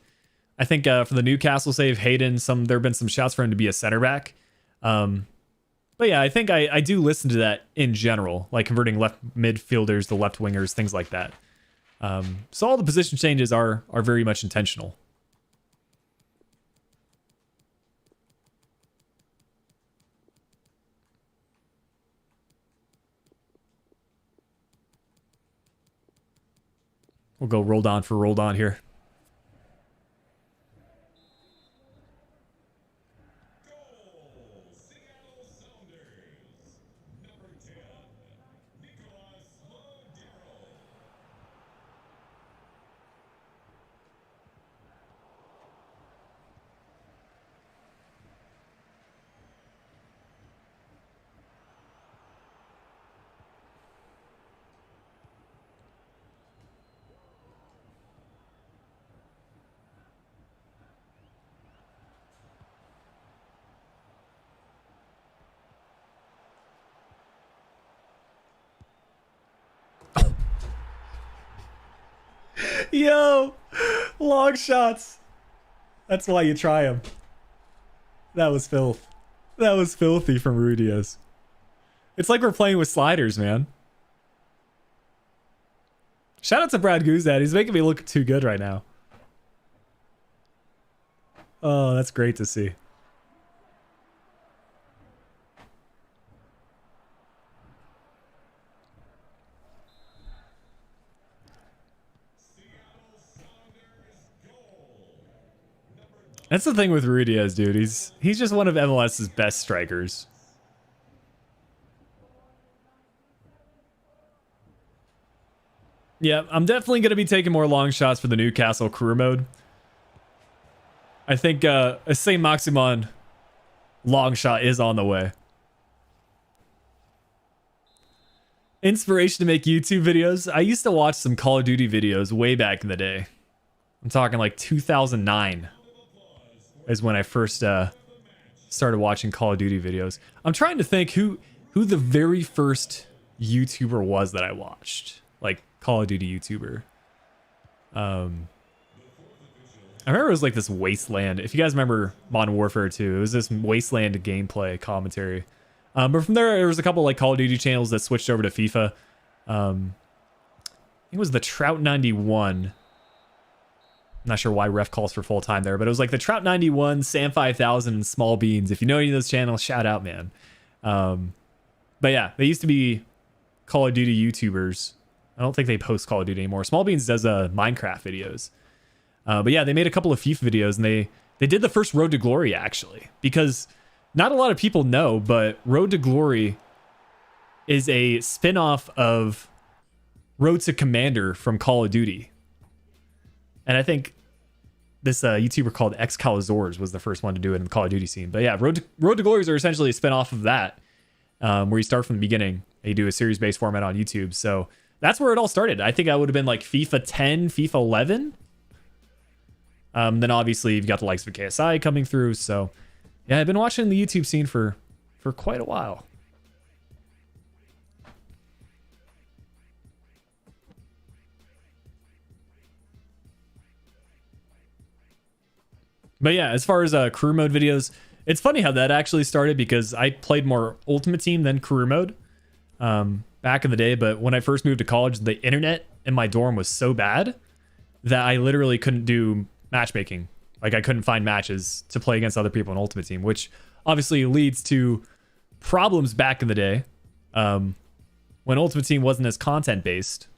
I think for the Newcastle save, Hayden, there have been some shots for him to be a center back. But yeah, I think I do listen to that in general, like converting left midfielders to left wingers, things like that. So all the position changes are very much intentional. We'll go rolled on for rolled on here. Yo, long shots. That's why you try them. That was filth. That was filthy from Ruidez. It's like we're playing with sliders, man. Shout out to Brad Guzad. He's making me look too good right now. Oh, that's great to see. That's the thing with Ruidez, dude. He's just one of MLS's best strikers. Yeah, I'm definitely going to be taking more long shots for the Newcastle career mode. I think a Saint Maximin long shot is on the way. Inspiration to make YouTube videos. I used to watch some Call of Duty videos way back in the day. I'm talking like 2009 is when I first started watching Call of Duty videos. I'm trying to think who the very first YouTuber was that I watched. Like Call of Duty YouTuber. I remember it was like this Wasteland. If you guys remember Modern Warfare 2, it was this Wasteland gameplay commentary. But from there was a couple like Call of Duty channels that switched over to FIFA. I think it was the Trout 91. I'm not sure why ref calls for full time there, but it was like the Trout 91, Sam 5000, and Small Beans. If you know any of those channels, shout out, man. But yeah, they used to be Call of Duty YouTubers. I don't think they post Call of Duty anymore. Small Beans does Minecraft videos. But yeah, they made a couple of FIFA videos, and they did the first Road to Glory, actually. Because not a lot of people know, but Road to Glory is a spin-off of Road to Commander from Call of Duty. And I think this YouTuber called Excalizors was the first one to do it in the Call of Duty scene. But yeah, Road to Glories are essentially a spin-off of that, where you start from the beginning and you do a series-based format on YouTube. So that's where it all started. I think I would have been like FIFA 10, FIFA 11. Then obviously you've got the likes of KSI coming through. So yeah, I've been watching the YouTube scene for quite a while. But yeah, as far as career mode videos, it's funny how that actually started because I played more Ultimate Team than career mode back in the day. But when I first moved to college, the internet in my dorm was so bad that I literally couldn't do matchmaking. Like I couldn't find matches to play against other people in Ultimate Team, which obviously leads to problems back in the day when Ultimate Team wasn't as content based.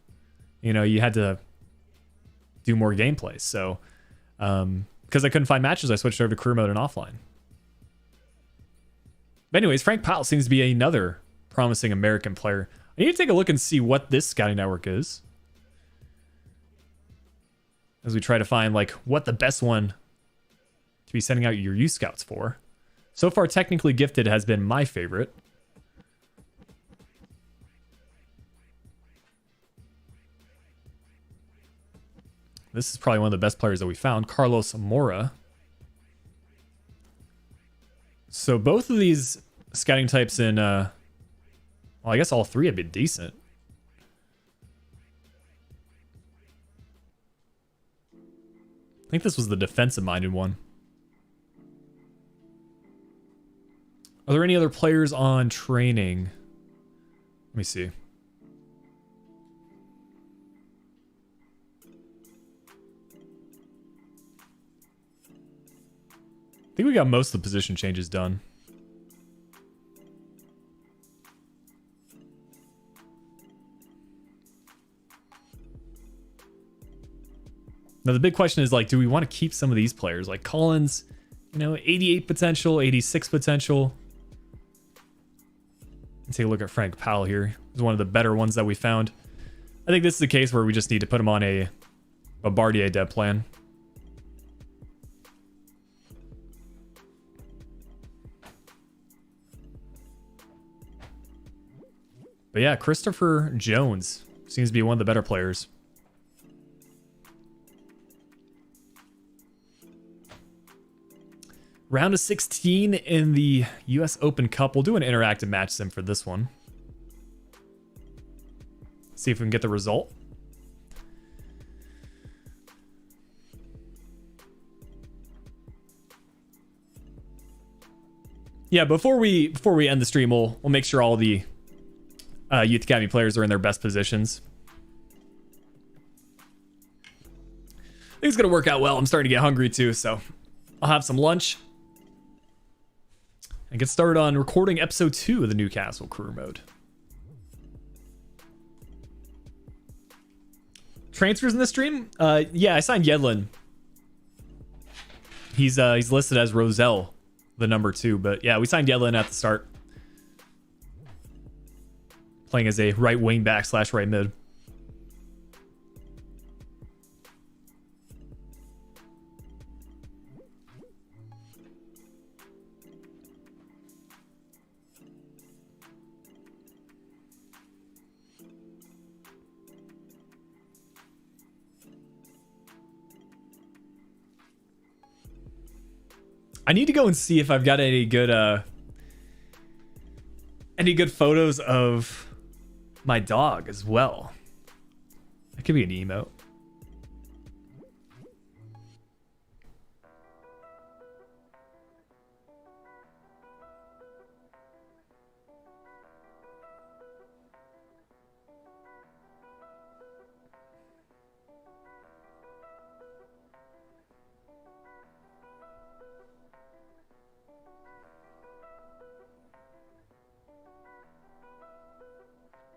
You know, you had to do more gameplay. So because I couldn't find matches, I switched over to career mode and offline. But anyways, Frank Powell seems to be another promising American player. I need to take a look and see what this scouting network is, as we try to find like what the best one to be sending out your youth scouts for. So far, Technically Gifted has been my favorite. This is probably one of the best players that we found, Carlos Mora. So both of these scouting types in, well, I guess all three have been decent. I think this was the defensive-minded one. Are there any other players on training? Let me see. I think we got most of the position changes done. Now the big question is, like, do we want to keep some of these players? Like Collins, you know, 88 potential, 86 potential. Let's take a look at Frank Powell here. He's one of the better ones that we found. I think this is the case where we just need to put him on a Bardier dev plan. But yeah, Christopher Jones seems to be one of the better players. Round of 16 in the US Open Cup. We'll do an interactive match sim for this one. See if we can get the result. Yeah, before we end the stream, we'll make sure all the Youth Academy players are in their best positions. I think it's gonna work out well. I'm starting to get hungry too, so I'll have some lunch and get started on recording episode 2 of the Newcastle career mode. Transfers in this stream? Yeah, I signed Yedlin. He's listed as Roselle, the number 2, but yeah, we signed Yedlin at the start. Playing as a right wing back / right mid. I need to go and see if I've got any good photos of my dog as well. That could be an emote.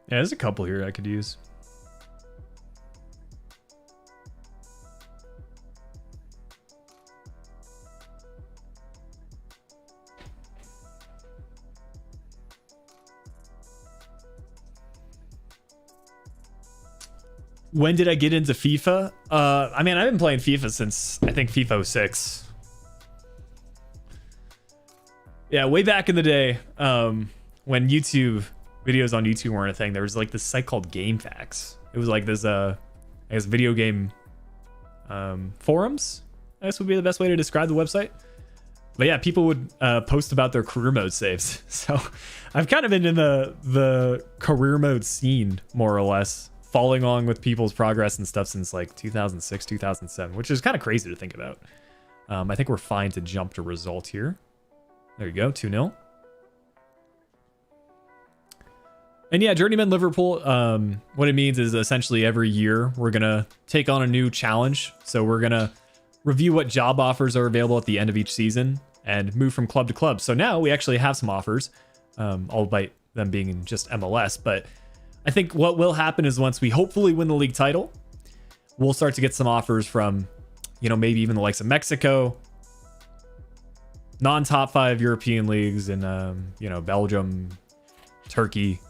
Yeah, there's a couple here I could use. When did I get into FIFA? I mean, I've been playing FIFA since, I think, FIFA 06. Yeah, way back in the day, when YouTube videos on YouTube weren't a thing, there was like this site called GameFAQs. It was like this, I guess, video game forums, I guess would be the best way to describe the website. But yeah, people would post about their career mode saves. So I've kind of been in the career mode scene, more or less, following along with people's progress and stuff since like 2006, 2007, which is kind of crazy to think about. I think we're fine to jump to result here. There you go, 2-0. And yeah, Journeyman Liverpool, what it means is essentially every year we're going to take on a new challenge. So we're going to review what job offers are available at the end of each season and move from club to club. So now we actually have some offers, albeit them being in just MLS. But I think what will happen is once we hopefully win the league title, we'll start to get some offers from You know, maybe even the likes of Mexico, non-top 5 European leagues, and you know, Belgium, Turkey,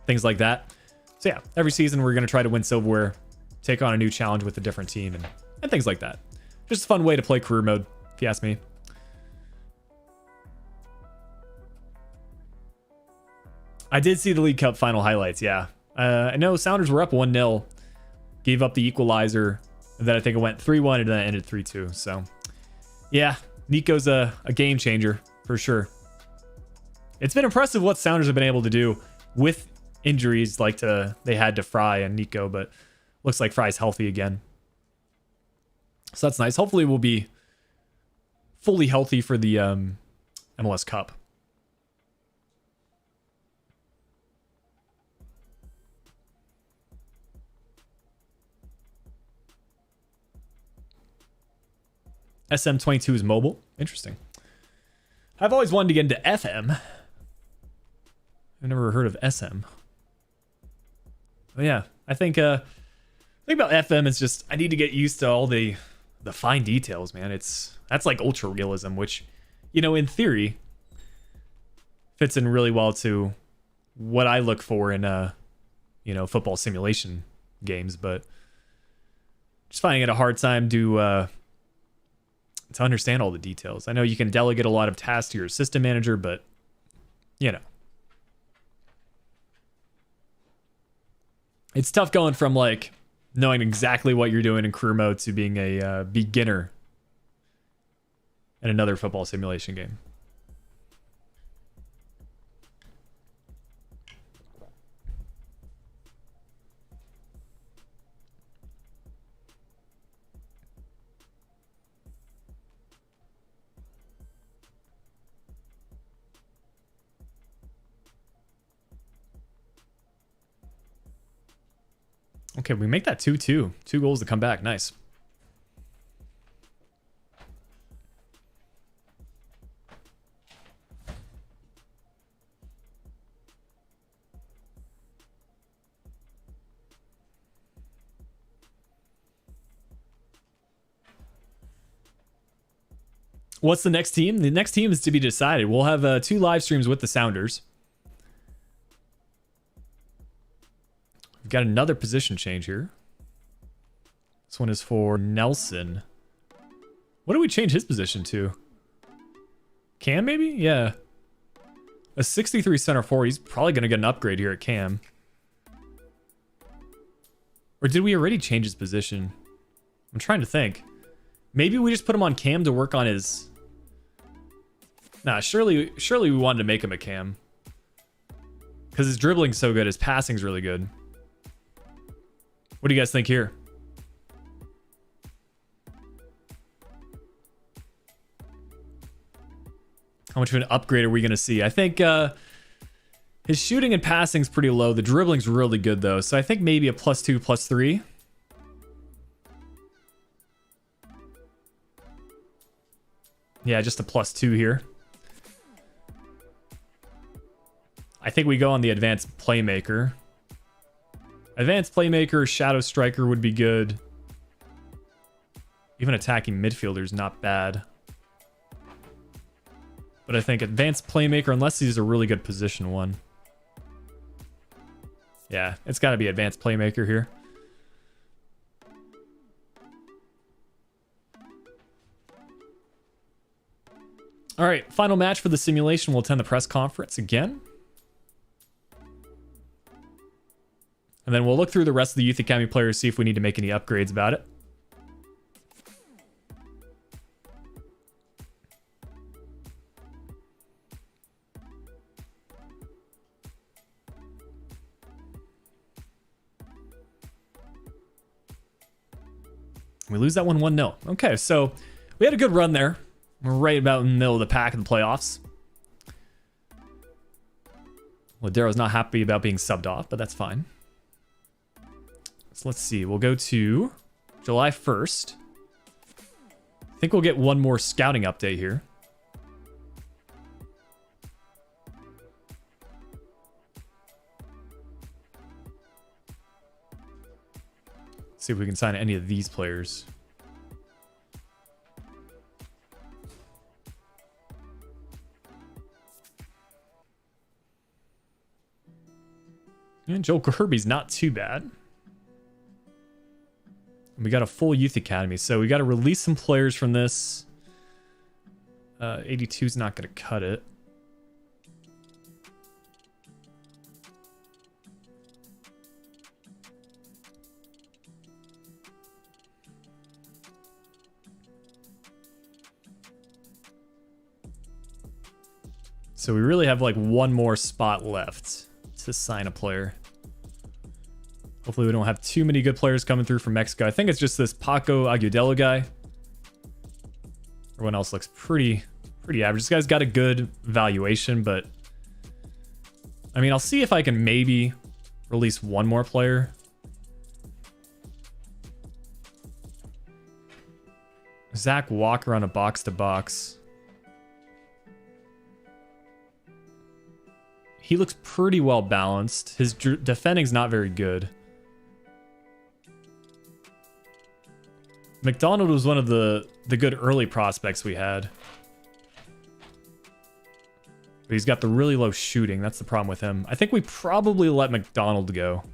things like that. So yeah, every season we're going to try to win silverware, take on a new challenge with a different team, and things like that. Just a fun way to play career mode, if you ask me. I did see the League Cup final highlights, yeah. I know Sounders were up 1-0, gave up the equalizer, and then I think it went 3-1, and then it ended 3-2. So yeah, Nico's a game changer for sure. It's been impressive what Sounders have been able to do with injuries like they had to Fry and Nico, but looks like Fry's healthy again. So that's nice. Hopefully we'll be fully healthy for the MLS Cup. SM22 is mobile. Interesting. I've always wanted to get into FM. I've never heard of SM. But yeah, I think the thing about FM is just I need to get used to all the fine details, man. That's like ultra realism, which, you know, in theory fits in really well to what I look for in you know, football simulation games, but just finding it a hard time to understand all the details. I know you can delegate a lot of tasks to your system manager, but you know, it's tough going from like knowing exactly what you're doing in career mode to being a beginner in another football simulation game. Okay, we make that 2-2. 2 goals to come back. Nice. What's the next team? The next team is to be decided. We'll have 2 live streams with the Sounders. We've got another position change here. This one is for Nelson. What do we change his position to? Cam, maybe? Yeah. A 63 center forward. He's probably going to get an upgrade here at Cam. Or did we already change his position? I'm trying to think. Maybe we just put him on Cam to work on his... Nah, surely we wanted to make him a Cam. Because his dribbling's so good. His passing's really good. What do you guys think here? How much of an upgrade are we going to see? I think his shooting and passing's pretty low. The dribbling's really good, though. So I think maybe a +2, +3. Yeah, just a +2 here. I think we go on the advanced playmaker. Advanced playmaker, shadow striker would be good. Even attacking midfielder is not bad. But I think advanced playmaker, unless he's a really good position one. Yeah, it's got to be advanced playmaker here. All right, final match for the simulation. We'll attend the press conference again. And then we'll look through the rest of the Youth Academy players, see if we need to make any upgrades about it. We lose that one 1-0. Okay, so we had a good run there. We're right about in the middle of the pack in the playoffs. Ladero's not happy about being subbed off, but that's fine. So let's see. We'll go to July 1st. I think we'll get one more scouting update here. See if we can sign any of these players. And Joel Kirby's not too bad. We got a full youth academy, so we got to release some players from this. 82 is not going to cut it. So we really have like one more spot left to sign a player. Hopefully we don't have too many good players coming through from Mexico. I think it's just this Paco Agudelo guy. Everyone else looks pretty average. This guy's got a good valuation, but I mean, I'll see if I can maybe release one more player. Zach Walker on a box-to-box. He looks pretty well balanced. His defending's not very good. McDonald was one of the good early prospects we had. But he's got the really low shooting. That's the problem with him. I think we probably let McDonald go.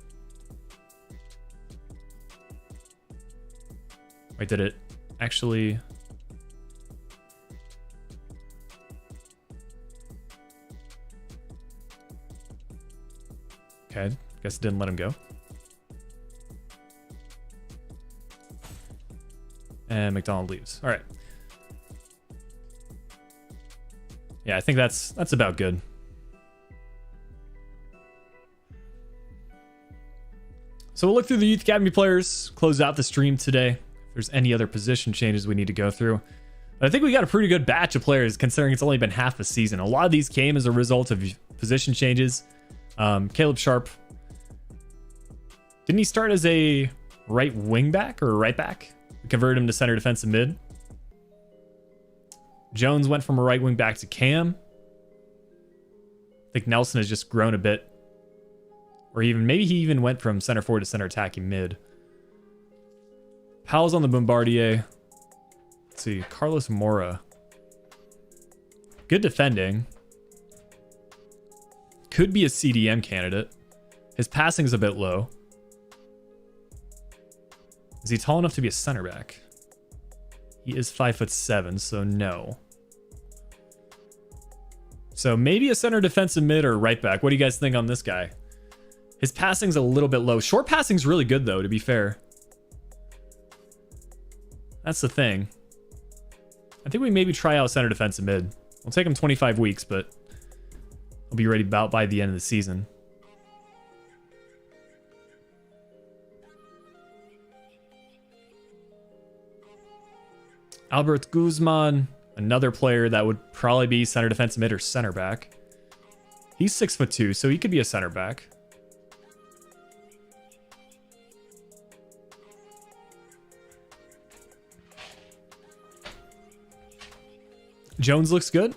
Wait, did it actually... Okay, guess it didn't let him go. And McDonald leaves. All right. Yeah, I think that's about good. So we'll look through the Youth Academy players, close out the stream today. If there's any other position changes we need to go through. But I think we got a pretty good batch of players considering it's only been half a season. A lot of these came as a result of position changes. Caleb Sharp. Didn't he start as a right wing back or a right back? We converted him to center defensive mid. Jones went from a right wing back to Cam. I think Nelson has just grown a bit. Or even maybe he even went from center forward to center attacking mid. Powell's on the Bombardier. Let's see. Carlos Mora. Good defending. Could be a CDM candidate. His passing's a bit low. Is he tall enough to be a center back? He is 5'7", so no. So maybe a center defensive mid or right back. What do you guys think on this guy? His passing's a little bit low. Short passing's really good though, to be fair. That's the thing. I think we maybe try out center defensive mid. It'll take him 25 weeks, but he'll be ready about by the end of the season. Albert Guzman, another player that would probably be center defensive mid or center back. He's 6'2", so he could be a center back. Jones looks good.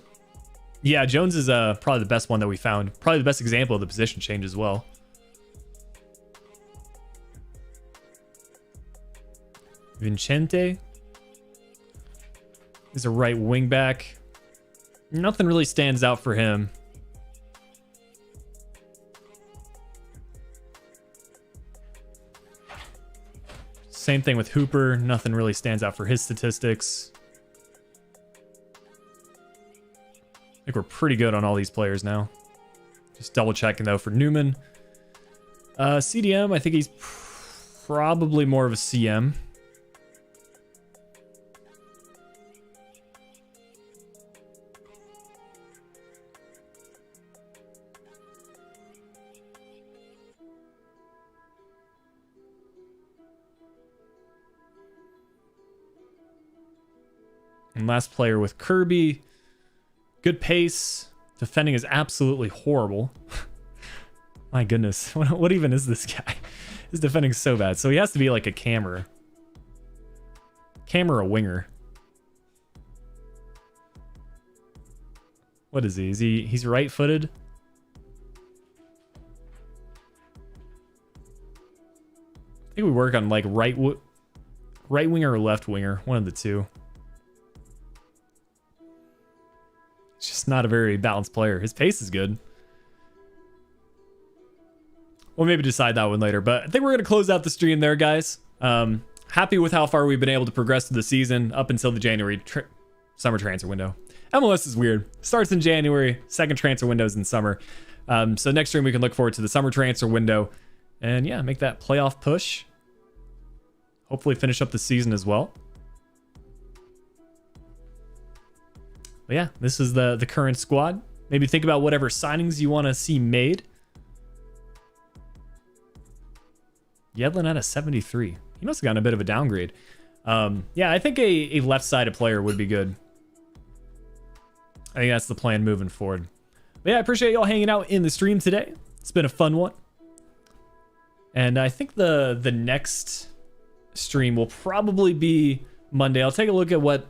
Yeah, Jones is probably the best one that we found. Probably the best example of the position change as well. Vincente is a right wing back. Nothing really stands out for him. Same thing with Hooper. Nothing really stands out for his statistics. I think we're pretty good on all these players now. Just double checking though for Newman. CDM, I think he's probably more of a CM. And last player with Kirby. Good pace. Defending is absolutely horrible. My goodness. What even is this guy? His defending's so bad. So he has to be like a camera. Camera winger. What is he? He's right-footed? I think we work on like right winger or left winger. One of the two. It's just not a very balanced player. His pace is good. we'll maybe decide that one later. But I think we're going to close out the stream there, guys. Happy with how far we've been able to progress through the season up until the January summer transfer window. MLS is weird. Starts in January, second transfer windows in summer. So next stream we can look forward to the summer transfer window and yeah, make that playoff push. Hopefully finish up the season as well. But yeah, this is the current squad. Maybe think about whatever signings you want to see made. Yedlin at a 73. He must have gotten a bit of a downgrade. Yeah, I think a left-sided player would be good. I think that's the plan moving forward. But yeah, I appreciate y'all hanging out in the stream today. It's been a fun one. And I think the next stream will probably be Monday. I'll take a look at what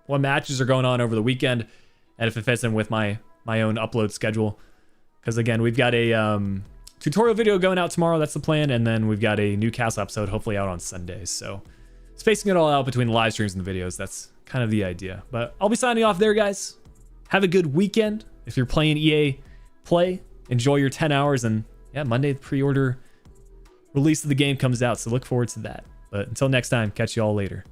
matches are going on over the weekend and if it fits in with my own upload schedule. Because again, we've got a tutorial video going out tomorrow. That's the plan. And then we've got a Newcastle episode hopefully out on Sundays. So spacing it all out between the live streams and the videos. That's kind of the idea. But I'll be signing off there, guys. Have a good weekend. If you're playing EA Play, enjoy your 10 hours. And yeah, Monday, the pre-order release of the game comes out. So look forward to that. But until next time, catch you all later.